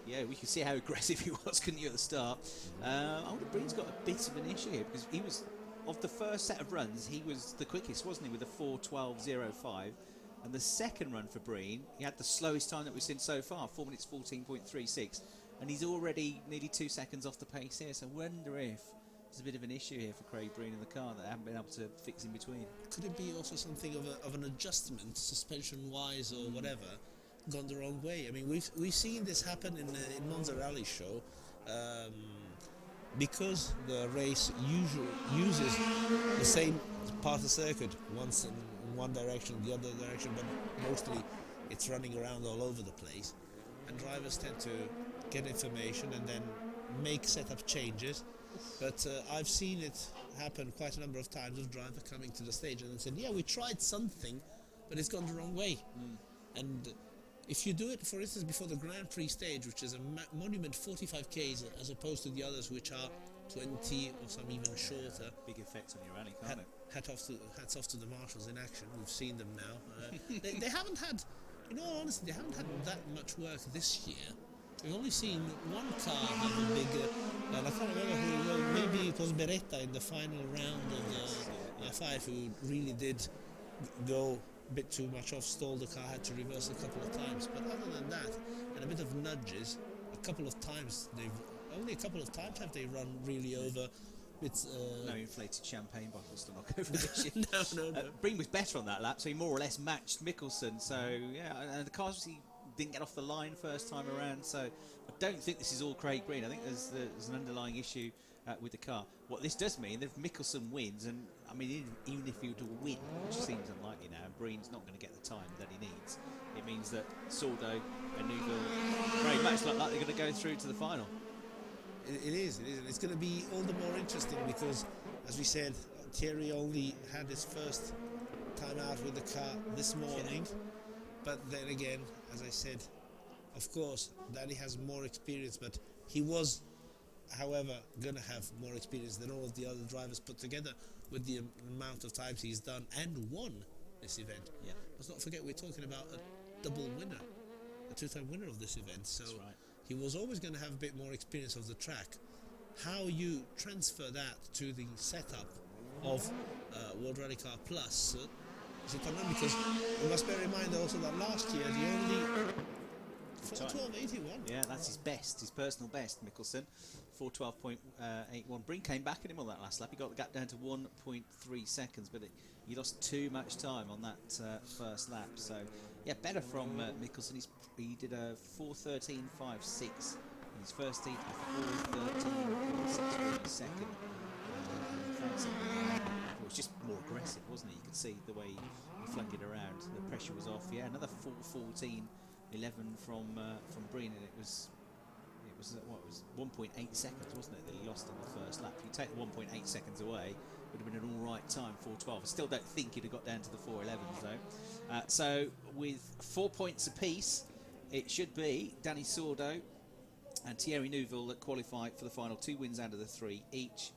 Yeah, we can see how aggressive he was, couldn't you, at the start? I wonder Breen's got a bit of an issue here, because he was, of the first set of runs, he was the quickest, wasn't he, with a 4:12.05. And the second run for Breen, he had the slowest time that we've seen so far, 4 minutes 14.36. And he's already nearly 2 seconds off the pace here, so I wonder if there's a bit of an issue here for Craig Breen in the car that they haven't been able to fix in between. Could it be also something of an adjustment, suspension-wise or whatever, gone the wrong way? I mean, we've seen this happen in Monza Rally Show, because the race usually uses the same part of the circuit, once in one direction, the other direction, but mostly it's running around all over the place, and drivers tend to get information and then make setup changes. But I've seen it happen quite a number of times, of driver coming to the stage and then saying, yeah, we tried something, but it's gone the wrong way. And if you do it, for instance, before the Grand Prix stage, which is a monument 45 k's, as opposed to the others, which are 20 or some even shorter. Big effect on your rally, can't it? Hats off to the marshals in action. We've seen them now. They haven't had, in all honesty, they haven't had that much work this year. We've only seen one car have a big, and I can't remember who, well, maybe it was Beretta in the final round of the R5 who really did go a bit too much off, stalled the car, had to reverse a couple of times. But other than that, and a bit of nudges, a couple of times have they run really over. It's no inflated champagne bottles to knock over this year. No. Breen was better on that lap, so he more or less matched Mikkelsen. So yeah, and the cars obviously didn't get off the line first time around. So I don't think this is all Craig Breen. I think there's an underlying issue with the car. What this does mean, if Mikkelsen wins, and I mean even if he were to win, which seems unlikely now, Breen's not going to get the time that he needs. It means that Sordo and Neuville very much like that they're going to go through to the final. It is. It's going to be all the more interesting because, as we said, Thierry only had his first time out with the car this morning. But then again, as I said, of course, Dani has more experience, but he was, however, going to have more experience than all of the other drivers put together with the amount of times he's done and won this event. Yeah. Let's not forget we're talking about a double winner, a two-time winner of this event. So. That's right. He was always going to have a bit more experience of the track. How you transfer that to the setup of World Rally Car Plus is it unknown, because you must bear in mind also that last year the only 4:12.81. Yeah, that's his best, his personal best, Mikkelsen. 4:12.81. Breen came back at him on that last lap. He got the gap down to 1.3 seconds, but he lost too much time on that first lap. So yeah, better from Mikkelsen. He did a 4:13.56 in his first heat, a 4:13.6 in his second. It was just more aggressive, wasn't it? You could see the way he flung it around. The pressure was off. Yeah, another 4:14.11 from Breen, and it was what, it was 1.8 seconds, wasn't it, that he lost on the first lap. If you take the 1.8 seconds away, it would have been an all right time, 4:12. I still don't think he'd have got down to the 4:11s though. So with 4 points apiece, it should be Dani Sordo and Thierry Neuville that qualify for the final. 2 wins out of the 3 each,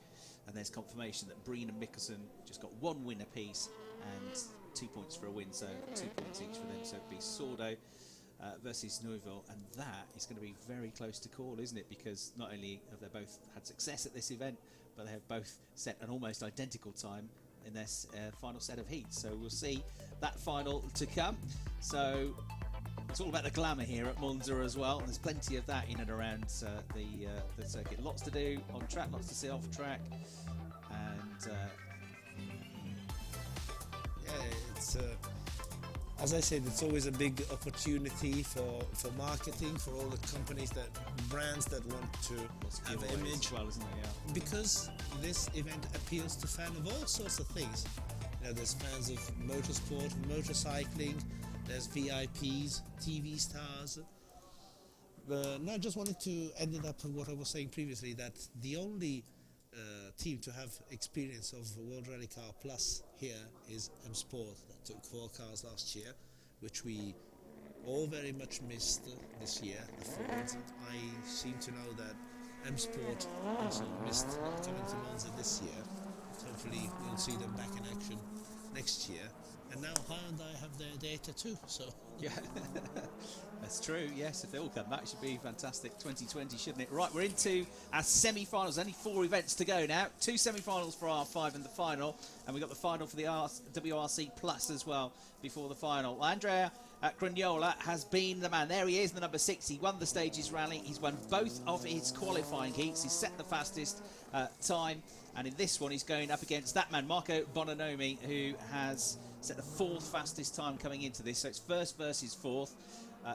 and there's confirmation that Breen and Mikkelsen just got 1 win apiece and 2 points for a win, so 2 points each for them. So it'd be Sordo versus Neuville, and that is going to be very close to call, isn't it? Because not only have they both had success at this event, but they have both set an almost identical time in their final set of heats. So we'll see that final to come. So it's all about the glamour here at Monza as well. There's plenty of that in and around the circuit. Lots to do on track, lots to see off track, and yeah, it's as I said, it's always a big opportunity for marketing, for all the companies, brands that want to have an image. As well, isn't it? Yeah. Because this event appeals to fans of all sorts of things. You know, there's fans of motorsport, motorcycling, there's VIPs, TV stars. No, I just wanted to end it up with what I was saying previously, that the only team to have experience of World Rally Car Plus here is M Sport, that took 4 cars last year, which we all very much missed this year. I seem to know that M Sport also missed coming to Monza this year. Hopefully we'll see them back in action next year. And now Hyundai have their data too, so... Yeah, that's true, yes. If they all come back, it should be fantastic 2020, shouldn't it? Right, we're into our semi-finals. Only 4 events to go now. 2 semi-finals for R5 and the final. And we've got the final for the WRC Plus as well before the final. Well, Andrea Cragnola has been the man. There he is, the number 6. He won the Stages Rally. He's won both of his qualifying heats. He's set the fastest time. And in this one, he's going up against that man, Marco Bononomi, who has set the 4th fastest time coming into this. So it's 1st versus 4th.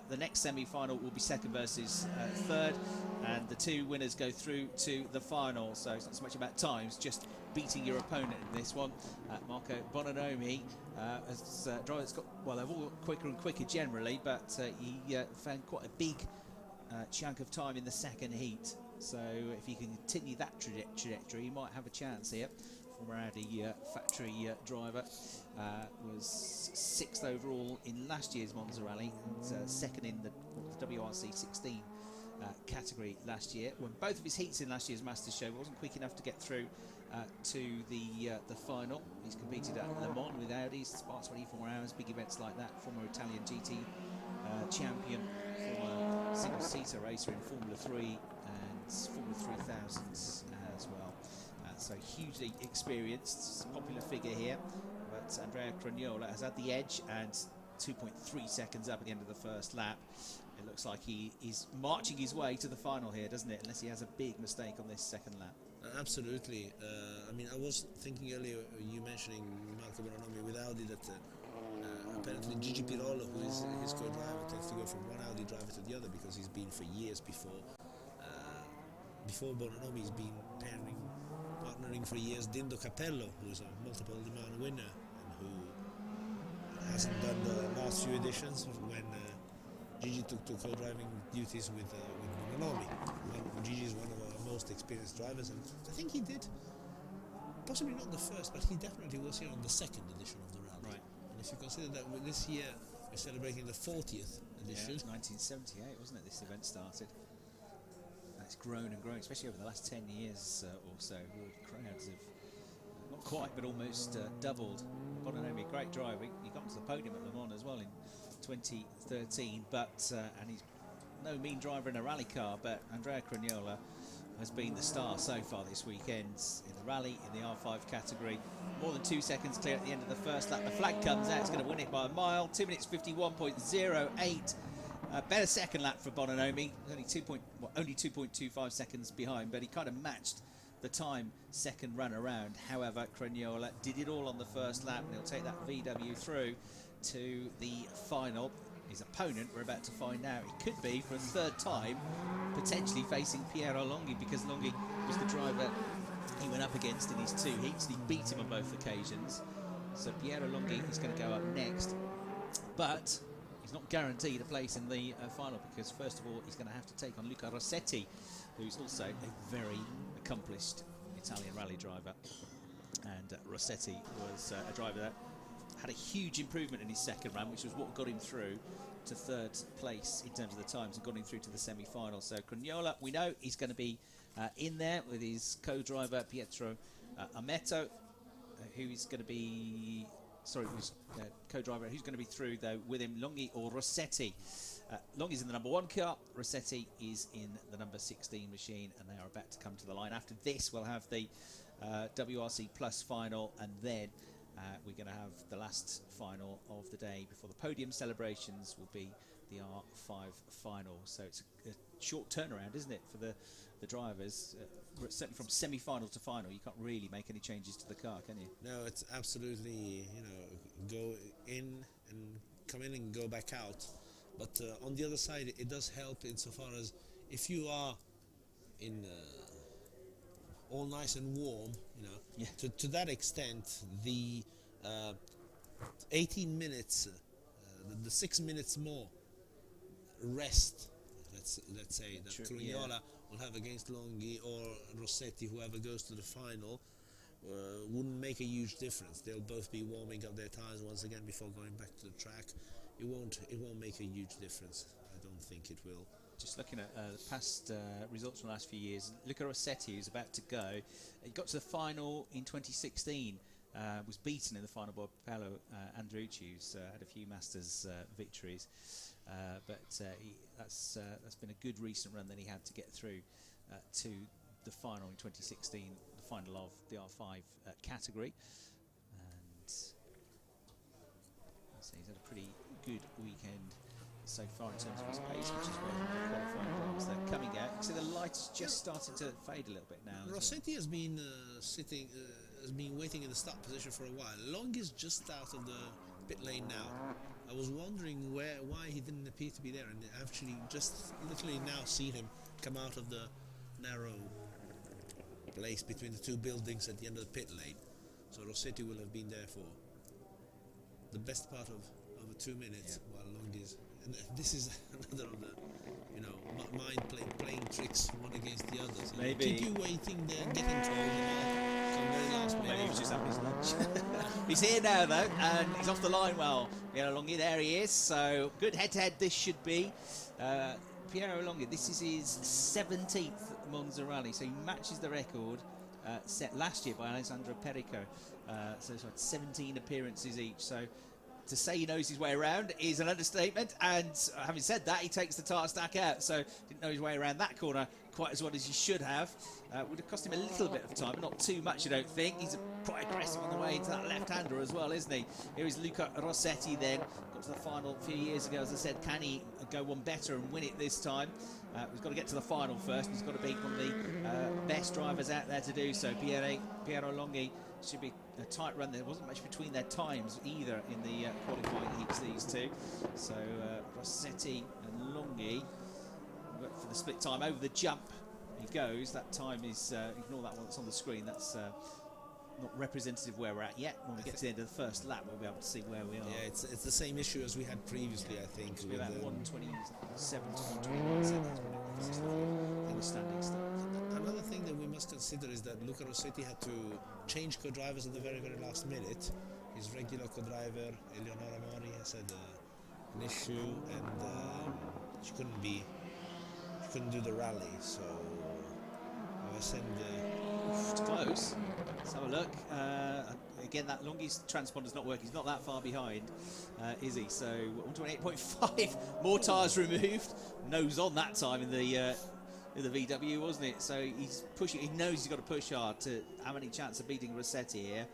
The next semi-final will be 2nd versus 3rd. And the 2 winners go through to the final. So it's not so much about times, just beating your opponent in this one. Marco Bononomi has drivers got, well, they've all got quicker and quicker generally, but he found quite a big chunk of time in the 2nd heat. So if he can continue that trajectory, he might have a chance here. Former Audi factory driver, was 6th overall in last year's Monza Rally, and 2nd in the WRC 16 category last year. Won both of his heats in last year's Masters Show, wasn't quick enough to get through to the final. He's competed at Le Mans with Audi, Spa 24 Hours, big events like that. Former Italian GT champion, former single-seater racer in Formula 3 and Formula 3000 as well. So hugely experienced, popular figure here. But Andrea Cragnola has had the edge, and 2.3 seconds up at the end of the 1st lap. It looks like he is marching his way to the final here, doesn't it? Unless he has a big mistake on this 2nd lap. Absolutely. I mean, I was thinking earlier, you mentioning Marco Bononomi with Audi, that apparently Gigi Pirolo, who is his co-driver, tends to go from one Audi driver to the other because he's been for years before. Before Bononomi, he's been partnering for years Dindo Capello, who is a multiple Le Mans winner and who hasn't done the last few editions when Gigi took to co-driving duties with Bononomi. Gigi is one of our most experienced drivers, and I think he did, possibly not the 1st, but he definitely was here on the 2nd edition of the rally. Right. And if you consider that this year we're celebrating the 40th edition. Yeah, 1978, wasn't it, this event started? It's grown and grown, especially over the last 10 years or so. Crowds have not quite, but almost doubled. Bononomi, great driver. He got to the podium at Le Mans as well in 2013, but and he's no mean driver in a rally car. But Andrea Cragnola has been the star so far this weekend in the rally, in the R5 category. More than 2 seconds clear at the end of the 1st lap. The flag comes out. It's going to win it by a mile. 2 minutes 51.08. Better 2nd lap for Bononomi, only 2.25 seconds behind, but he kind of matched the time 2nd run around. However, Cragnola did it all on the 1st lap, and he'll take that VW through to the final. His opponent, we're about to find out, it could be for a 3rd time, potentially facing Piero Longhi, because Longhi was the driver he went up against in his 2 heats, and he beat him on both occasions. So Piero Longhi is going to go up next, but he's not guaranteed a place in the final, because first of all he's going to have to take on Luca Rossetti, who's also a very accomplished Italian rally driver. And Rossetti was a driver that had a huge improvement in his 2nd run, which was what got him through to 3rd place in terms of the times and got him through to the semi-final. So Cragnola, we know he's going to be in there with his co-driver Pietro Ametto, who is going to be... Sorry, co-driver who's going to be through though with him, Longhi or Rossetti. Longhi's in the number 1 car, Rossetti is in the number 16 machine, and they are about to come to the line. After this, we'll have the WRC Plus final, and then we're going to have the last final of the day before the podium celebrations will be the R5 final. So it's a short turnaround, isn't it, for the drivers? Certainly from semi-final to final, you can't really make any changes to the car, can you? No, it's absolutely, go in and come in and go back out. But on the other side, it does help insofar as if you are in all nice and warm, you know, to that extent, the 18 minutes, the 6 minutes more rest, let's say, that Crugnola will have against Longhi or Rossetti, whoever goes to the final, wouldn't make a huge difference. They'll both be warming up their tyres once again before going back to the track. It won't make a huge difference. I don't think it will. Just looking at past results from the last few years, Luca Rossetti, who's about to go, he got to the final in 2016, was beaten in the final by Paolo Andrucci, who's had a few Masters victories, but that's been a good recent run that he had to get through to the final in 2016, the final of the R5 category, and so he's had a pretty good weekend so far in terms of his pace, which is where the qualifying drivers they're coming out. So the lights just starting to fade a little bit now. Rossetti has been has been waiting in the start position for a while. Long is just out of the pit lane now. I was wondering why he didn't appear to be there, and actually just literally now seen him come out of the narrow place between the two buildings at the end of the pit lane. So Rossetti will have been there for the best part of 2 minutes, while Long is. And this is another of the, you know, mind playing tricks one against the others. Maybe keep you waiting there, getting told come very last minute. Maybe he was just having his lunch. He's here now though, and he's off the line well. Piero Longhi, there he is. So good head-to-head this should be. Piero Longhi, this is his 17th Monza Rally, so he matches the record set last year by Alessandro Perico. So he's had 17 appearances each. So to say he knows his way around is an understatement, and having said that, he takes the tyre stack out, so didn't know his way around that corner quite as well as he should have. Would have cost him a little bit of time, but not too much, I don't think. He's quite aggressive on the way into that left-hander as well, isn't he? Here is Luca Rossetti then, got to the final a few years ago, as I said. Can he go one better and win it this time? He's got to get to the final first, he's got to beat one of the best drivers out there to do so. Piero Longhi should be a tight run. There wasn't much between their times either in the qualifying heats, these two. So Rossetti and Longhi for the split time. Over the jump he goes. That time is, ignore that one that's on the screen, that's not representative where we're at yet. When we get to the end of the first lap, we'll be able to see where we are. Yeah, it's the same issue as we had previously, I think. It's about 127 to 121 seconds in the standings. Another thing that we must consider is that Luca Rossetti had to change co-drivers at the very, very last minute. His regular co-driver, Eleonora Mori, has had an issue, and she couldn't do the rally, so I send it's close. Let's have a look. Again, that Longhi's transponder's not working. He's not that far behind, is he? So 128.5 more tyres removed. Nose on that time in the VW, wasn't it? So he's pushing. He knows he's got to push hard to have any chance of beating Rossetti here,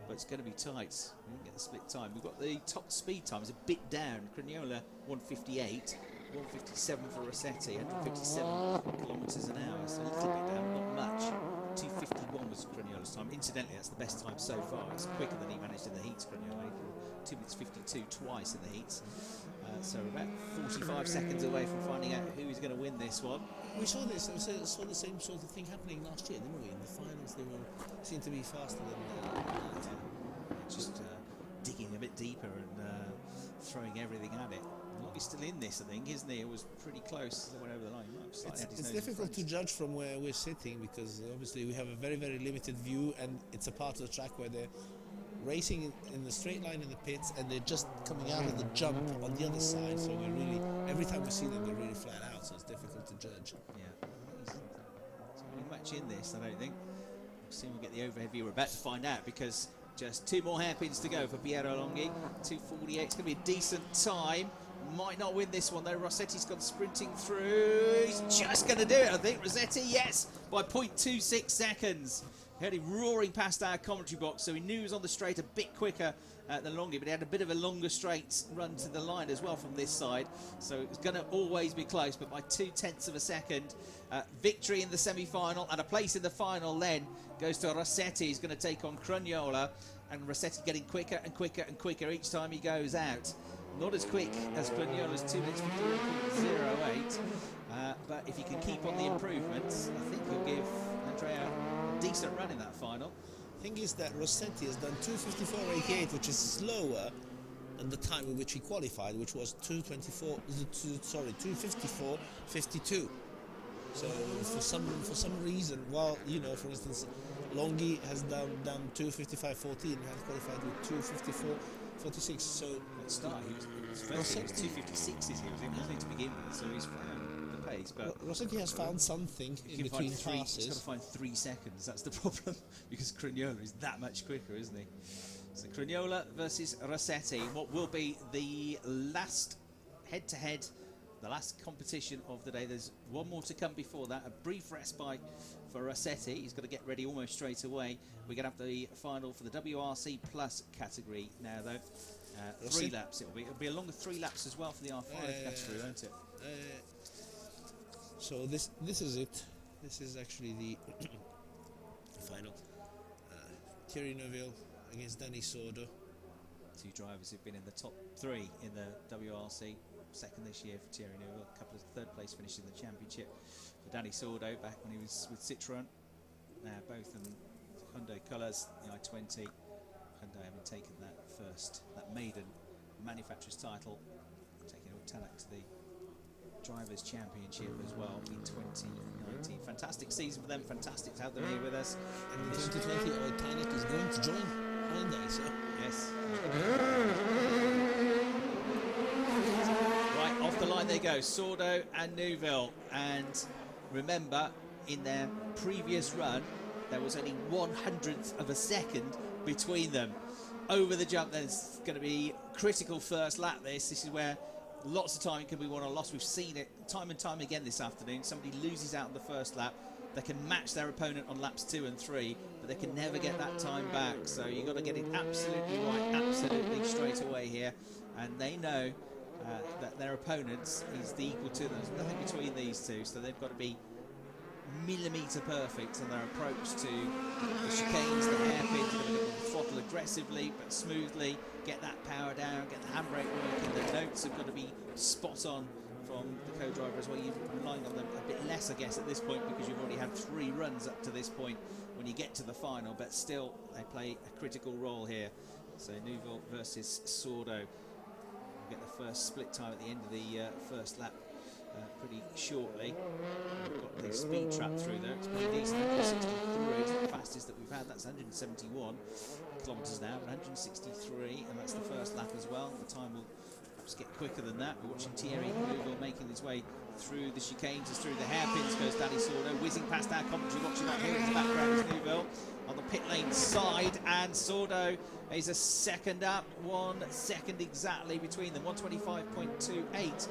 but it's going to be tight. We didn't get the split time. We've got the top speed time is a bit down. Cragnola 158, 157 for Rossetti, 157 kilometres an hour. So a little bit down, not much. 251 was Craniola's time. Incidentally, that's the best time so far. It's quicker than he managed in the heats, Cragnola. 2 minutes 52 twice in the heats. So we're about 45 seconds away from finding out who is going to win this one. We saw this. We saw the same sort of thing happening last year, didn't we? In the finals, they seemed to be faster than just digging a bit deeper and throwing everything at it. He's still in this, I think, isn't he? It was pretty close. They went over the line. It's difficult to judge from where we're sitting, because obviously we have a very, very limited view, and it's a part of the track where they're racing in the straight line in the pits, and they're just coming out of the jump on the other side. So we're really, every time we see them, they're really flat out. So it's difficult to judge. Yeah, it's really much in this, I don't think. Soon we'll get the overhead view. We're about to find out, because just 2 more hairpins to go for Piero Longhi. 2:48. It's going to be a decent time. Might not win this one though. Rossetti's gone sprinting through. He's just going to do it, I think. Rossetti, yes, by 0.26 seconds. Heard him roaring past our commentary box, so he knew he was on the straight a bit quicker than Longhi, but he had a bit of a longer straight run to the line as well from this side. So it was going to always be close, but by 0.2 of a second. Victory in the semi-final and a place in the final then goes to Rossetti. He's going to take on Cragnola, and Rossetti getting quicker and quicker and quicker each time he goes out. Not as quick as Clougne's 2 minutes 54.08, but if he can keep on the improvements, I think he'll give Andrea a decent run in that final. Thing is that Rossetti has done 2:54.88, which is slower than the time in which he qualified, which was 2:54.52. So for some reason, while for instance, Longi has done 2:55.14 and has qualified with 2:54.46. So at the start, he was 2:56 as he was in, wasn't he, to begin with? So he's found the pace. But Rossetti has found something in between passes. He's got to find 3 seconds. That's the problem, because Clougno is that much quicker, isn't he? So Clougno versus Rossetti. What will be the last head-to-head, the last competition of the day. There's one more to come before that. A brief respite for Rossetti. He's got to get ready almost straight away. We're going to have the final for the WRC Plus category now, though. 3 laps it'll be. It'll be along with 3 laps as well for the R5 category, won't it? So this is it. This is actually the final. Thierry Neuville against Dani Sordo. 2 drivers who've been in the top 3 in the WRC. Second this year for Thierry Neuville. A couple of 3rd place finishes in the championship for Dani Sordo back when he was with Citroën. Now both in Hyundai colours, the i20. Hyundai having taken that maiden manufacturer's title, taking Tanak to the Drivers' Championship as well in 2019. Fantastic season for them, fantastic to have them here with us. And in 2020, Tanak is going to join Hyundai, so... Yes. Right, off the line they go, Sordo and Neuville. And remember, in their previous run, there was only 1/100th of a second between them. Over the jump, there's going to be critical first lap. This is where lots of time it can be won or lost. We've seen it time and time again this afternoon. Somebody loses out on the first lap. They can match their opponent on laps 2 and 3, but they can never get that time back. So you've got to get it absolutely right, absolutely straight away here. And they know that their opponents is the equal to them. There's nothing between these two, so they've got to be millimetre perfect in their approach to the chicanes, the hairpins. They're going to throttle aggressively but smoothly, get that power down, get the handbrake working. The notes have got to be spot on from the co-driver as well. You're relying on them a bit less, I guess, at this point, because you've already had 3 runs up to this point when you get to the final, but still they play a critical role here. So Neuville versus Sordo. We'll get the first split time at the end of the first lap pretty shortly. We've got the speed trap through there. It's pretty decent. 163 is the fastest that we've had. That's 171 kilometres now, 163, and that's the first lap as well. The time will perhaps get quicker than that. We're watching Thierry Neuville making his way through the chicanes, as through the hairpins goes Dani Sordo, whizzing past our commentary, watching that here in the background is Neuville on the pit lane side, and Sordo is a second up, 1 second exactly between them, 125.28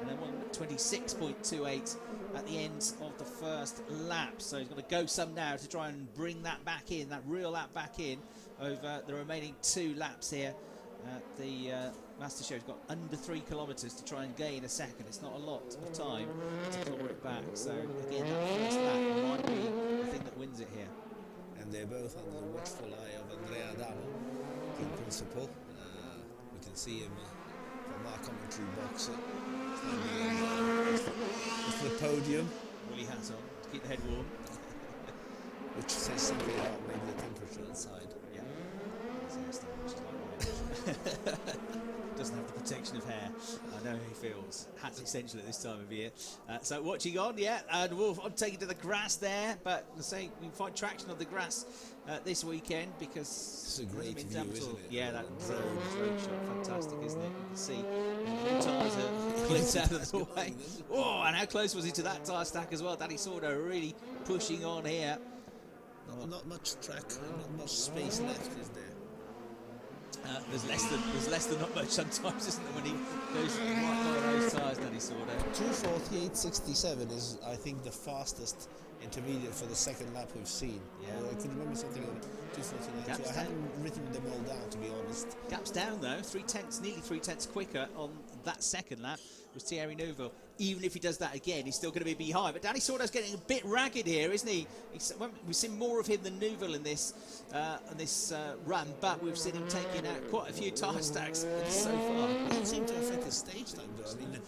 and then 126.28 at the end of the first lap. So he's got to go some now to try and bring that back in, that real lap back in over the remaining 2 laps here at the Master Show. He's got under 3 kilometres to try and gain a second. It's not a lot of time to claw it back. So again, that first lap might be the thing that wins it here. And they're both under the watchful eye of Andrea Adamo, team principal. We can see him from our commentary box. It's the podium. Woolly hat on to keep the head warm. Which says something about maybe the temperature inside. Yeah. Doesn't have the protection of hair. I know how he feels. Hat's essential at this time of year. So watching on, yeah, and we'll take it to the grass there. But I say we can find traction on the grass this weekend because it's a great view, isn't it? Yeah, that drone shot, fantastic, isn't it? You can see the tyres are clipped out of the way. Oh, and how close was he to that tyre stack as well? Dani Sordo really pushing on here. Not much track, not much space left, is there? There's less than not much sometimes, isn't there, when he goes right by those tyres, Dani Sordo. 2:48.67 is, I think, the fastest intermediate for the second lap we've seen. Yeah. I could remember something in 2:39. So I haven't written them all down, to be honest. Gaps down though, 3/10, nearly 3/10 quicker on that second lap was Thierry Neuville. Even if he does that again, he's still going to be behind. But Dani Sordo's getting a bit ragged here, isn't he? We've seen more of him than Neuville in this run, but we've seen him taking out quite a few tyre stacks so far. It doesn't seem to affect his stage time, though. I mean,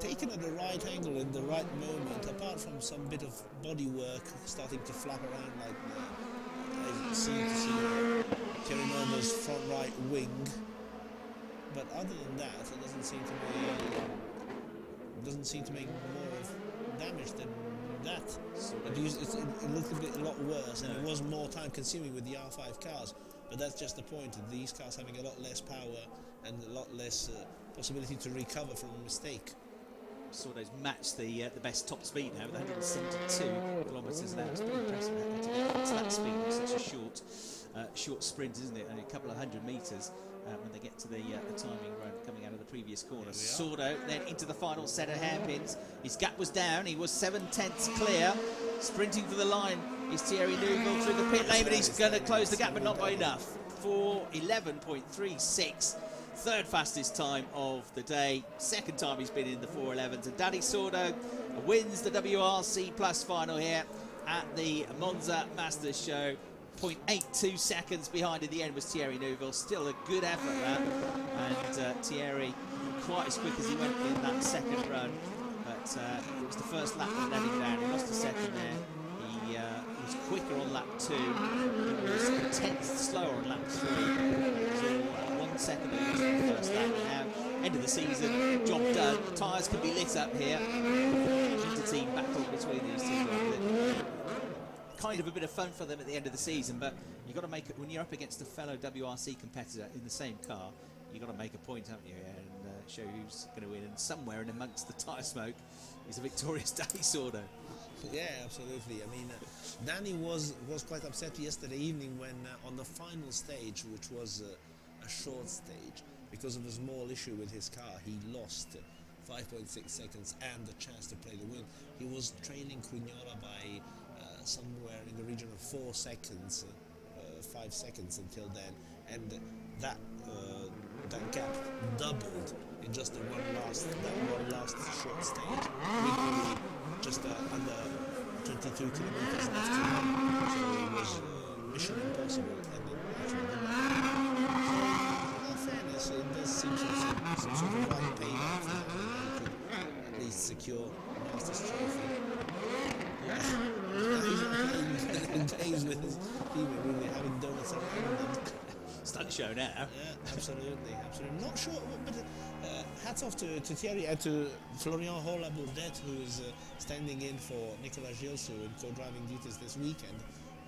taken at the right angle in the right moment, apart from some bit of body work starting to flap around like I seem to see Thierry Neuville's front right wing. But other than that, it doesn't seem to make more of damage than that. It looked a lot worse, and it was more time consuming with the R5 cars. But that's just the point of these cars having a lot less power and a lot less possibility to recover from a mistake. Sordo's matched the best top speed now with 172 kilometres an hour. It's pretty impressive to get to that speed in such a short sprint, isn't it? Only a couple of 100 metres when they get to the timing run coming out of the previous corner. Sordo then into the final set of hairpins. His gap was down. He was 7/10 clear. Sprinting for the line is Thierry Neuville through the pit lane, but he's going to close the gap, but not by enough. 4:11.36. Third fastest time of the day. Second time he's been in the 4:11s. And Dani Sordo wins the WRC Plus final here at the Monza Masters Show. 0.82 seconds behind in the end was Thierry Neuville. Still a good effort that. And Thierry, quite as quick as he went in that second run. But it was the first lap that let him down. He lost a second there. He was quicker on lap 2. He was a tenth slower on lap 3. It was all 1 second that he lost in the first lap. Now, end of the season, job done. Tyres can be lit up here. Inter-team battle between these two. Kind of a bit of fun for them at the end of the season, but you've got to make it when you're up against a fellow WRC competitor in the same car. You've got to make a point, haven't you, and show who's going to win. And somewhere in amongst the tyre smoke is a victorious Dani Sordo. Yeah, absolutely. I mean, Dani was quite upset yesterday evening when on the final stage, which was a short stage, because of a small issue with his car, he lost 5.6 seconds and the chance to play the win. He was trailing Quignola by somewhere in the region of 4 seconds, 5 seconds until then, and that gap doubled in just that one last short stage, literally just under 22 kilometers left to run. So it was mission impossible, and then actually did that. In fairness, it does seem some sort of right payback for that, he could at least secure a Masters trophy. He's days with his team, really having donuts around them. Stunt show now. Yeah, absolutely. Not sure, but hats off to Thierry and to Florian Holla-Bourdette, who is standing in for Nicolas Gilsou in co-driving duties this weekend.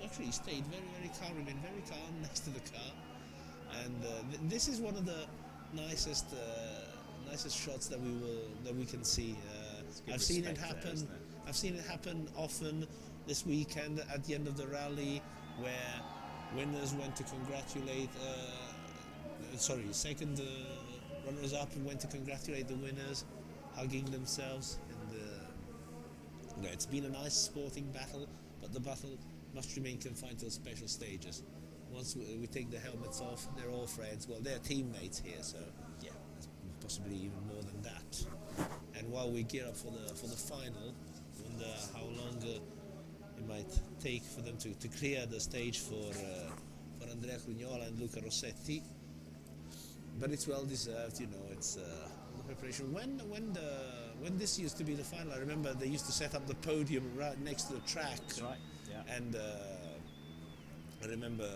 Actually, he stayed very calm, remained very calm next to the car, and this is one of the nicest shots that we can see. I've seen it happen. There, I've seen it happen often this weekend at the end of the rally, where winners went to congratulate. Second runners up went to congratulate the winners, hugging themselves. And it's been a nice sporting battle, but the battle must remain confined to special stages. Once we take the helmets off, they're all friends. Well, they're teammates here, so yeah, possibly even more than that. And while we gear up for the final, I wonder how long it might take for them to clear the stage for Andrea Crugnola and Luca Rossetti. But it's well deserved, you know. It's the preparation. When this used to be the final, I remember they used to set up the podium right next to the track. That's right. Yeah. And I remember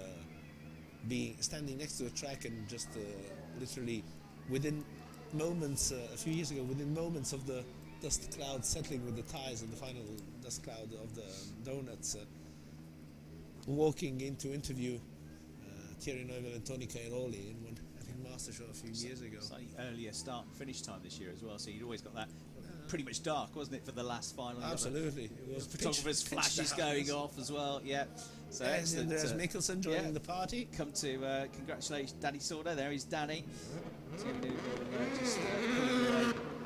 standing next to the track and just literally within moments, a few years ago, within moments of the dust cloud settling with the tyres and the final dust cloud of the donuts, walking in to interview Thierry Neuville and Tony Cairoli in one, I think, Master Show a few years ago. Slightly earlier start and finish time this year as well, so you'd always got that pretty much dark, wasn't it, for the last final? Absolutely. It was photographers' flashes going off as well, yeah. So excellent. Andreas Mikkelsen joining the party. Come to congratulate Dani Sordo. There he's Dani. He's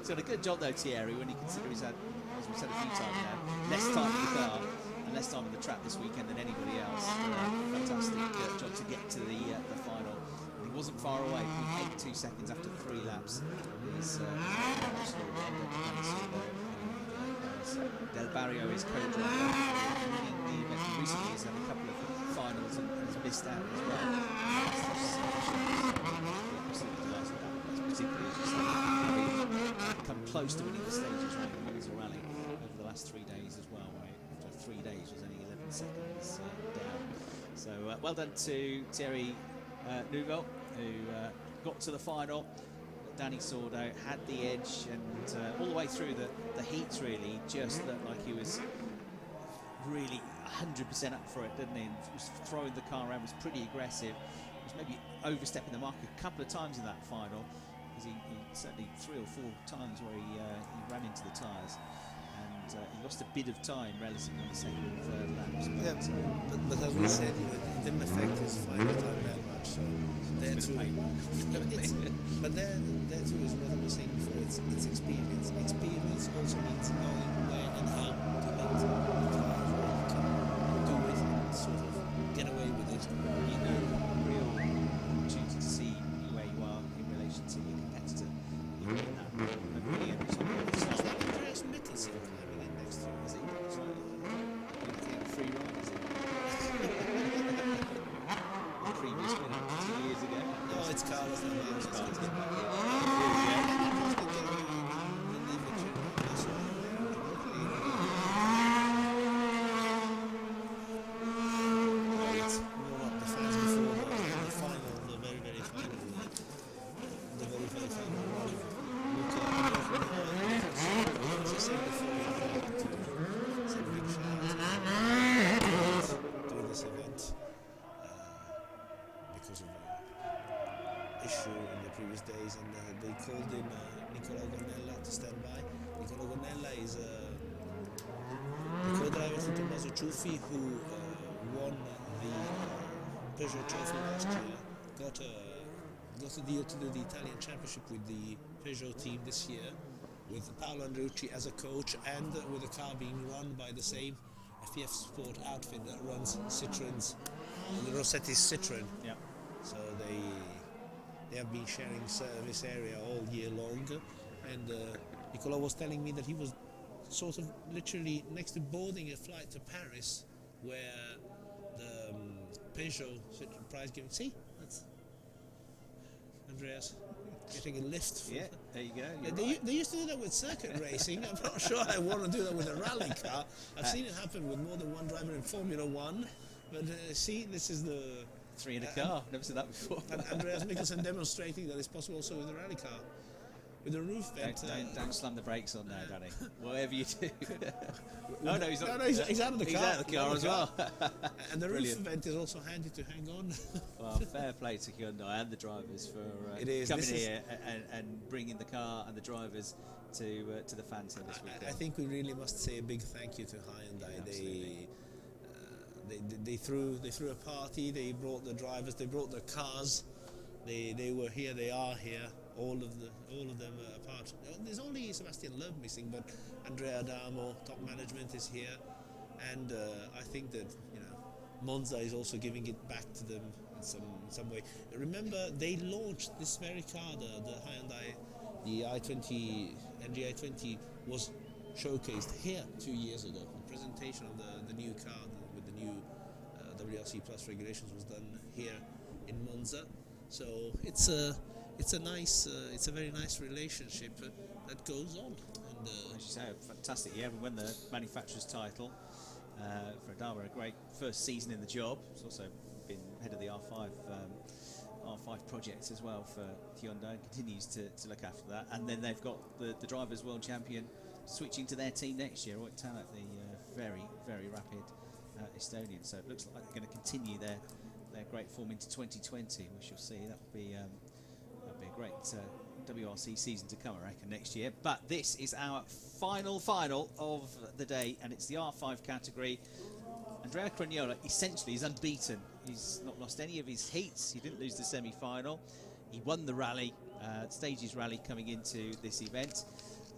done a good job though, Thierry, when you consider he's had as we've said a few times now, less time in the car and less time on the track this weekend than anybody else. Fantastic job to get to the final. He wasn't far away, 0.82 seconds after 3 laps. He's Del Barrio is co-driver. He recently has had a couple of finals and has missed out as well. Particularly as you say, come close to winning the stages around Monza Rally over the last 3 days as well, where after 3 days was only 11 seconds down. So well done to Thierry Neuville, who got to the final. Dani Sordo had the edge, and all the way through the heats really just looked like he was really 100% up for it, didn't he? And was throwing the car around, was pretty aggressive. He was maybe overstepping the mark a couple of times in that final, because he certainly 3 or 4 times where he ran into the tyres, and he lost a bit of time relatively on the second and third laps. But as we said, you know, it didn't affect his final time that much. So there too, but there too is what I was saying before. It's experience. Experience also means knowing where and how to hit the cars, where you can do it and sort of get away with it. You know, real opportunity to see where you are in relation to your competitor. You know, in that really every time you It's like Andreas Mikkelsen climbing in next to him, is he? It's like free ride, is it? The previous winner 2 years ago. No, it's Carlos. It's Carlos. Who won the Peugeot Trophy last year, got a deal to do the Italian Championship with the Peugeot team this year, with Paolo Andreucci as a coach, and with the car being run by the same FEF Sport outfit that runs Citroen's, the Rossetti's Citroen. Yeah. So they have been sharing service area all year long, and Nicola was telling me that he was sort of literally next to boarding a flight to Paris, where the Peugeot prize giving. See, that's Andreas getting a lift. Yeah, there you go. They used to do that with circuit racing. I'm not sure I want to do that with a rally car. I've seen it happen with more than one driver in Formula One, but see, this is the 3 in a car. Never seen that before. And Andreas Mikkelsen demonstrating that it's possible also with a rally car. With a roof vent. Don't slam the brakes on there, Danny. Whatever you do. No, he's not. No, he's out of the car. He's out of the car as well. And the roof vent is also handy to hang on. Well, fair play to Hyundai and the drivers for coming here and bringing the car and the drivers to the fan centre this weekend. I think we really must say a big thank you to Hyundai. They threw a party. They brought the drivers. They brought the cars. They were here. They are here. All of them are apart. There's only Sebastian Loeb missing, but Andrea Adamo, top management, is here, and I think that Monza is also giving it back to them in some way. Remember, they launched this very car, the Hyundai, the i20 MG i20 was showcased here 2 years ago. The presentation of the new car with the new WRC Plus regulations was done here in Monza. So it's a very nice relationship that goes on. And as you say, fantastic. Yeah, we won the manufacturer's title for Adama. A great first season in the job. It's also been head of the R5 project as well for Hyundai. Continues to look after that. And then they've got the drivers' world champion switching to their team next year, Roy Tanak, the very, very rapid Estonian. So it looks like they're going to continue their great form into 2020. We shall see. That would be a great WRC season to come, I reckon, next year. But this is our final of the day, and it's the R5 category. Andrea Cragnola essentially is unbeaten. He's not lost any of his heats. He didn't lose the semi-final. He won the rally, Stages rally coming into this event.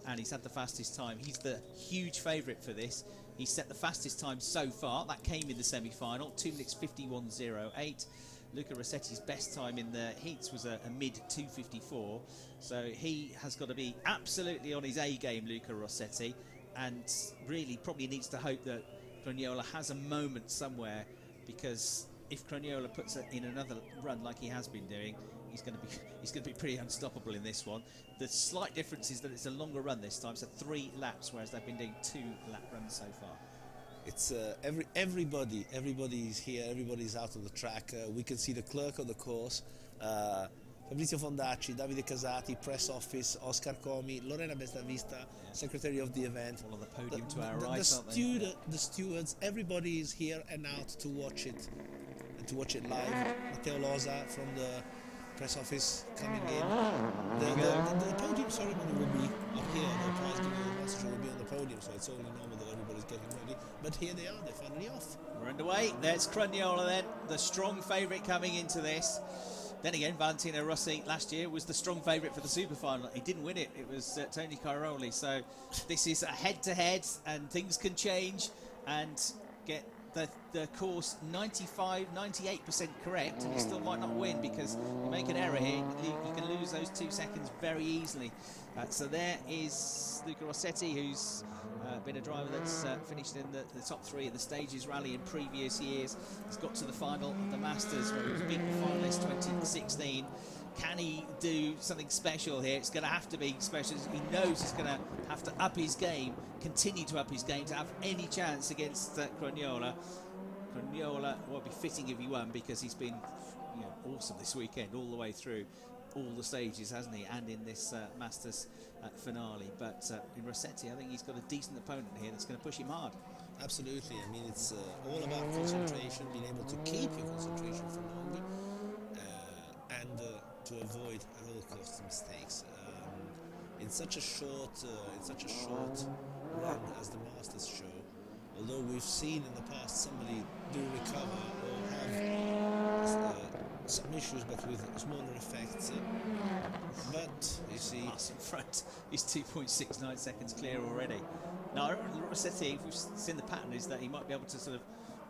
and he's had the fastest time. He's the huge favourite for this. He set the fastest time so far. That came in the semi-final, 2 minutes 51.08. Luca Rossetti's best time in the heats was a mid 2:54. So he has got to be absolutely on his A game, Luca Rossetti, and really probably needs to hope that Cragnola has a moment somewhere, because if Cragnola puts in another run like he has been doing, he's going to be pretty unstoppable in this one. The slight difference is that it's a longer run this time, so 3 laps, whereas they've been doing 2-lap runs so far. It's everybody's here, everybody's out on the track. We can see the clerk of the course, Fabrizio Fondacci, Davide Casati, press office, Oscar Comi, Lorena Bestavista, secretary of the event. All on the podium to our right, aren't they? The stewards, everybody is here and out to watch it, and to watch it live. Matteo Losa from the press office coming in. The podium ceremony will be up here. The prize giving will be on the podium, so it's only normal that everybody's getting ready. But here they are, they're finally off. We're underway. There's Cragnola then, the strong favourite coming into this. Then again, Valentino Rossi last year was the strong favourite for the super final. He didn't win it. It was Tony Cairoli. So this is a head-to-head, and things can change and get the course 95, 98% correct, and you still might not win, because you make an error here, you can lose those 2 seconds very easily. So there is Luca Rossetti, who's been a driver that's finished in the top 3 at the Stages Rally in previous years. He's got to the final of the Masters, where he was beaten finalist 2016. Can he do something special here? It's going to have to be special. He knows he's going to have to up his game, continue to up his game to have any chance against Cragnola. Cragnola will be fitting if he won, because he's been awesome this weekend, all the way through all the stages, hasn't he? And in this Masters finale. But in Rossetti, I think he's got a decent opponent here that's going to push him hard. Absolutely. I mean, it's all about concentration, being able to keep your concentration for long, and to avoid at all cost mistakes. In such a short run as the Masters show, although we've seen in the past somebody do recover or have some issues, but with smaller effects. But you see, Pass in front, he's 2.69 seconds clear already. Now, Rossetti, if we've seen the pattern, is that he might be able to sort of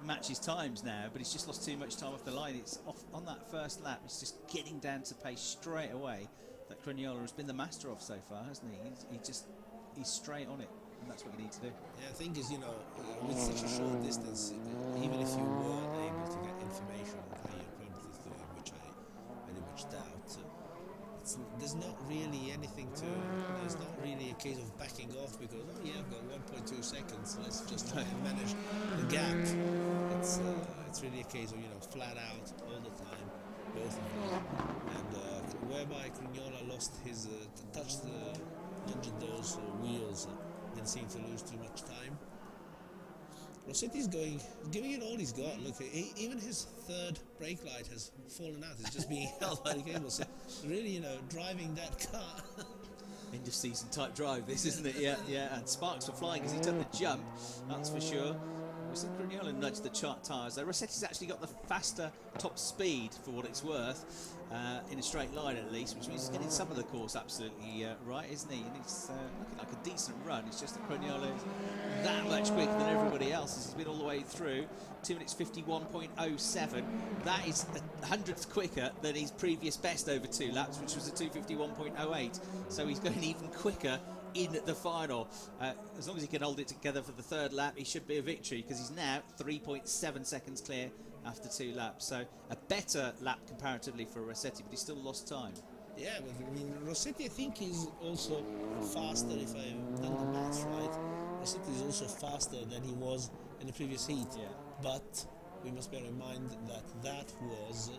match his times now, but he's just lost too much time off the line. It's off on that first lap. It's just getting down to pace straight away that Cragnola has been the master of so far, hasn't he? He's straight on it, and that's what you need to do. Yeah, the thing is, with such a short distance, even if you were able to get information on how your opponent is doing, which I very much doubt, there's not really anything to. There's not really a case of backing off because I've got 1.2 seconds. Let's just try and manage the gap. It's really a case of flat out all the time, both of them, and whereby Cragnola lost his touched those wheels, didn't seem to lose too much time. Rossetti's giving it all he's got. Look, even his third brake light has fallen out. It's just being held by the cable. So really, driving that car. End of season type drive, this, isn't it? Yeah. And sparks were flying as he took the jump. That's for sure. We saw Cragnola nudge the chart tyres. Though Rossetti's actually got the faster top speed, for what it's worth, in a straight line at least, which means he's getting some of the course absolutely right, isn't he? And it's looking like a decent run. It's just that Cragnola is that much quicker than everybody else as he's been all the way through. 2 minutes 51.07. That is a hundredth quicker than his previous best over 2 laps, which was a 2:51.08. So he's going even quicker in the final. As long as he can hold it together for the third lap, he should be a victory, because he's now 3.7 seconds clear after 2 laps. So a better lap comparatively for Rossetti, but he still lost time. Yeah, but I mean, Rossetti, I think, is also faster, if I've done the maths right. Rossetti is also faster than he was in the previous heat. Yeah. But we must bear in mind that was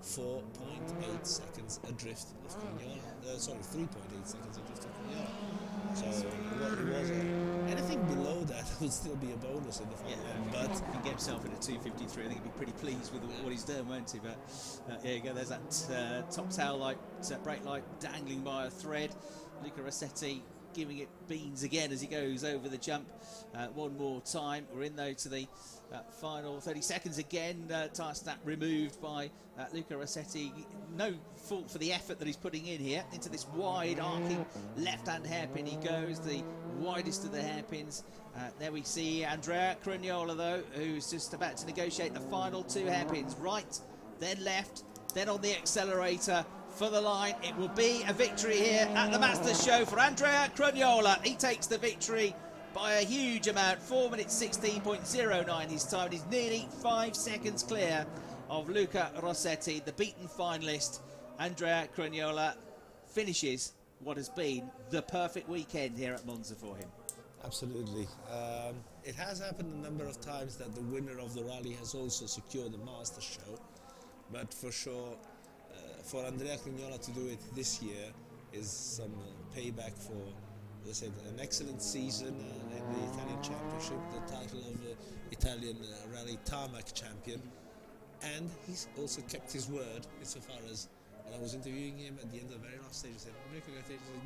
4.8 seconds adrift of Cragnola. Sorry, 3.8 seconds adrift of Cragnola. So it was anything below that would still be a bonus in the final. Yeah, but he can get himself in a 2:53. I think he'd be pretty pleased with what he's done, won't he? But there you go. There's that top tail light, brake light dangling by a thread. Luca Rossetti giving it beans again as he goes over the jump one more time. We're in though to the final 30 seconds again. Tyre snap removed by Luca Rossetti. No fault for the effort that he's putting in here. Into this wide arcing left-hand hairpin he goes, the widest of the hairpins. There we see Andrea Cragnola though, who's just about to negotiate the final 2 hairpins. Right, then left, then on the accelerator for the line. It will be a victory here at the Masters Show for Andrea Cragnola. He takes the victory by a huge amount, 4 minutes 16.09 his time. He's nearly 5 seconds clear of Luca Rossetti, the beaten finalist. Andrea Cragnola finishes what has been the perfect weekend here at Monza for him. Absolutely. It has happened a number of times that the winner of the rally has also secured the Masters Show, but for sure for Andrea Cragnola to do it this year is some payback for, as I said, an excellent season in the Italian Championship, the title of Italian Rally Tarmac Champion, and he's also kept his word insofar as when I was interviewing him at the end of the very last stage, he said,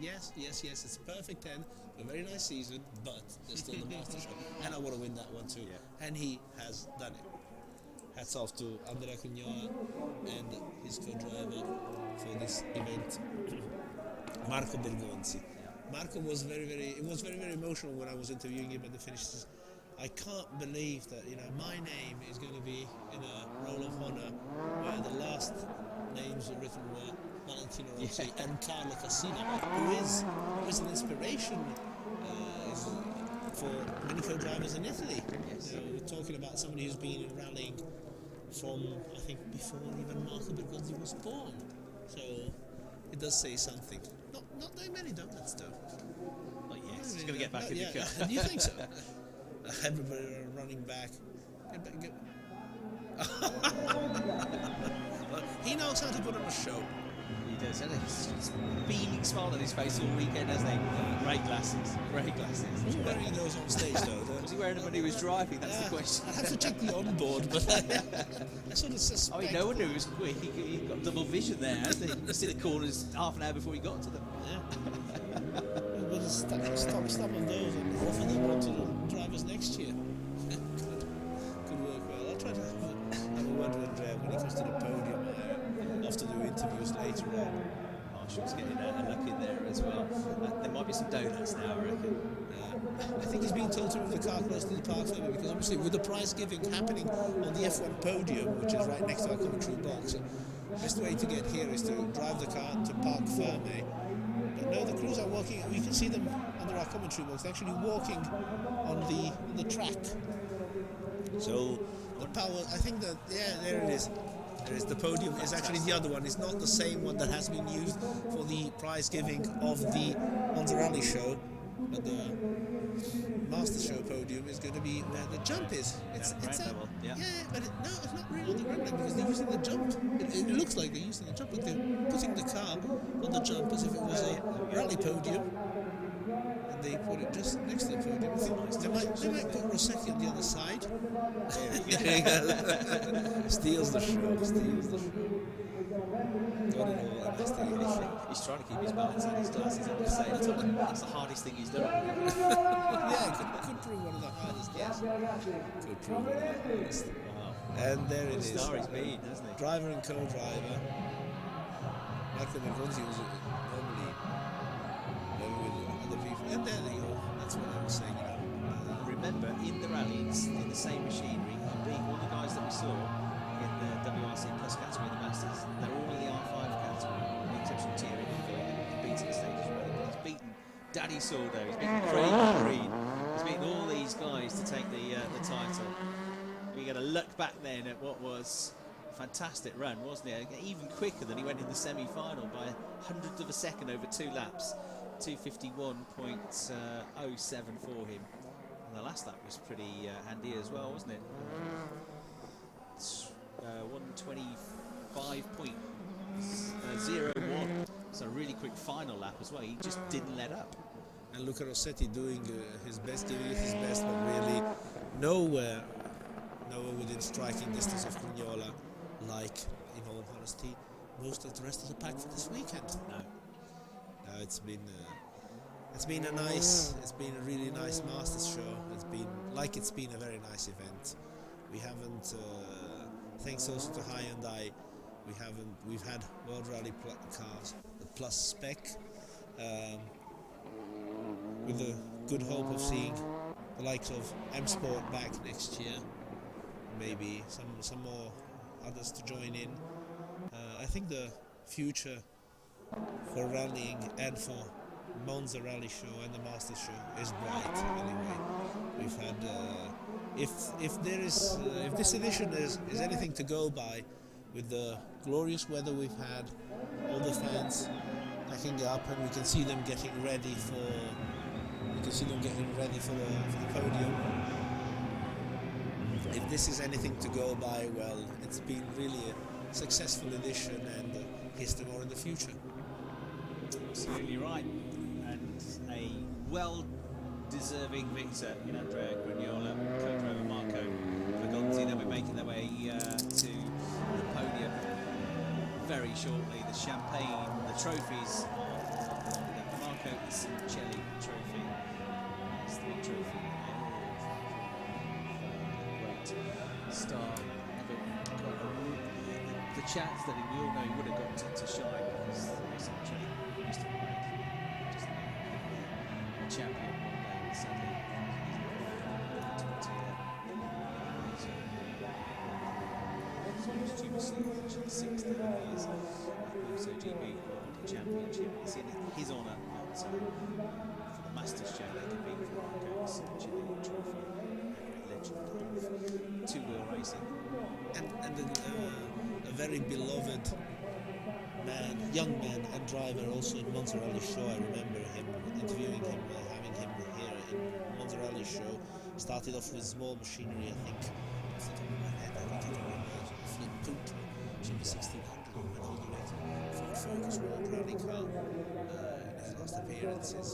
yes, it's a perfect 10, a very nice season, but there's still the Master Show, and I want to win that one too. Yeah. And he has done it. Hats off to Andrea Cragnola and his co-driver for this event, Marco Bergonzi. Yeah. Marco was very emotional when I was interviewing him at the finish. I can't believe that, you know, my name is going to be in a roll of honor where the last names written were Valentino Rossi and Carlo Cassina, who is an inspiration for many co-drivers in Italy. Yes. We're talking about somebody who's been in rallying from, I think, before even Marco Bergonzi was born. So it does say something. Not very many donuts though. Not yet. He's going to get back in the car. Do you think so? Everybody running back. He knows how to put on a show. He does, and he's beaming smile on his face all weekend, hasn't he? Great glasses, great glasses. Was he wearing those on stage though? Was he wearing them when he was driving? That's the question. I'd have to check the onboard, but I sort of suspect. I mean, no one knew he was quick. He got double vision there, hasn't he? You see the corners half an hour before he got to them. Yeah. We'll stock of those and offer them on to the drivers next year. Could work well. I'll try to have a word with Andrea when he comes to the podium. I'll have to do interviews later on. Marshall's getting a look in there as well. There might be some donuts now, I reckon. I think he's being told to move the car close to the Parc Ferme because obviously with the prize giving happening on the F1 podium, which is right next to our commentary box, the best way to get here is to drive the car to Parc Ferme. But no, the crews are walking. We can see them under our commentary box. They're actually walking on the track. So the power, I think that, there it is. There is the podium. Is actually the other one. It's not the same one that has been used for the prize giving of the Monza Rally Show, but the Master Show podium is going to be where the jump is. But it's not really on the ground level because they're using the jump. It looks like they're using the jump, but they're putting the car on the jump as if it was a rally podium. They put it just next to the podium. They might put Rossetti on the other side. Steals the show. Got it all. He's trying to keep his balance and his glasses at the same time. That's the hardest thing he's done. Could prove one of the hardest. Yes. Could prove one of the hardest. Wow. And there it is. Star he's been, hasn't he? Driver and co-driver. Michael Bergonzi was normally with other people. And there they go. That's what I was saying. Remember, in the rallies, in the same machinery, all the guys that we saw in the WRC Plus category in the Masters, they're all in the R5 category, with the exception of Thierry, who beating stages running. He's beaten Dani Sordo, he's beaten Breen, he's beaten all these guys to take the title. We're going to look back then at what was a fantastic run, wasn't it? Even quicker than he went in the semi-final by a hundredth of a second over 2 laps. 251.07 for him. And the last lap was pretty handy as well, wasn't it? 125.01. So a really quick final lap as well. He just didn't let up. And Luca Rossetti doing his best, giving it his best, but really nowhere within striking distance of Cragnola, like, in all honesty, most of the rest of the pack for this weekend. No. It's been it's been a really nice Masters show. It's been a very nice event. We haven't, thanks also to Hyundai, we've had World Rally cars, the Plus spec, with the good hope of seeing the likes of M Sport back next year. Maybe some more others to join in. I think the future for rallying and for Monza Rally Show and the Masters Show is bright. Anyway, we've had if this edition is anything to go by, with the glorious weather we've had, all the fans packing up, and we can see them getting ready for the podium. If this is anything to go by, well, it's been really a successful edition, and here's to more in the future. Absolutely right, and a well-deserving victor in Andrea Grignola, co-driver Marco Fagonzi. They'll be making their way to the podium very shortly. The champagne, the trophies, the Marco Sincelli trophy. It's the big trophy. Great star. The chance that we all know he would have got to shine, because Sincelli used to ride just a champion one day, sadly. He's 16 years. So GB World Championship. It's in his honour that for the Masters show they compete for the Marco Sincelli trophy. A legend of two-wheel racing. And a very beloved young man and driver also in Monza Rally Show. I remember him, interviewing him, having him here in Monza Rally Show. Started off with small machinery, I think. Off the top of my head, I think it was a Flip Poot, GB1600, went all the way to Ford Focus World Rally car in his last appearances,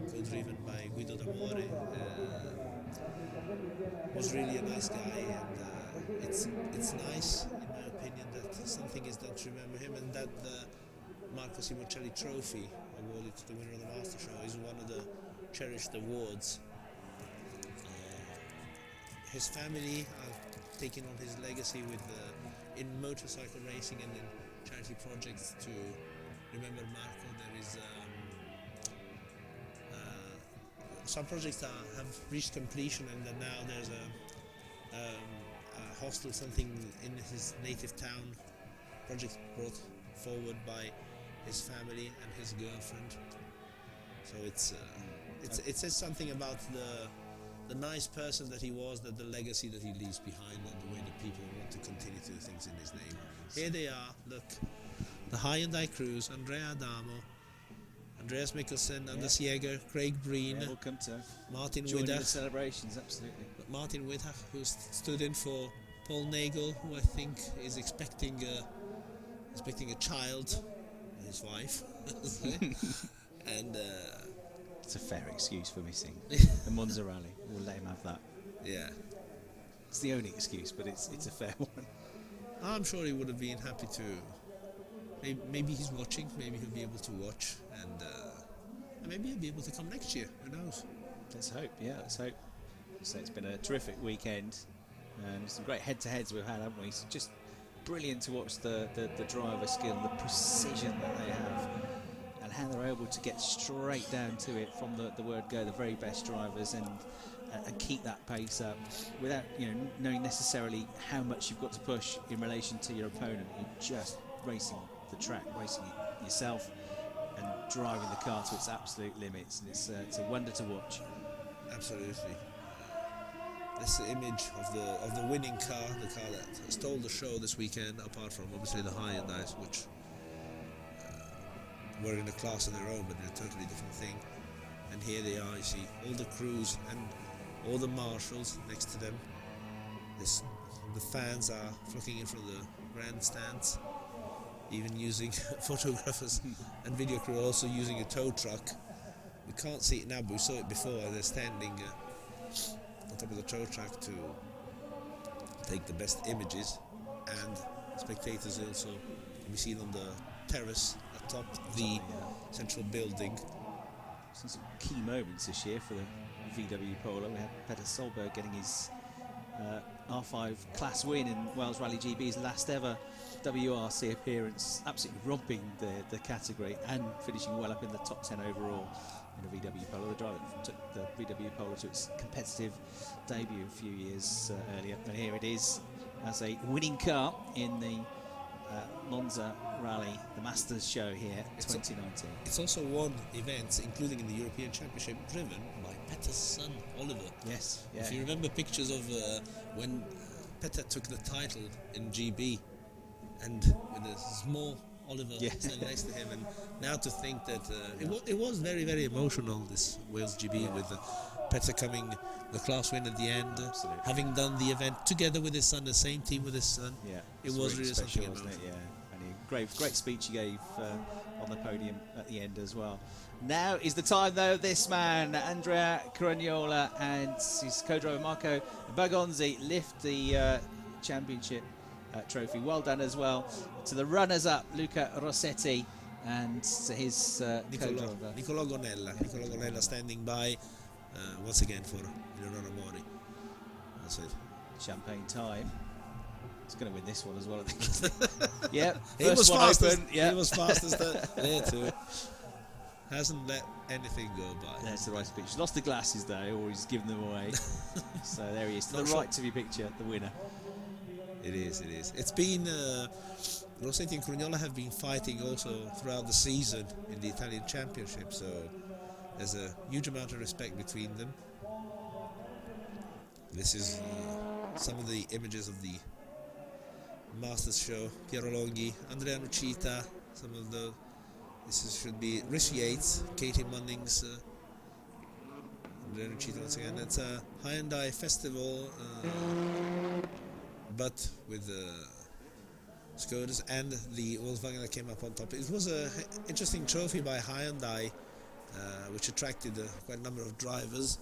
co-driven by Guido D'Amore. Was really a nice guy, and it's nice, in my opinion, that something is done to remember him, and that the Marco Sincelli trophy awarded to the winner of the Master Show is one of the cherished awards. His family are taking on his legacy with in motorcycle racing and in charity projects to remember Marco. There is some projects have reached completion, and then now there's a hostel, something in his native town, project brought forward by his family and his girlfriend. So it says something about the nice person that he was, that the legacy that he leaves behind, and the way that people want to continue to do things in his name. Here they are, look, the Hyundai crews, Andrea Adamo, Andreas Mikkelsen, Anders Jäger, Craig Breen, welcome to Martin joining Widach, the celebrations, absolutely. Martin Widach, who stood in for Paul Nagel, who I think is expecting a child, his wife, and it's a fair excuse for missing the Monza Rally. We'll let him have that. Yeah, it's the only excuse, but it's a fair one. I'm sure he would have been happy to. Maybe he's watching. Maybe he'll be able to watch, and maybe he'll be able to come next year. Who knows? Let's hope. Yeah, let's hope. So it's been a terrific weekend, and some great head-to-heads we've had, haven't we? So just brilliant to watch the driver skill, the precision that they have, and how they're able to get straight down to it from the word go. The very best drivers, and keep that pace up without knowing necessarily how much you've got to push in relation to your opponent. You're just racing the track, racing it yourself, and driving the car to its absolute limits, and it's a wonder to watch. Absolutely. This image of the winning car, the car that stole the show this weekend, apart from obviously the Hyundais, which were in a class of their own, but in a totally different thing. And here they are, you see all the crews and all the marshals next to them. The fans are flocking in from the grandstands, even using photographers and video crew also using a tow truck. We can't see it now, but we saw it before. They're standing on top of the tow truck to take the best images, and spectators also can be seen on the terrace atop the central building. seen some key moments this year for the VW Polo. We had Petter Solberg getting his R5 class win in Wales Rally GB's last ever WRC appearance, absolutely romping the category and finishing well up in the top 10 overall in the VW Polo. The driver took the VW Polo to its competitive debut a few years earlier, and here it is as a winning car in the Monza Rally, the Masters show here, 2019. It's also won events, including in the European Championship, driven by Petter's son, Oliver. Yes. Yeah. If you remember pictures of when Petter took the title in GB, and with a small Oliver standing next to him, and now to think that it was very, very emotional, this Wales GB, with Petter coming the class win at the end, having done the event together with his son, the same team with his son. Yeah, it was really special, something wasn't it? Yeah, and great speech he gave on the podium at the end as well. Now is the time, though, this man, Andrea Cragnola, and his co-driver Marco Bagonzi lift the championship trophy. Well done as well to the runners-up, Luca Rossetti, and to his co-driver. Nicolò Gonella standing by once again for Leonardo Mori. That's it. Champagne time. He's going to win this one as well, I think. Yep. He was fastest. Yep. He was fastest there too. Hasn't let anything go by. There's the right speech. He's lost the glasses though, or he's given them away. So there he is, to the right to be picture, the winner. It is. It's been Rossetti and Cragnola have been fighting also throughout the season in the Italian Championship, so there's a huge amount of respect between them. This is some of the images of the Masters show. Piero Longhi, Andrea Nucita, some of the. Should be Rishi Yates, Katie Munnings, Andrea Nucita once again. It's a Hyundai festival, but with Skodas and the Volkswagen that came up on top. It was an interesting trophy by Hyundai, which attracted quite a number of drivers,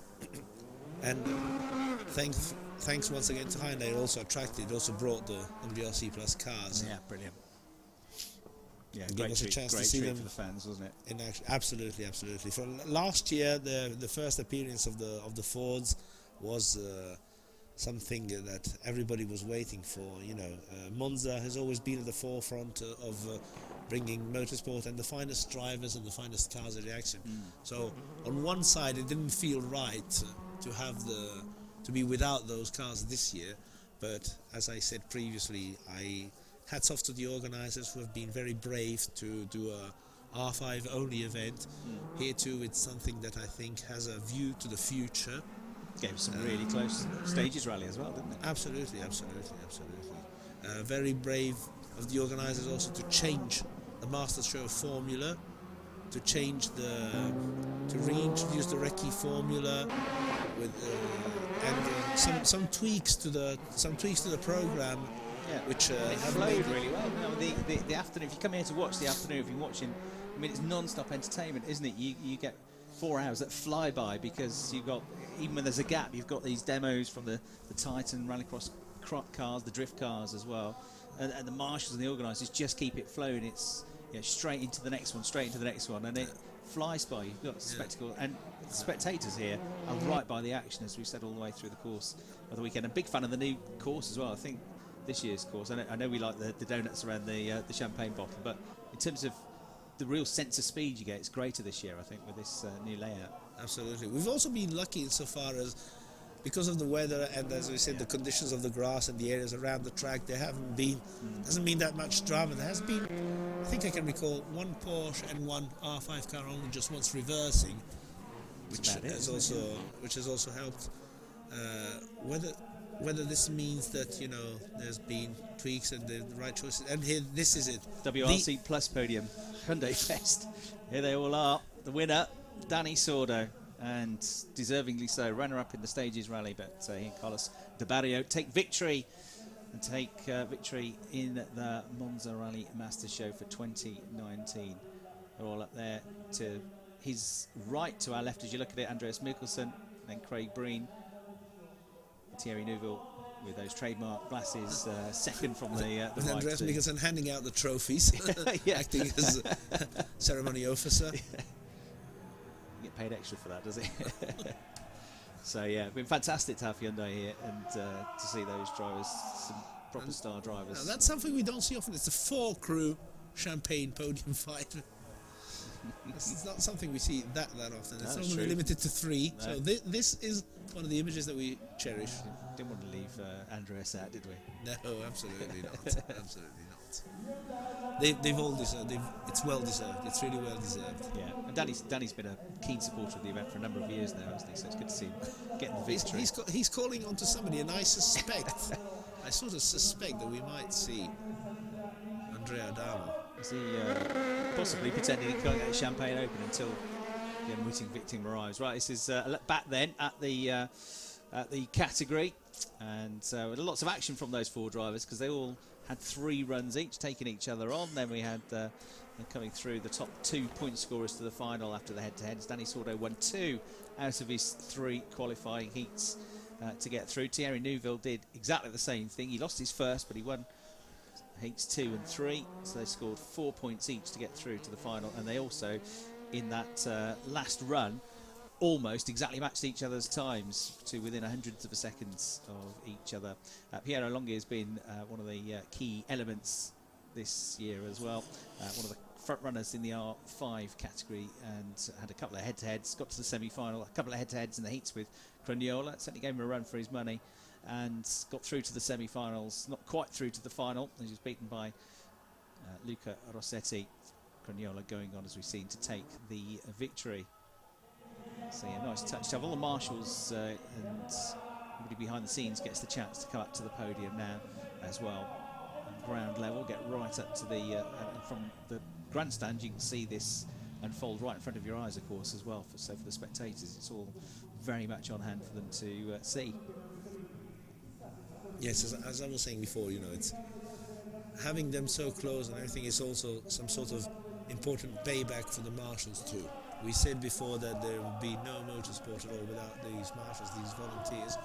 and thanks once again to Hyundai, also brought the WRC Plus cars. Yeah, brilliant. Yeah, give us a chance to see them for the fans, wasn't it? In action. Absolutely. From last year, the first appearance of the Fords was something that everybody was waiting for. You know, Monza has always been at the forefront of bringing motorsport and the finest drivers and the finest cars at the action. So on one side, it didn't feel right to be without those cars this year, but as I said previously, hats off to the organisers who have been very brave to do a R5 only event. Here too, it's something that I think has a view to the future. Gave some really close stages rally as well, didn't it? Absolutely. Very brave of the organisers also to change the Masters Show formula, to reintroduce the Recce formula with and some tweaks to the program. Yeah, which it flowed really well. You know, the afternoon, if you come here to watch the afternoon, if you're watching, I mean, it's non-stop entertainment, isn't it? You get 4 hours that fly by because you've got, even when there's a gap, you've got these demos from the Titan Rallycross cars, the drift cars as well, and the marshals and the organisers just keep it flowing. It's straight into the next one, and it flies by. You've got spectacle, and the spectators here are right by the action, as we've said all the way through the course of the weekend. I'm a big fan of the new course as well. I think this year's course, I know we like the donuts around the champagne bottle, but in terms of the real sense of speed you get, it's greater this year, I think, with this new layout. Absolutely. We've also been lucky insofar as, because of the weather and, as we said, the conditions of the grass and the areas around the track, there hasn't been that much drama. There has been, I think I can recall, one Porsche and one R5 car only just once reversing, which has also helped. Whether this means that, you know, there's been tweaks and the right choices. And here, this is it. WRC Plus podium, Hyundai Fest. Here they all are. The winner, Dani Sordo, and deservingly so. Runner-up in the Stages Rally, but he and Carlos De Barrio take victory in the Monza Rally Masters show for 2019. They're all up there to his right, to our left as you look at it, Andreas Mikkelsen, then Craig Breen, Thierry Neuville with those trademark glasses, second from the with right. Andreas Mikkelsen handing out the trophies, acting as ceremony officer. get paid extra for that, does he? So yeah, it's been fantastic to have Hyundai here and to see those drivers, some proper star drivers. Now that's something we don't see often. It's a 4-crew champagne podium fight. It's not something we see that often. It's only limited to 3. No. So this is one of the images that we cherish. Didn't want to leave Andreas out, did we? No, absolutely not. Absolutely not. They've all deserved. It's well deserved. It's really well deserved. Yeah, and Dani's been a keen supporter of the event for a number of years now, hasn't he? So it's good to see him getting the victory. He's calling on to somebody, and I suspect, I sort of suspect that we might see Andrea Damo. Is he possibly pretending he can't get the champagne open until the unwitting victim arrives? Right, this is a look back then at the category, and lots of action from those 4 drivers because they all had 3 runs each, taking each other on. Then we had coming through the top 2 point scorers to the final after the head-to-heads. Dani Sordo won 2 out of his 3 qualifying heats to get through. Thierry Neuville did exactly the same thing. He lost his first, but he won heats 2 and 3, so they scored 4 points each to get through to the final, and they also, in that last run, almost exactly matched each other's times to within 100ths of a second of each other. Piero Longhi has been one of the key elements this year as well, one of the front runners in the R5 category, and had a couple of head-to-heads, got to the semi-final, a couple of head-to-heads in the heats with Cragnola, certainly gave him a run for his money, and got through to the semi-finals, not quite through to the final, as he was beaten by Luca Rossetti. Cragnola going on, as we've seen, to take the victory. So yeah, nice touch to have all the marshals and everybody behind the scenes gets the chance to come up to the podium now as well. And ground level, get right up to the from the grandstand. You can see this unfold right in front of your eyes, of course, as well. So for the spectators, it's all very much on hand for them to see. Yes, as I was saying before, you know, it's having them so close and everything is also some sort of important payback for the marshals too. We said before that there would be no motorsport at all without these marshals, these volunteers.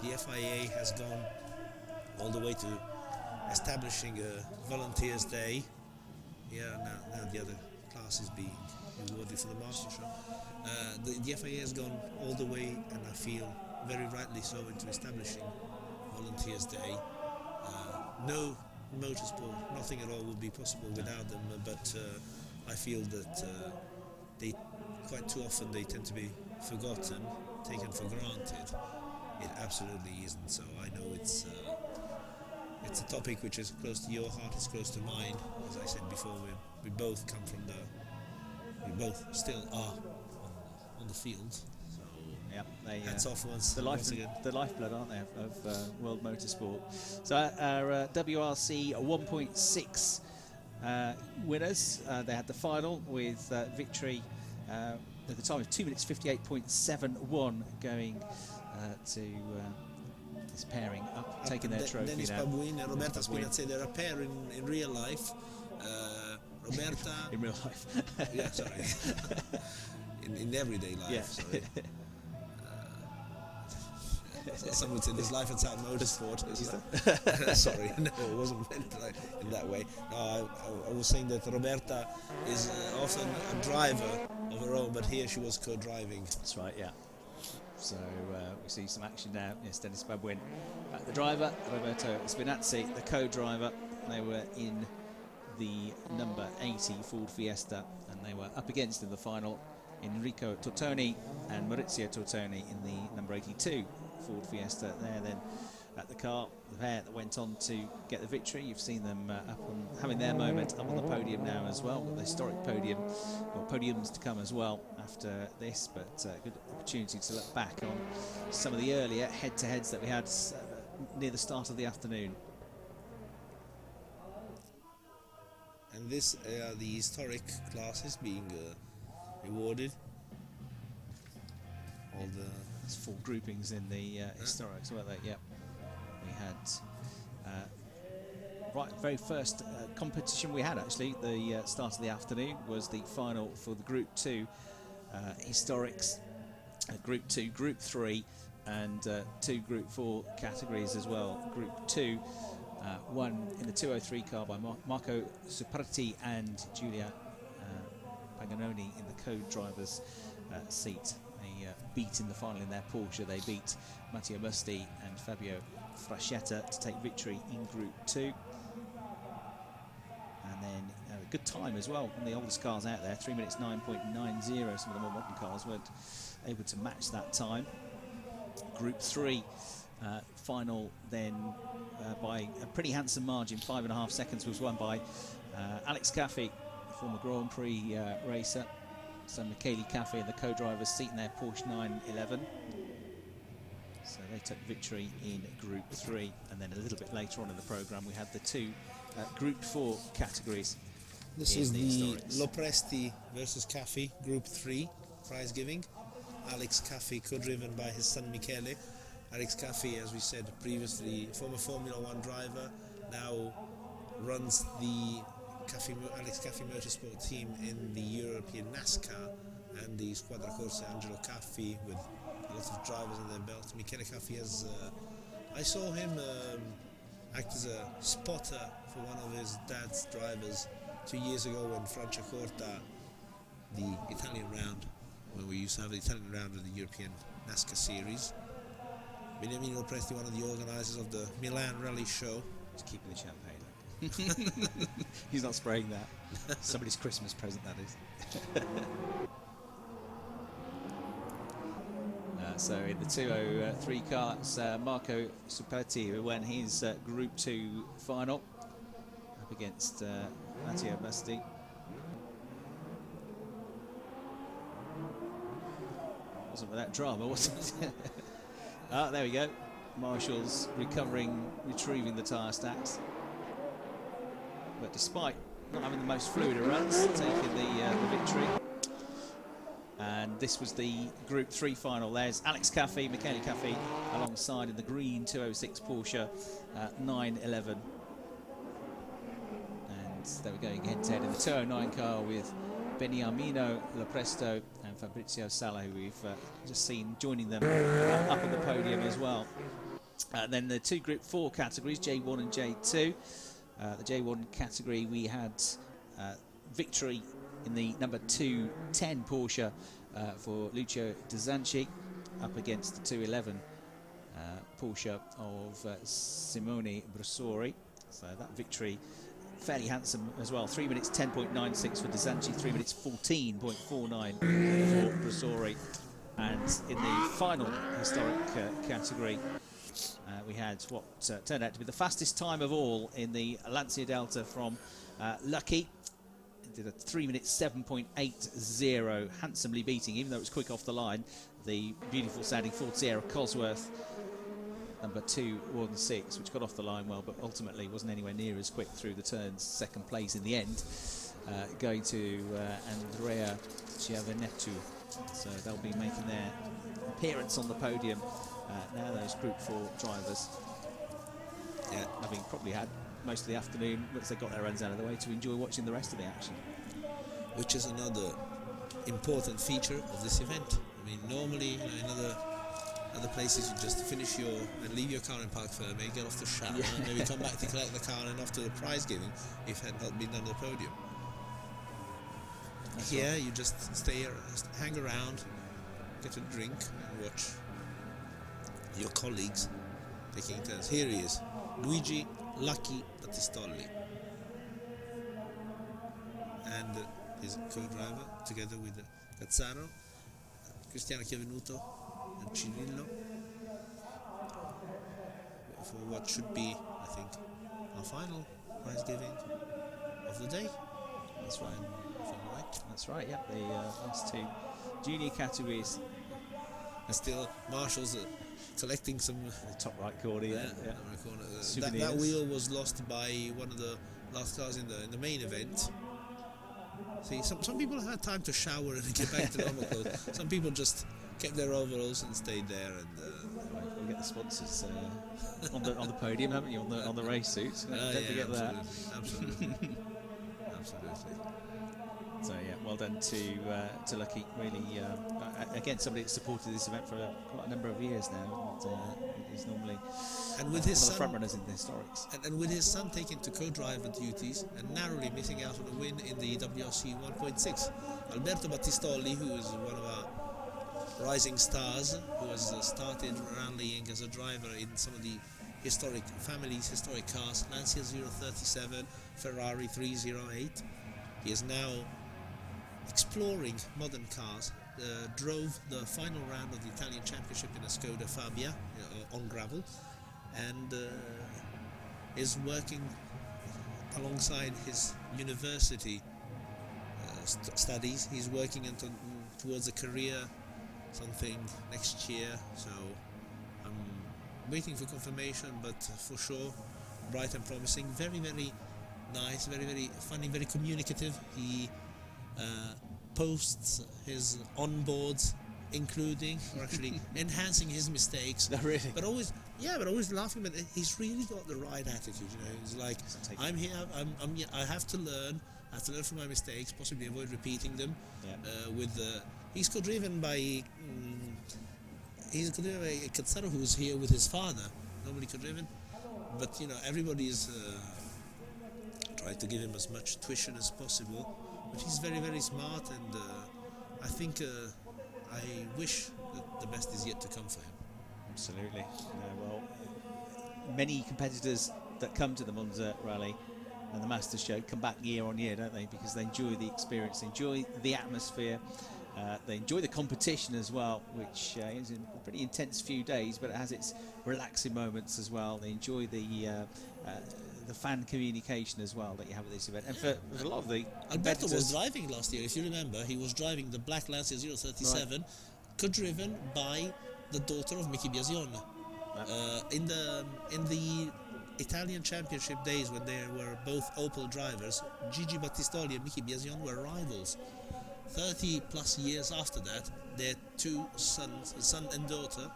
The FIA has gone all the way to establishing a Volunteers Day. Yeah, now the other class is being rewarded for the master show. The FIA has gone all the way, and I feel very rightly so, into establishing Volunteers Day. No motorsport, nothing at all would be possible without them, but I feel that they quite too often they tend to be forgotten, taken for granted. It absolutely isn't. So I know it's a topic which is close to your heart, it's close to mine. As I said before, we both come from we both still are on the field. So yeah, hats off once again. The lifeblood, aren't they, of world motorsport. So our WRC 1.6 winners, they had the final with victory at the time of 2 minutes 58.71 going to this pairing up, taking their trophy Dennis now. Pabuin and Roberta Spinazzi, they're a pair in real life. Roberta in real life. Yeah, sorry. in everyday life. Yeah. Sorry. Some would say there's life outside motorsport. Sorry, no, it wasn't meant like in that way. No, I was saying that Roberta is often a driver of her own, but here she was co-driving. That's right, yeah. So we see some action now. Yes, Dennis Pabuin, the driver, Roberto Spinazzi, the co-driver. They were in the number 80 Ford Fiesta, and they were up against in the final Enrico Tortoni and Maurizio Tortoni in the number 82 Ford Fiesta. There then at the car, the pair that went on to get the victory. You've seen them up on, having their moment up on the podium now as well. Got the historic podium, or podiums to come as well after this, but good opportunity to look back on some of the earlier head-to-heads that we had near the start of the afternoon. And this are the historic classes being rewarded. All the There's 4 groupings in the historics, weren't they? Yep. We had right very first competition we had actually. The start of the afternoon was the final for the Group 2 historics, Group 2, Group 3, and 2 Group 4 categories as well. Group 2 won in the 203 car by Marco Superti and Giulia Paganoni in the co-drivers seat. They beat in the final in their Porsche. They beat Matteo Musti and Fabio Frascetta to take victory in Group 2. And then a good time as well on the oldest cars out there, 3 minutes 9.90. Some of the more modern cars weren't able to match that time. Group 3 final then by a pretty handsome margin, 5.5 seconds, was won by Alex Caffey, former Grand Prix racer. So Michele Caffey and the co-drivers seat in their Porsche 911. So they took victory in Group 3, and then a little bit later on in the programme we had the two Group 4 categories. This is the Lopresti versus Caffey Group 3 prize giving. Alex Caffey, co-driven by his son Michele. Alex Caffey, as we said previously, former Formula 1 driver, now runs the Alex Caffey Motorsport team in the European NASCAR and the Squadra Corsa Angelo Caffey, with a lot of drivers in their belt. Michele Caffey has, I saw him act as a spotter for one of his dad's drivers 2 years ago when Franciacorta, the Italian round, when we used to have the Italian round of the European NASCAR series. Beniamino Lopresti, one of the organisers of the Milan Rally Show. He's keeping the champagne. He's not spraying that. Somebody's Christmas present, that is. So in the 203 car, it's Marco Superti who won his Group 2 final up against Matteo Musti. Wasn't without drama, was it? Ah, there we go. Marshall's retrieving the tyre stacks. But despite not having the most fluid of runs, taking the victory. And this was the Group 3 final. There's Alex Caffey, Michele Caffey, alongside in the green 206 Porsche 911. And they were going head-to-head in the 209 car with Beniamino Lopresti and Fabrizio Sala, who we've just seen joining them up on the podium as well. Then the two Group 4 categories, J1 and J2. The J1 category, we had victory in the number 210 Porsche for Lucio Dzwonczyk up against the 211 Porsche of Simone Bressori. So that victory fairly handsome as well. 3 minutes 10.96 for Dzwonczyk, 3 minutes 14.49 for Bressori. And in the final historic category, we had what turned out to be the fastest time of all in the Lancia Delta from Lucky. Did a 3 minutes 7.80, handsomely beating, even though it was quick off the line, the beautiful sounding Ford Sierra Cosworth number 216, which got off the line well, but ultimately wasn't anywhere near as quick through the turns. Second place in the end, going to Andrea Giovanettu. So they'll be making their appearance on the podium now, those Group 4 drivers. Yeah, having probably had most of the afternoon, once they got their runs out of the way, to enjoy watching the rest of the action. Which is another important feature of this event. I mean, normally, you know, in other places, you just finish and leave your car in Parc Fermé, get off the shower, maybe come back to collect the car and after the prize giving, if it had not been on the podium. That's here, right. You just hang around, get a drink, and watch your colleagues taking turns. Here he is, Luigi Lucky Battistoli, and his co-driver, together with Cazzaro, Cristiano Chiavenuto and Cirillo, for what should be, I think, our final prize giving of the day. That's right. If I'm right. That's right, yeah. The last two junior categories. And still, Marshall's collecting some... The top right corner, yeah. That wheel was lost by one of the last cars in the main event. See, some people had time to shower and get back to normal clothes. Some people just kept their overalls and stayed there. And you get the sponsors on the podium, haven't you? On the race suits. Don't forget that. Absolutely. Absolutely. So yeah, well done to Lucky. Really, again, somebody that's supported this event for quite a number of years now. He's normally and with his one of the son, front runners in the historics. and with his son taking to co-driver duties and narrowly missing out on a win in the WRC 1.6. Alberto Battistoli, who is one of our rising stars, who has started rallying as a driver in some of the family's historic cars, Lancia 037, Ferrari 308. He is now exploring modern cars, drove the final round of the Italian Championship in a Skoda Fabia on gravel, and is working alongside his university studies. He's working towards a career, something next year, so I'm waiting for confirmation, but for sure bright and promising. Very, very nice, very, very funny, very communicative. He posts his onboards, including or actually enhancing his mistakes. No, really? But always laughing. But he's really got the right attitude. You know, he's like, I'm here. I have to learn. I have to learn from my mistakes, possibly avoid repeating them. Yeah. He's co-driven by a cathedral who's here with his father. Normally co-driven, but you know, everybody's trying to give him as much tuition as possible. But he's very, very smart, and I think I wish that the best is yet to come for him. Absolutely. Well, many competitors that come to the Monza Rally and the Masters Show come back year on year, don't they? Because they enjoy the experience, they enjoy the atmosphere, they enjoy the competition as well, which is a pretty intense few days, but it has its relaxing moments as well. They enjoy the fan communication as well that you have at this event. And for a lot of the Alberto was driving last year, if you remember. He was driving the black Lancia 037, right, co-driven by the daughter of Mickey Biasione. In the Italian Championship days, when they were both Opel drivers, Gigi Battistoli and Mickey Biasione were rivals. 30 plus years after that, their two sons, son and daughter,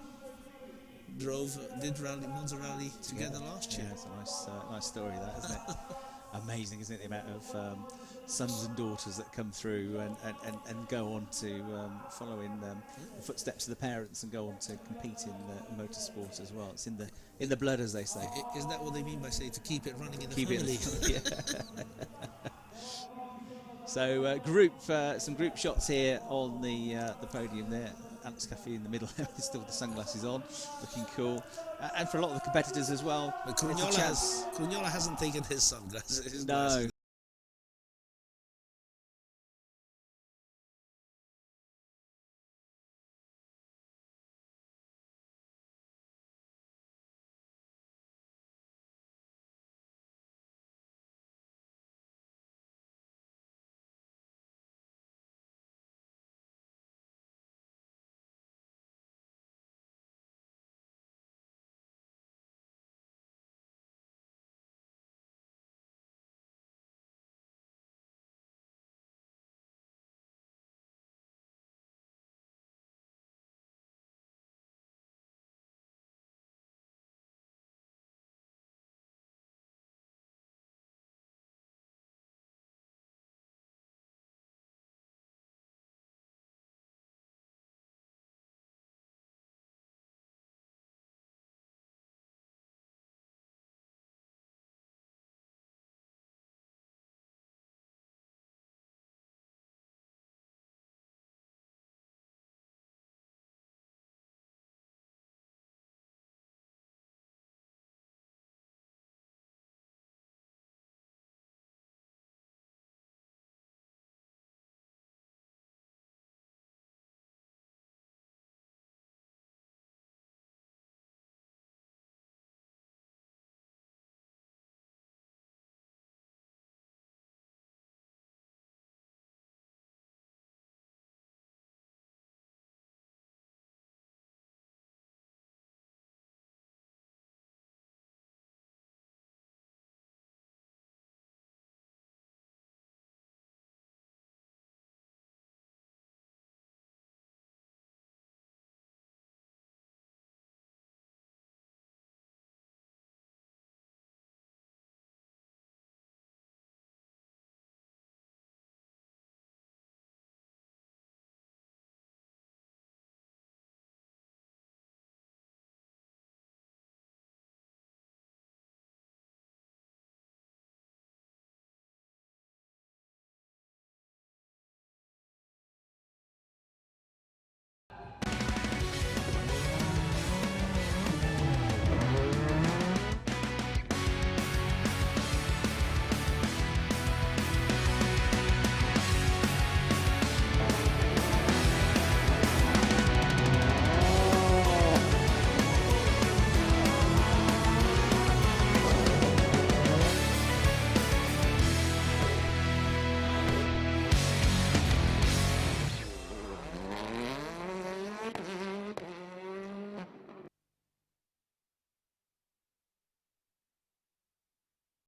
did Monza Rally together last year. Yeah, it's a nice story, that, isn't it? Amazing, isn't it, the amount of sons and daughters that come through and go on to follow in the footsteps of the parents and go on to compete in motorsport as well. It's in the blood, as they say. Isn't that what they mean by saying to keep it running in the family? So some group shots here on the podium there. Alex Caffey in the middle, still with the sunglasses on, looking cool. And for a lot of the competitors as well. But Crugnola hasn't taken his sunglasses. No,